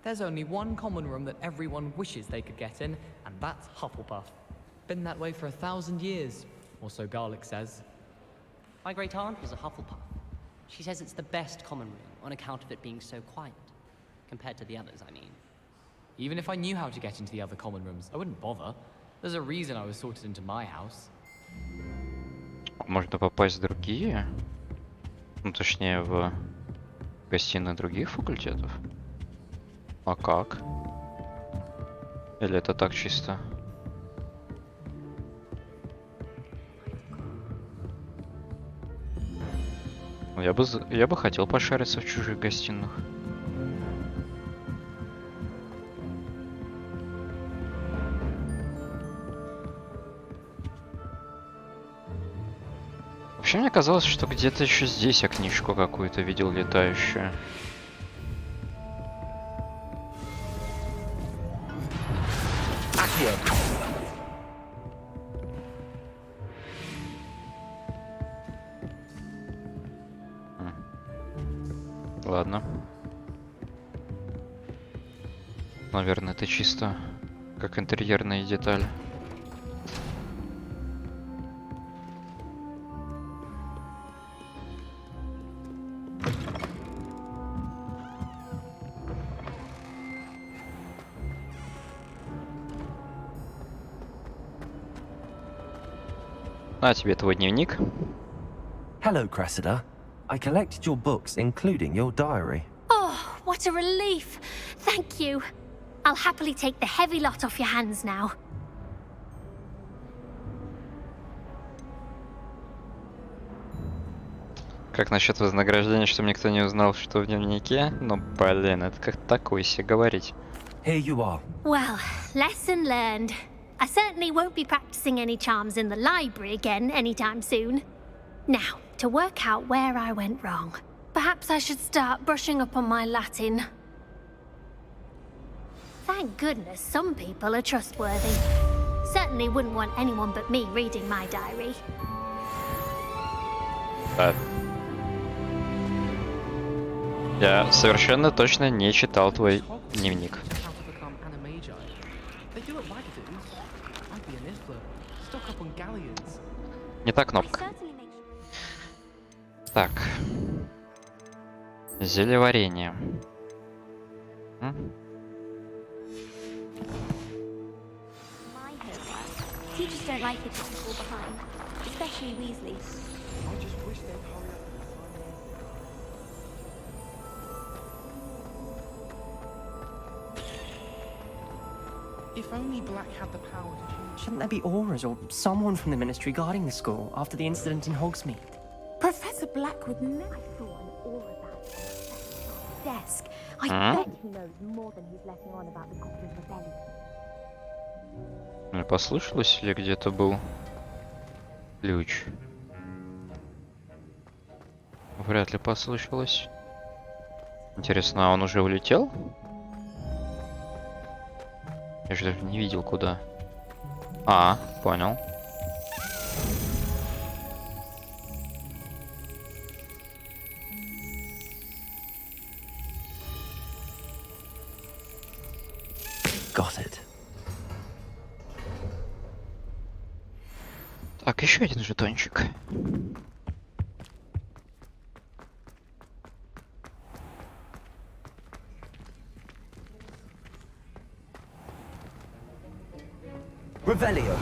There's only one common room that everyone wishes they could get in, and that's Hufflepuff. Been that way for 1,000 years, or so Garlic says. My great-aunt was a Hufflepuff. She says it's the best common room on account of it being so quiet. Compared to the others, I mean. Even if I knew how to get into the other common rooms, I wouldn't bother. There's a reason I was sorted into my house. Можно попасть в другие? Ну, точнее, в гостиные других факультетов? А как? Или это так чисто? Я бы хотел пошариться в чужих гостиных. Вообще мне казалось, что где-то еще здесь я книжку какую-то видел летающую. Ладно. Наверное, это чисто как интерьерные детали. На тебе твой дневник. Hello, Cressida. I collected your books, including your diary. Oh, what a relief. Thank you. I'll happily take the heavy lot off your hands now. Как насчет вознаграждения, чтобы никто не узнал, что в дневнике? Ну, блин, это как такое себе говорить. Here you are. Well, lesson learned. I certainly won't be practicing any charms in the library again anytime soon. Now, to work out where I went wrong. Perhaps I should start brushing up on my Latin. Thank goodness some people are trustworthy. Certainly wouldn't want anyone but me reading my diary. Я совершенно точно не читал твой дневник. Не та кнопка. Так. Зельеварение. My homework. Teachers don't like it if you fall behind, especially Weasley. I just wish they'd hurry up. If only Black had the power to change. Shouldn't there be auras or someone from the Ministry guarding the school after the incident in Hogsmeade? Professor Black would never. Desk. I bet he knows more than he's letting on about the Goblin Rebellion. Мне послышалось, или где-то был ключ? Вряд ли послышалось. Интересно, а он уже улетел? Я же даже не видел, куда. А, понял. Got it. Так, еще один жетончик. Revelio.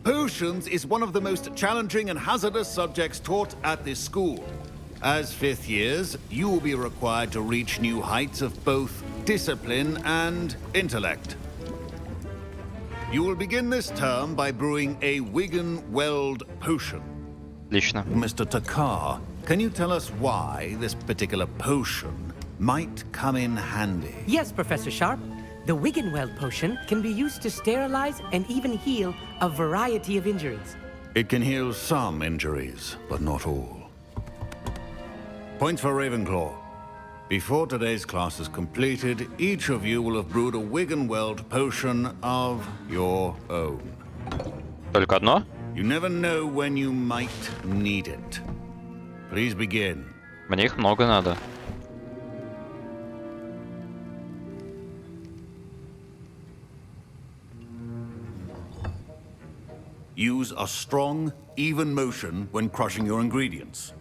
Potions is one of the most challenging and hazardous subjects taught at this school. As fifth years, you will be required to reach new heights of both discipline and intellect. You will begin this term by brewing a Wigan-Weld potion. Отлично. Mr. Takar, can you tell us why this particular potion might come in handy? Yes, Professor Sharp. The Wigan-Weld potion can be used to sterilize and even heal a variety of injuries. It can heal some injuries, but not all. Point for Ravenclaw. Before today's class is completed, each of you will have brewed a Wigan-Weld potion of your own. Только одно? You never know when you might need it. Please begin. Мне их много надо. Use a strong, even motion when crushing your ingredients.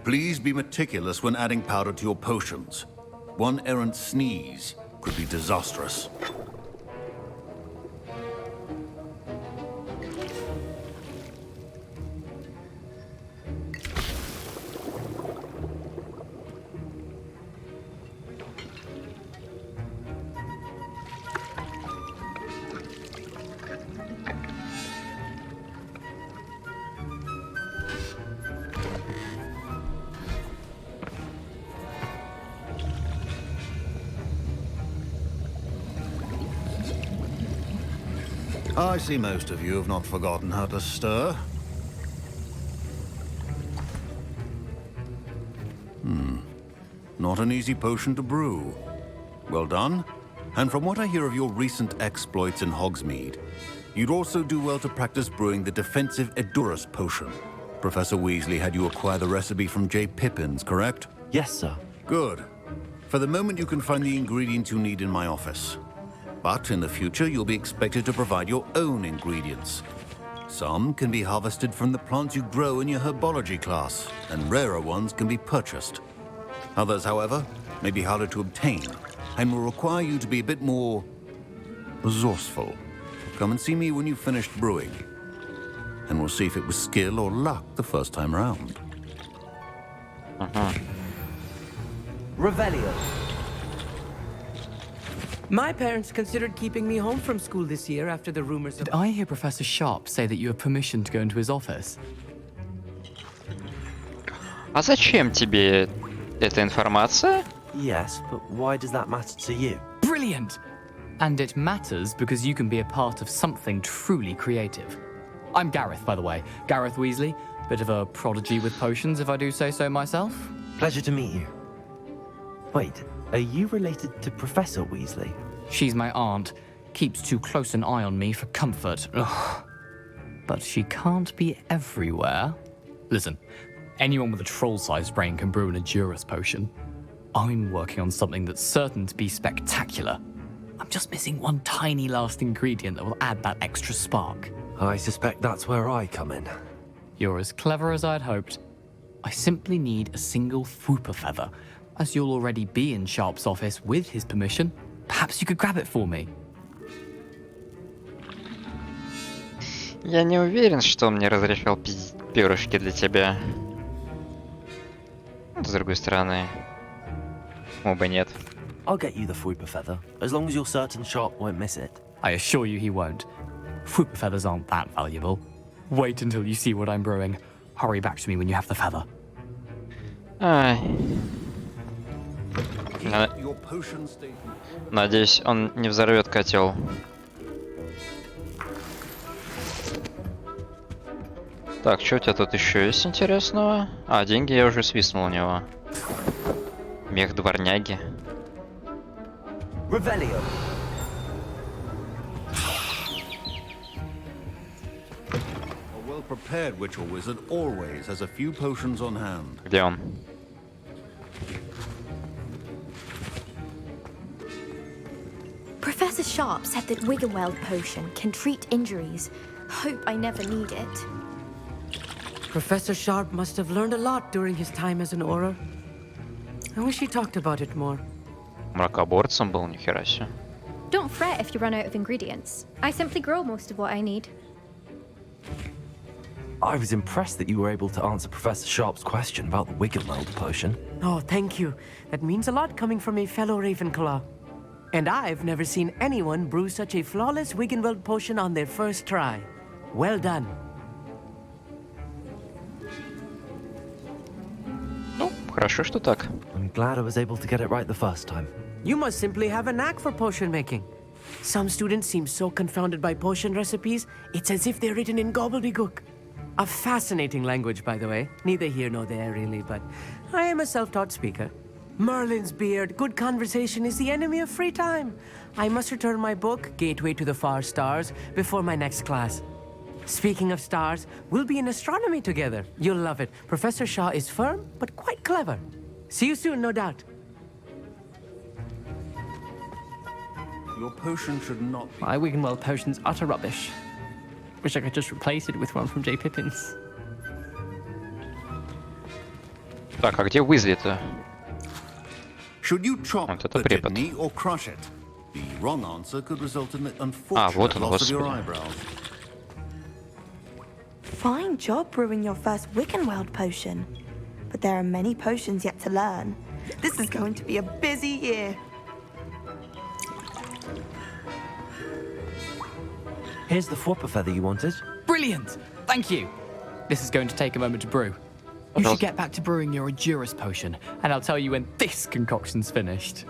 Please be meticulous when adding powder to your potions. One errant sneeze could be disastrous. I see most of you have not forgotten how to stir. Not an easy potion to brew. Well done. And from what I hear of your recent exploits in Hogsmeade, you'd also do well to practice brewing the defensive Edurus potion. Professor Weasley had you acquire the recipe from J. Pippins, correct? Yes, sir. Good. For the moment, you can find the ingredients you need in my office. But in the future, you'll be expected to provide your own ingredients. Some can be harvested from the plants you grow in your herbology class, and rarer ones can be purchased. Others, however, may be harder to obtain, and will require you to be a bit more resourceful. Come and see me when you've finished brewing, and we'll see if it was skill or luck the first time round. Revelio. My parents considered keeping me home from school this year after the rumors of... Did I hear Professor Sharp say that you have permission to go into his office? А зачем тебе эта информация? Yes, but why does that matter to you? Brilliant! And it matters because you can be a part of something truly creative. I'm Gareth, by the way. Gareth Weasley. Bit of a prodigy with potions, if I do say so myself. Pleasure to meet you. Wait, are you related to Professor Weasley? She's my aunt. keeps too close an eye on me for comfort. Ugh. But she can't be everywhere. Listen, anyone with a troll-sized brain can brew an Endurance potion. I'm working on something that's certain to be spectacular. I'm just missing one tiny last ingredient that will add that extra spark. I suspect that's where I come in. You're as clever as I'd hoped. I simply need a single Fwooper feather. As you'll already be in Sharp's office with his permission, perhaps you could grab it for me. Я не уверен, что он мне разрешал пиздить перышки для тебя. С другой стороны, почему бы нет? I'll get you the Fwooper feather, as long as you're certain Sharp won't miss it. I assure you he won't. Fwooper feathers aren't that valuable. Wait until you see what I'm brewing. Hurry back to me when you have the feather. Ай. Надеюсь, он не взорвет котел. Так, что у тебя тут еще есть интересного? А, деньги я уже свистнул у него. Мех дворняги. Revelio. A well-prepared ritual wizard always has a few potions on hand. Где он? Professor Sharp said that Wiggenweld potion can treat injuries. Hope I never need it. Professor Sharp must have learned a lot during his time as an Auror. I wish he talked about it more. Мракоборцем был, нихера себе. Don't fret if you run out of ingredients. I simply grow most of what I need. I was impressed that you were able to answer Professor Sharp's question about the Wiggenweld potion. Oh, thank you. That means a lot coming from a fellow Ravenclaw. And I've never seen anyone brew such a flawless Wiggenweld potion on their first try. Well done. Ну, хорошо, что так. I'm glad I was able to get it right the first time. You must simply have a knack for potion making. Some students seem so confounded by potion recipes, it's as if they're written in gobbledygook. A fascinating language, by the way. Neither here nor there, really, but I am a self-taught speaker. Merlin's beard, good conversation is the enemy of free time. I must return my book, Gateway to the Far Stars, before my next class. Speaking of stars, we'll be in astronomy together. You'll love it. Professor Shaw is firm, but quite clever. See you soon, no doubt. Your potion should not be... My Wiggenweld potion's utter rubbish. Wish I could just replace it with one from J. Pippin's. Так, а где Уизли-то? Should you chop Вот это the препод. kidney or crush it? The wrong answer could result in the А, unfortunate вот он, loss of your господи. eyebrows. Fine job brewing your first Wiggenweld potion. But there are many potions yet to learn. This is going to be a busy year. Here's the Fwooper feather you wanted. Brilliant! Thank you! This is going to take a moment to brew. You should get back to brewing your Endurance potion, and I'll tell you when this concoction's finished.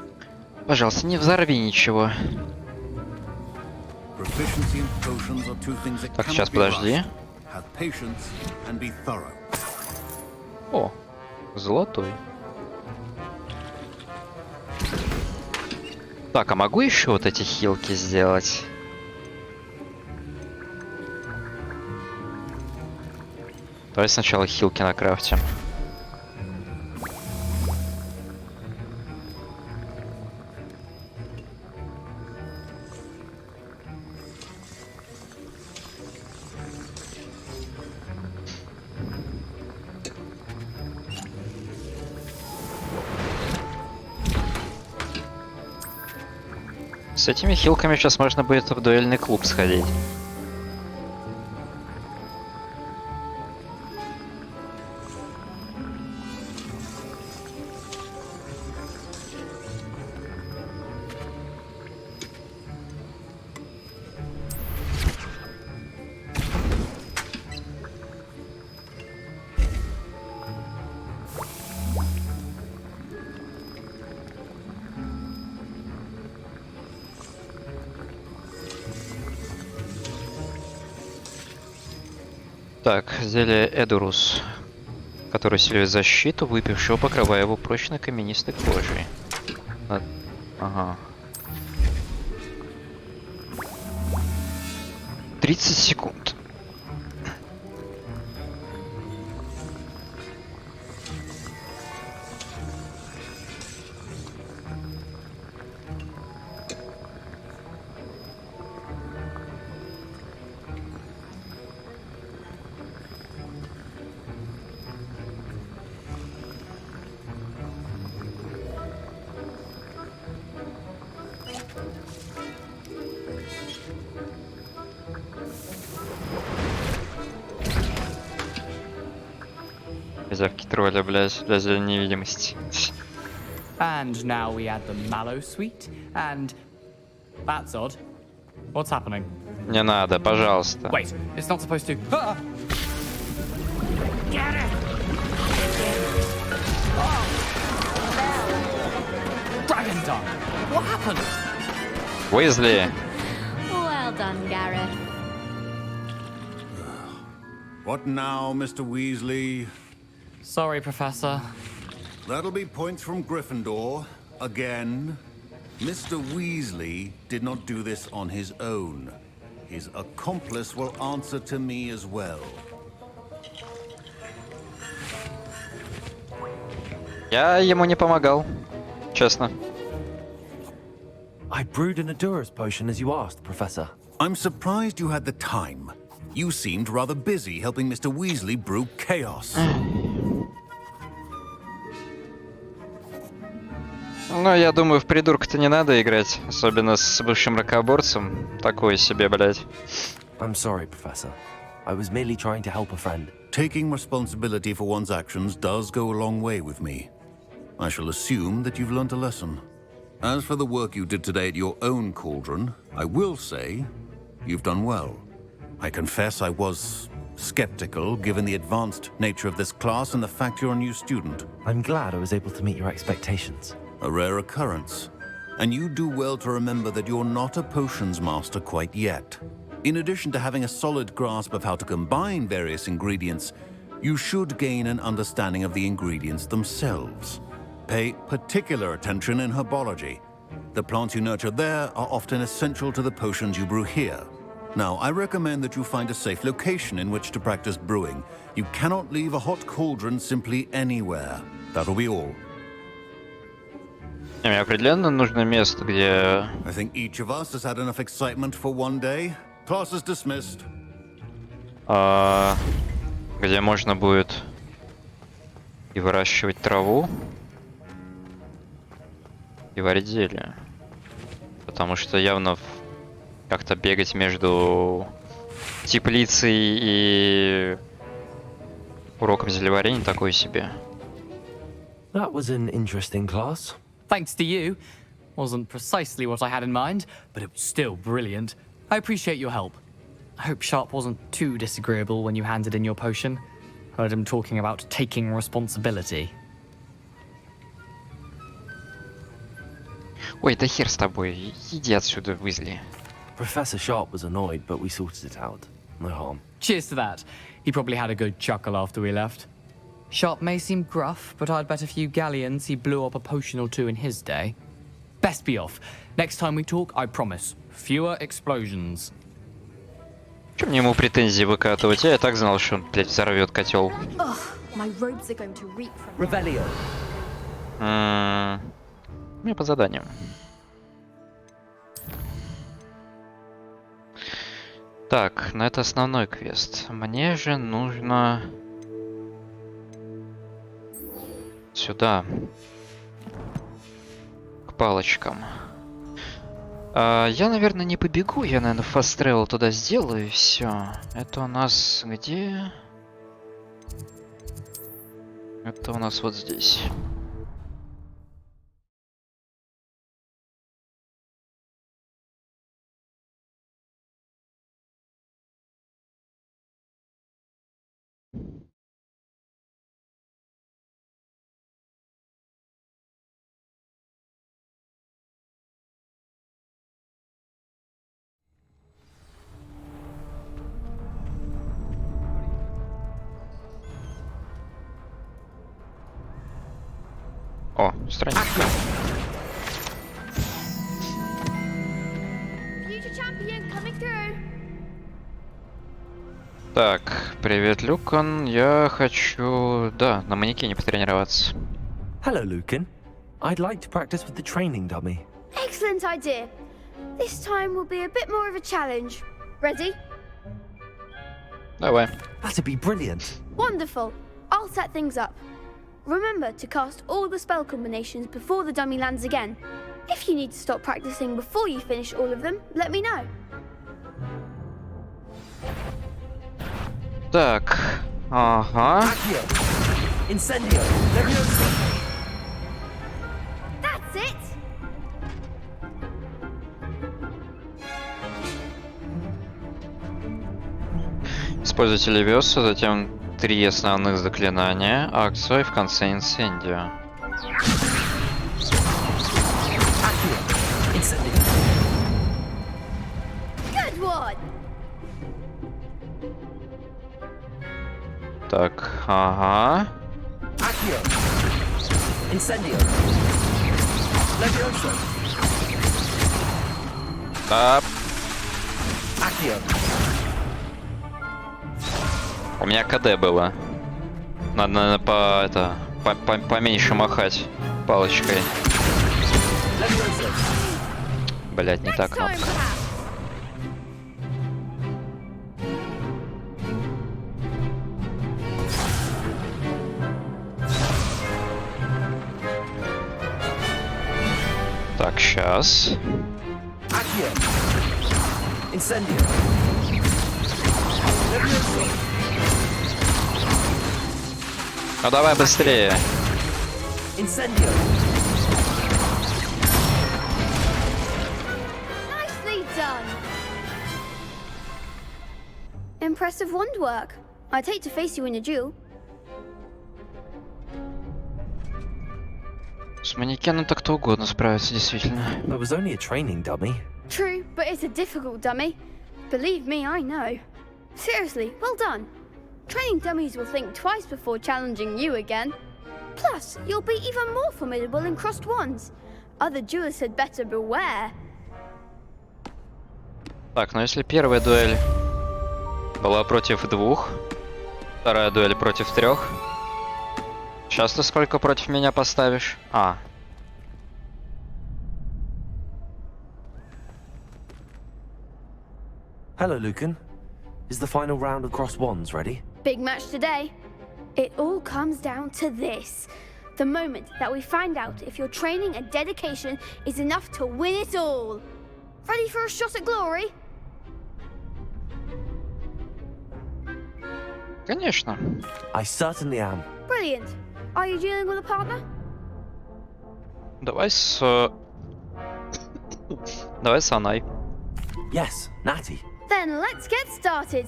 Пожалуйста, не взорви ничего. Proficiency in potions are two things that Так, cannot сейчас be подожди. rushed. Have patience and be thorough. О, золотой. Так, а могу еще вот эти хилки сделать? Давай сначала хилки накрафтим. С этими хилками сейчас можно будет в дуэльный клуб сходить. Так, зелье Эдурус, который усиливает защиту, выпившего, покрывая его прочной каменистой кожей. Ага. 30 секунд. Козявки тролля, блядь, для зелени невидимости. And now we add the mallow sweet, and that's odd. What's happening? Не надо, пожалуйста. Wait, it's not supposed to. Ah! Get it! Dragon Dog! What happened? Уизли! Well done, Gareth. What now, Mr. Weasley? Sorry, Professor. That'll be points from Gryffindor. Again. Mr. Weasley did not do this on his own. His accomplice will answer to me as well. Я ему не помогал, честно. I brewed an Adurus potion as you asked, Professor. I'm surprised you had the time. You seemed rather busy helping Mr. Weasley brew chaos. Ну, я думаю, в придурка-то не надо играть, особенно с бывшим ракоборцем. Такое себе, блядь. I'm sorry, Professor. I was merely trying to help a friend. Taking responsibility for one's actions does go a long way with me. I shall assume that you've learnt a lesson. As for the work you did today at your own cauldron, I will say you've done well. I confess I was skeptical, given the advanced nature of this class and the fact you're a new student. I'm glad I was able to meet your expectations. A rare occurrence. And you do well to remember that you're not a potions master quite yet. In addition to having a solid grasp of how to combine various ingredients, you should gain an understanding of the ingredients themselves. Pay particular attention in herbology. The plants you nurture there are often essential to the potions you brew here. Now, I recommend that you find a safe location in which to practice brewing. You cannot leave a hot cauldron simply anywhere. That'll be all. Мне определенно нужно место, где... I think each of us has had enough excitement for one day. Class is dismissed. Где можно будет и выращивать траву, и варить зелье. Потому что явно как-то бегать между теплицей и уроком зельеварения такое себе. That was an interesting class. Thanks to you. Wasn't precisely what I had in mind, but it was still brilliant. I appreciate your help. I hope Sharp wasn't too disagreeable when you handed in your potion. Heard him talking about taking responsibility. Ой, да хер с тобой. Иди отсюда, Уизли. Professor Sharp was annoyed, but we sorted it out. No harm. Cheers to that. He probably had a good chuckle after we left. Sharp may seem gruff, but I'd bet a few galleons he blew up a potion or two in his day. Best be off. Next time we talk, I promise, fewer explosions. Чё мне ему претензии выкатывать? Я и так знал, что он, блядь, взорвет котел. My robes are going to reek from Revelio. Мне по заданию. Так, ну это основной квест. Мне же нужно... Сюда. К палочкам. Я, наверное, не побегу. Я, наверное, fast travel туда сделаю и все. Это у нас где? Это у нас вот здесь. О, страница. Future champion coming through. Так, привет, Люкан. Я хочу, да, на манекене потренироваться. Hello, Lucan. I'd like to practice with the training dummy. Excellent idea. This time will be a bit more of a challenge. Ready? Давай. That'd be brilliant. Wonderful. I'll set things up. Remember to cast all the spell combinations before the dummy lands again. If you need to stop practicing before you finish all of them, let me know. Так, ага. Incendio. That's it. Используйте левиоса, затем 3 основных заклинания, акцию и в конце инсендио. Good one. Так, ага. Incendio. Leviosa. Так. Accio. У меня КД было. Надо, наверное, поменьше махать палочкой. Блять, не та кнопка. Так, сейчас. Ну давай быстрее. Nicely done. Impressive wand work. I'd hate to face you in a duel. С манекеном-то кто угодно справится, действительно. It was only a training dummy. True, but it's a difficult dummy. Believe me, I know. Seriously, well done. Training dummies will think twice before challenging you again. Plus, you'll be even more formidable in crossed wands. Other duelists had better beware. Так, ну если первая дуэль была против 2, вторая дуэль против 3. Сейчас ты сколько против меня поставишь? А. Hello, Lucan. Is the final round of cross wands ready? Big match today. It all comes down to this. The moment that we find out if your training and dedication is enough to win it all. Ready for a shot at glory? Конечно. I certainly am. Brilliant. Are you dealing with a partner? Давай с... Давай с Анай. Yes, Natty. Then let's get started.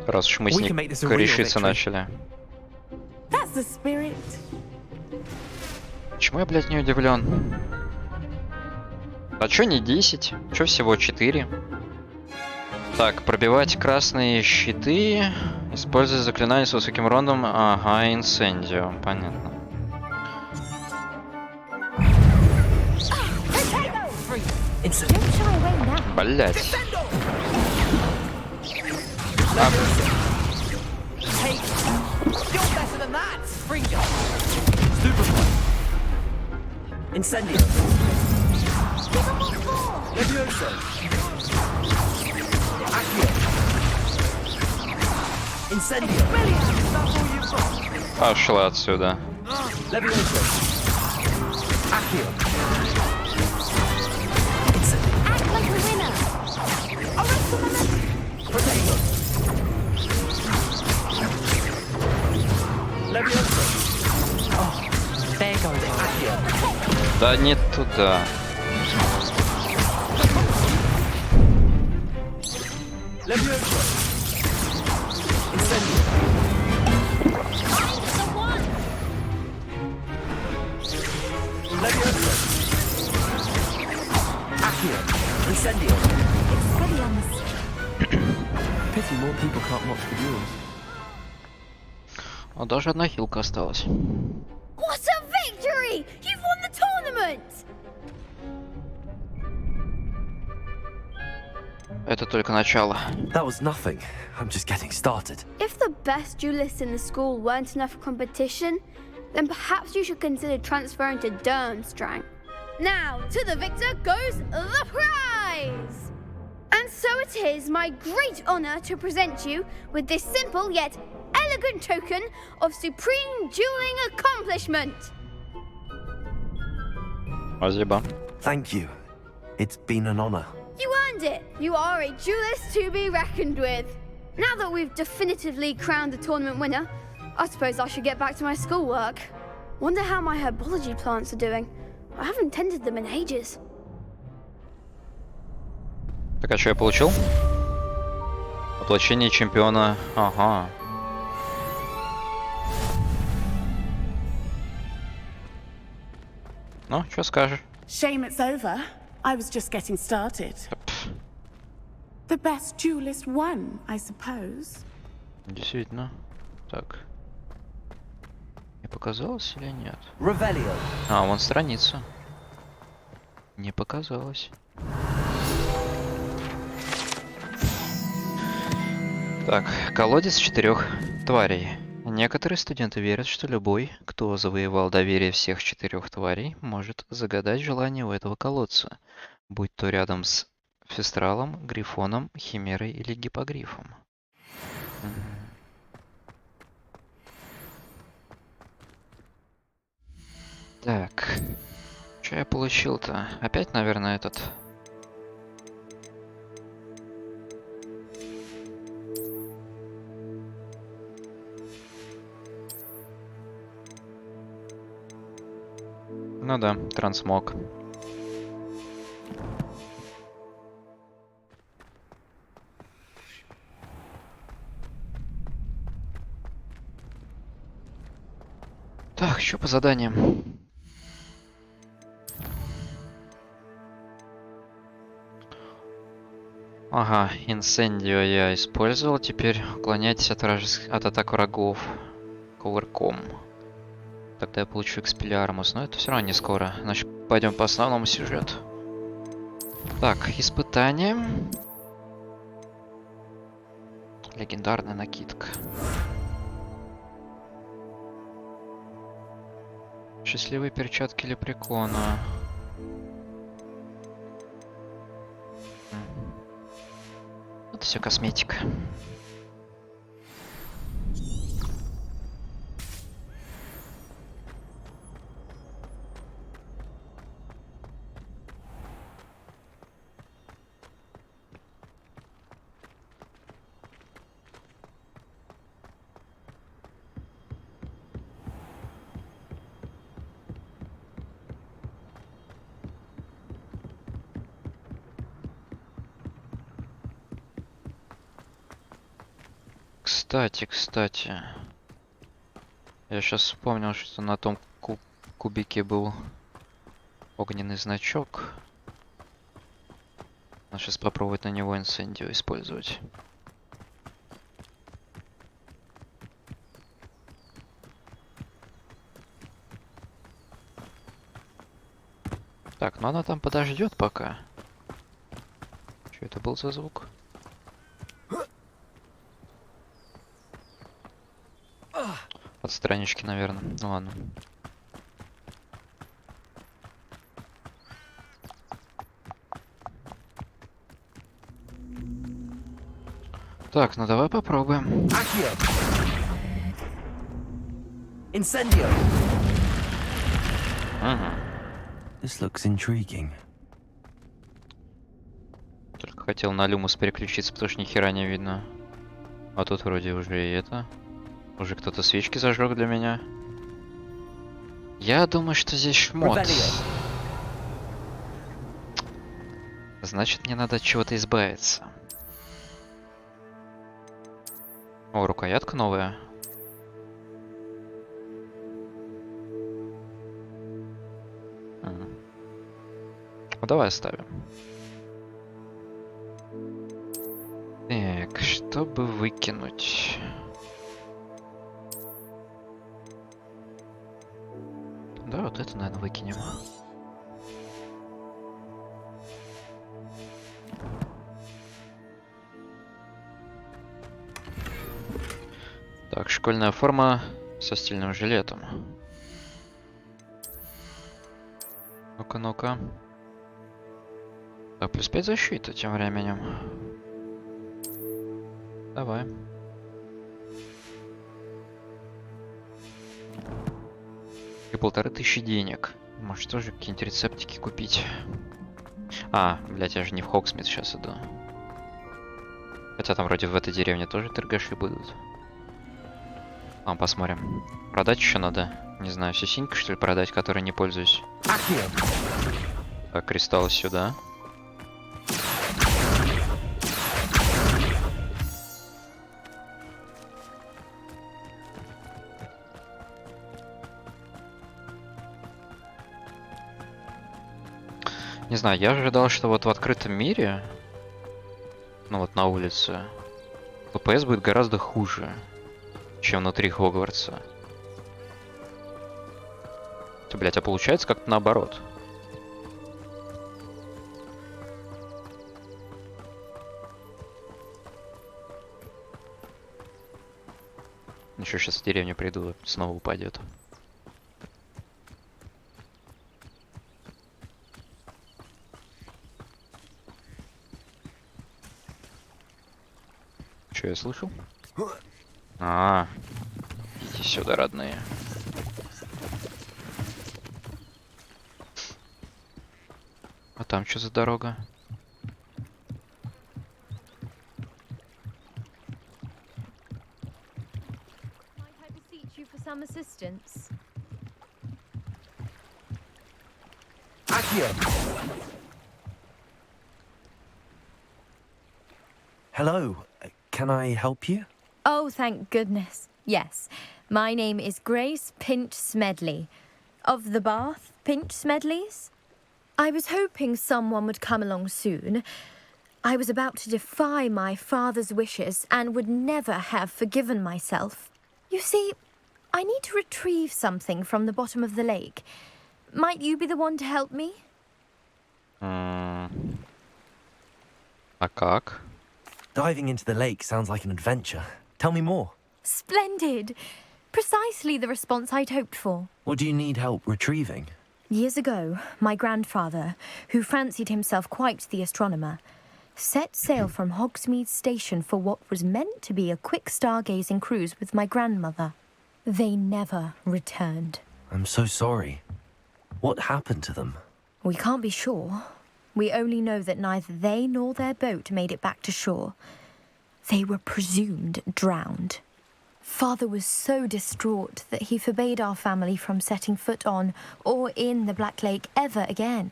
Раз уж мы с ней корешиться начали. That's the spirit. Почему я, блядь, не удивлен? А чё не 10? Чё всего 4? Так, пробивать красные щиты. Используя заклинание с высоким рондом. Ага, инсендио. Понятно. Блять. Incendio. Leviosa. Accio. Incendio. Пошла отсюда. Leviosa. Accio. Act like a winner. Potato. Leviosa. Oh, there goes Accio. Да не туда. Leviosa. Incendio. Leviosa. Accio. Incendio. Pity more people can't watch the duels. А даже одна хилка осталась. What a victory! You've won the tournament! это только начало. That was nothing. I'm just getting started. If the best duelists in the school weren't enough for competition, then perhaps you should consider transferring to Durmstrang. Now, to the victor goes the prize! And so it is my great honor to present you with this simple yet elegant token of supreme dueling accomplishment. Спасибо. Thank you. It's been an honor. You earned it. You are a duelist to be reckoned with. Now that we've definitively crowned the tournament winner, I suppose I should get back to my schoolwork. Wonder how my herbology plants are doing. I haven't tended them in ages. Так, а что я получил? Воплощение чемпиона. Ага. Ну, что скажешь? Shame it's over. I was just getting started. The best duelist won, I suppose. Действительно. Так. Не показалось или нет? Revelio. А, вон страница. Не показалось. Так, колодец 4 тварей. Некоторые студенты верят, что любой, кто завоевал доверие всех 4 тварей, может загадать желание у этого колодца, будь то рядом с фестралом, грифоном, химерой или гиппогрифом. Так, что я получил-то? Опять, наверное, этот... Ну да, трансмог. Так, что по заданиям? Ага, инсендио я использовал. Теперь уклоняйтесь от атак врагов кувырком. Тогда я получу экспеллиармус, но это все равно не скоро. Значит, пойдем по основному сюжету. Так, испытание. Легендарная накидка. Счастливые перчатки лепрекона. Это все косметика. Кстати. Я сейчас вспомнил, что на том кубике был огненный значок. Надо сейчас попробовать на него инсендио использовать. Так, ну она там подождет пока. Что это был за звук? От странички, наверное. Ну ладно. Так, ну давай попробуем. Incendio. This looks intriguing. Только хотел на люмус переключиться, потому что ни хера не видно. А тут вроде уже и это. Уже кто-то свечки зажег для меня. Я думаю, что здесь шмот. Значит, мне надо от чего-то избавиться. О, рукоятка новая. Ну, давай оставим. Так, чтобы выкинуть... Да, вот это, наверное, выкинем. Так, школьная форма со стильным жилетом. Ну-ка, ну-ка. Так, плюс 5 защиты тем временем. Давай. И 1500 денег. Может, тоже какие-нибудь рецептики купить. А, блядь, я же не в Хогсмит сейчас иду. Хотя там вроде в этой деревне тоже торгаши будут. Посмотрим. Продать еще надо. Не знаю, сисенька, что ли, продать, которой не пользуюсь. Так, кристаллы сюда. Не знаю, я ожидал, что вот в открытом мире, ну вот на улице, ФПС будет гораздо хуже, чем внутри Хогвартса. Блять, а получается как-то наоборот. Еще сейчас в деревню приду, снова упадет. Что я слышал? Идите сюда, родные. А там что за дорога? Hello, can I help you? Oh, thank goodness. Yes. My name is Grace Pinch Smedley. Of the Bath Pinch Smedleys? I was hoping someone would come along soon. I was about to defy my father's wishes and would never have forgiven myself. You see, I need to retrieve something from the bottom of the lake. Might you be the one to help me? А как? Diving into the lake sounds like an adventure. Tell me more. Splendid! Precisely the response I'd hoped for. What do you need help retrieving? Years ago, my grandfather, who fancied himself quite the astronomer, set sail from Hogsmeade Station for what was meant to be a quick stargazing cruise with my grandmother. They never returned. I'm so sorry. What happened to them? We can't be sure. We only know that neither they nor their boat made it back to shore. They were presumed drowned. Father was so distraught that he forbade our family from setting foot on or in the Black Lake ever again.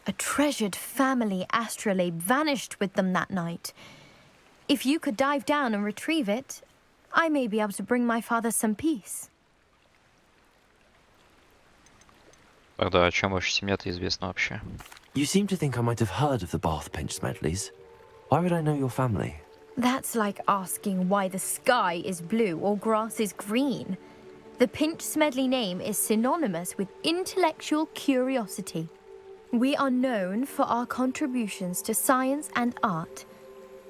A treasured family astrolabe vanished with them that night. If you could dive down and retrieve it, I may be able to bring my father some peace. Тогда о чем ваша семья-то известна вообще? You seem to think I might have heard of the Bath Pinch Smedleys. Why would I know your family? That's like asking why the sky is blue or grass is green. The Pinch Smedley name is synonymous with intellectual curiosity. We are known for our contributions to science and art.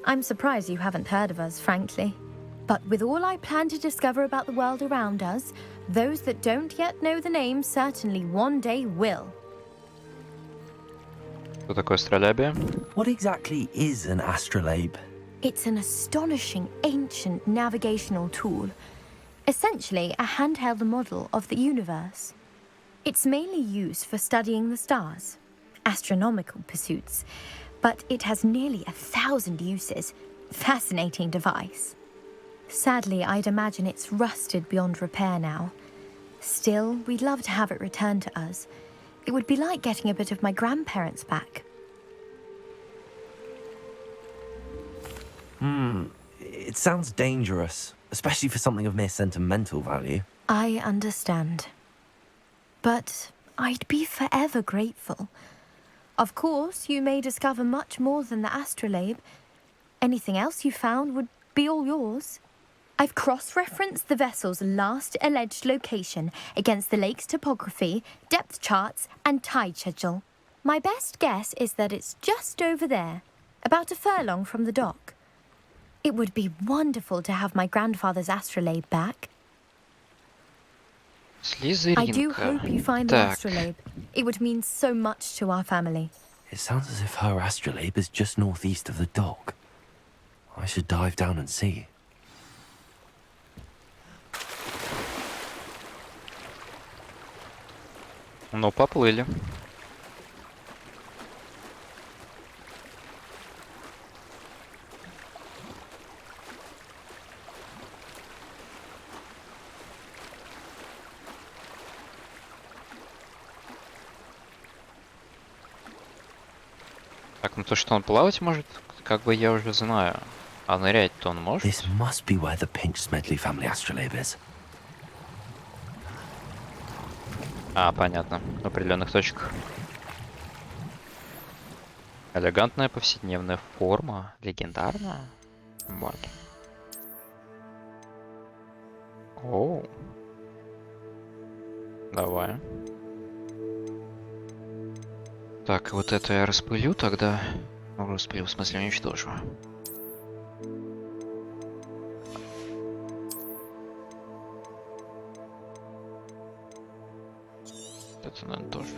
I'm surprised you haven't heard of us, frankly. But with all I plan to discover about the world around us, those that don't yet know the name certainly one day will. Что такое астролябия? What exactly is an astrolabe? It's an astonishing ancient navigational tool, essentially a handheld model of the universe. It's mainly used for studying the stars, astronomical pursuits, but it has nearly 1,000 uses. Fascinating device. Sadly, I'd imagine it's rusted beyond repair now. Still, we'd love to have it returned to us. It would be like getting a bit of my grandparents back. It sounds dangerous, especially for something of mere sentimental value. I understand. But I'd be forever grateful. Of course, you may discover much more than the astrolabe. Anything else you found would be all yours. I've cross-referenced the vessel's last alleged location against the lake's topography, depth charts, and tide schedule. My best guess is that it's just over there, about a furlong from the dock. It would be wonderful to have my grandfather's astrolabe back. I do hope you find the astrolabe. It would mean so much to our family. It sounds as if her astrolabe is just northeast of the dock. I should dive down and see. Ну, поплыли. Так, ну то, что он плавать может, как бы я уже знаю. А нырять-то он может? This must be where the Pinch Smedley family astrolabe is. А, понятно. В определенных точках. Элегантная повседневная форма. Легендарная. Марки. Оу. Давай. Так, вот это я распылю тогда. Ну, распылю, в смысле, уничтожу. Это, наверное, тоже.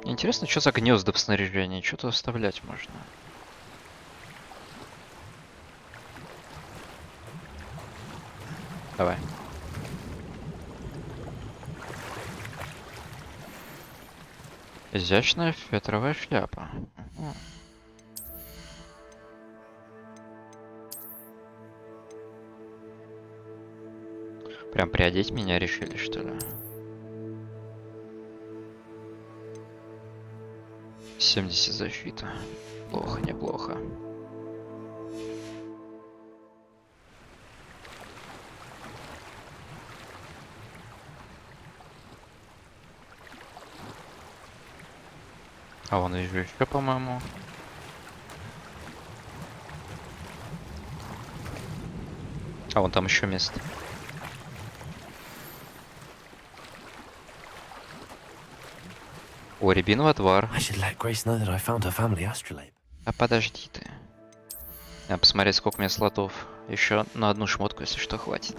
Мне интересно, что за гнезда в снаряжении. Что-то оставлять можно. Давай. Изящная фетровая шляпа. Угу. Прям приодеть меня решили, что ли? 70 защита. Плохо, неплохо. А вон вижу еще, по-моему. А вон там еще место. О, рябиновый отвар. А подожди ты. Надо посмотреть, сколько у меня слотов. Еще на одну шмотку, если что, хватит.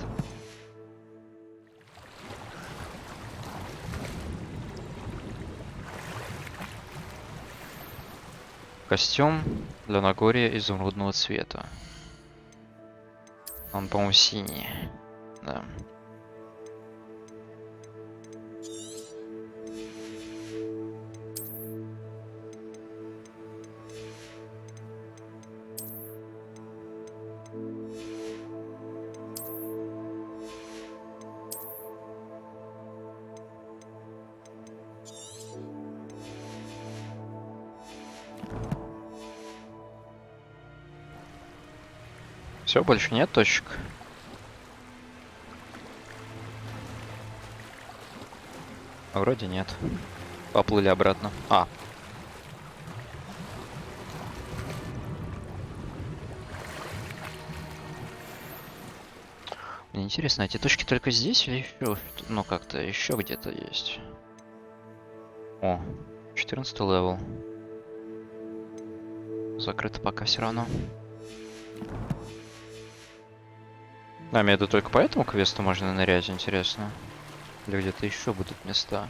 Костюм для Нагорья изумрудного цвета. Он, по-моему, синий. Да. Все, больше нет точек. Вроде нет. Поплыли обратно. А. Мне интересно, эти точки только здесь или еще? Ну, как-то еще где-то есть. О, 14 левел. Закрыто пока все равно. А, мне это только по этому квесту можно нырять, интересно. Или где-то еще будут места.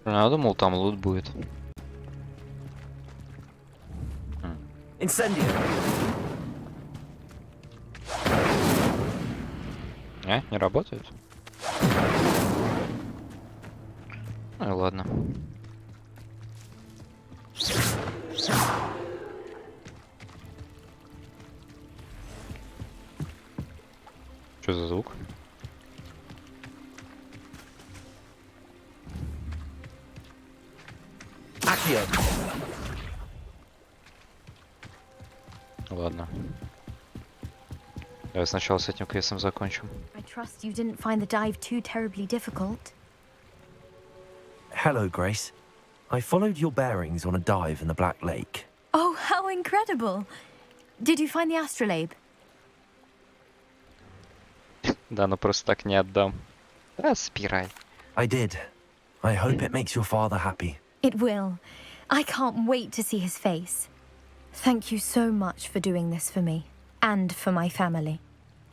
Я думал, там лут будет. Incendio. Не работает? Ну и ладно. Что за звук? Ладно. Давай сначала с этим квестом закончим. I trust you didn't find the dive too terribly difficult. Hello, Grace. I followed your bearings on a dive in the Black Lake. Oh, how incredible! Did you find the astrolabe? Да, ну просто так не отдам. Распирай. I did. I hope it makes your father happy. It will. I can't wait to see his face. Thank you so much for doing this for me, and for my family.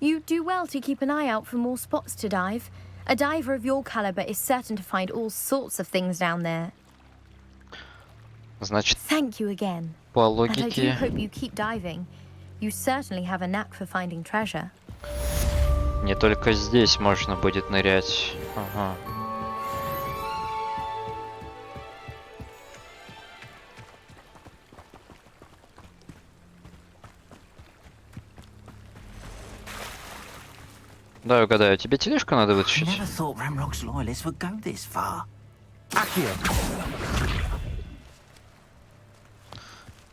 You do well to keep an eye out for more spots to dive. A diver of your caliber is certain to find all sorts of things down there. Значит, Thank you again. по And I do логике... hope you keep diving. You certainly have a knack for finding treasure. Не только здесь можно будет нырять. Ага. Да, угадаю, тебе тележку надо вытащить? Never thought Ramrock's loyalists would go this far.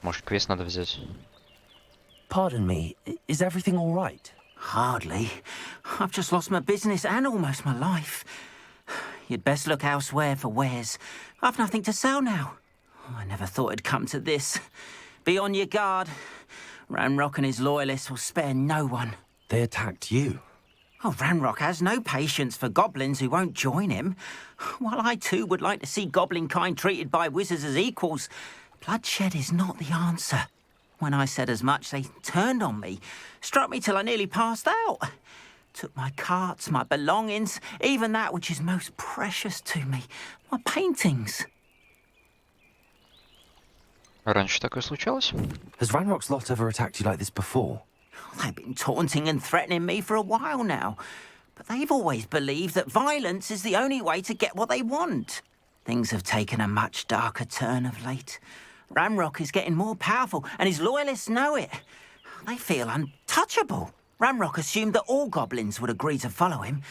Может, квест надо взять? Pardon me, is everything all right? Hardly. I've just lost my business and almost my life. You'd best look elsewhere for wares. I've nothing to sell now. I never thought it'd come to this. Be on your guard. Ramrock and his loyalists will spare no one. They attacked you. Oh, Ramrock has no patience for goblins who won't join him. While I too would like to see goblin kind treated by wizards as equals, bloodshed is not the answer. When I said as much, they turned on me, struck me till I nearly passed out. Took my carts, my belongings, even that which is most precious to me, my paintings. Раньше такое случалось? Has Ranrock's lot ever attacked you like this before? They've been taunting and threatening me for a while now, but they've always believed that violence is the only way to get what they want. Things have taken a much darker turn of late. Ramrock is getting more powerful, and his loyalists know it. They feel untouchable. Ramrock assumed that all goblins would agree to follow him,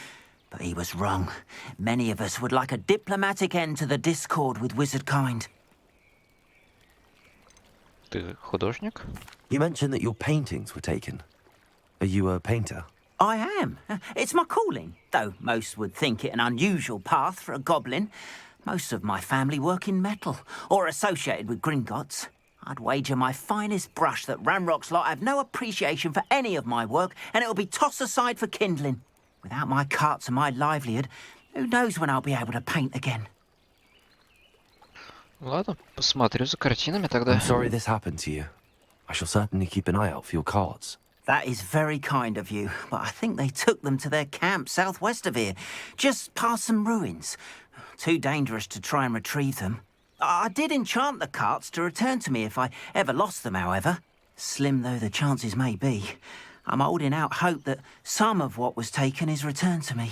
but he was wrong. Many of us would like a diplomatic end to the discord with wizard kind. Ты художник? You mentioned that your paintings were taken. Are you a painter? I am. It's my calling, though most would think it an unusual path for a goblin. Most of my family work in metal, or associated with Gringotts. I'd wager my finest brush that Ramrock's lot have no appreciation for any of my work, and it'll be tossed aside for kindling. Without my carts and my livelihood, who knows when I'll be able to paint again. Ладно, посмотрю за картинами тогда. I'm sorry this happened to you. I shall certainly keep an eye out for your cards. That is very kind of you, but I think they took them to their camp southwest of here, just past some ruins. Too dangerous to try and retrieve them. I did enchant the carts to return to me if I ever lost them, however. Slim though the chances may be, I'm holding out hope that some of what was taken is returned to me.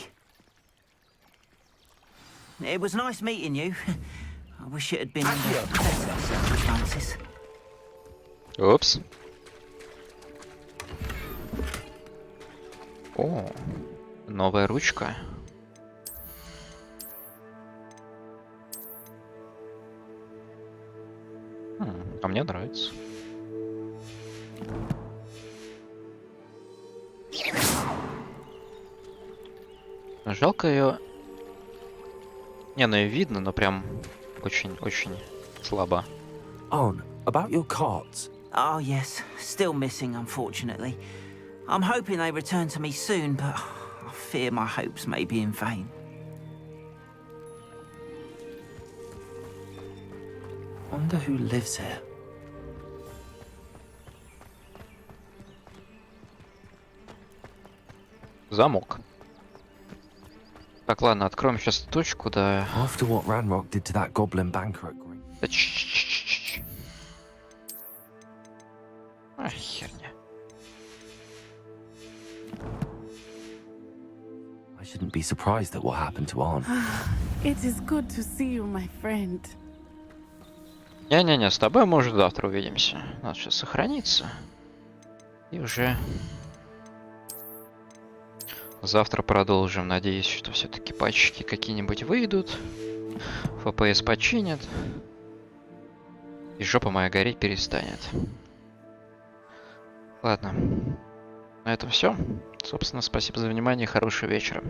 It was nice meeting you. I wish it had been under better circumstances. Упс. О, новая ручка. А мне нравится. Жалко ее. Не, ну ее видно, но прям очень слабо. On, about your cards. Oh, yes. Still missing, unfortunately. I'm hoping they return to me soon, but I fear my hopes may be in vain. Wonder who lives here. Замок. Так, ладно, откроем сейчас точку, да. After what Ranrock did to that goblin banker at Green. Да Ах, херня. I shouldn't be surprised at what happened to Arn. It is good to see you, my friend. Не-не-не, с тобой, может, завтра увидимся. Надо сейчас сохраниться. И уже завтра продолжим. Надеюсь, что все-таки патчики какие-нибудь выйдут. ФПС починят. И жопа моя гореть перестанет. Ладно. На этом все. Собственно, спасибо за внимание. Хорошего вечера.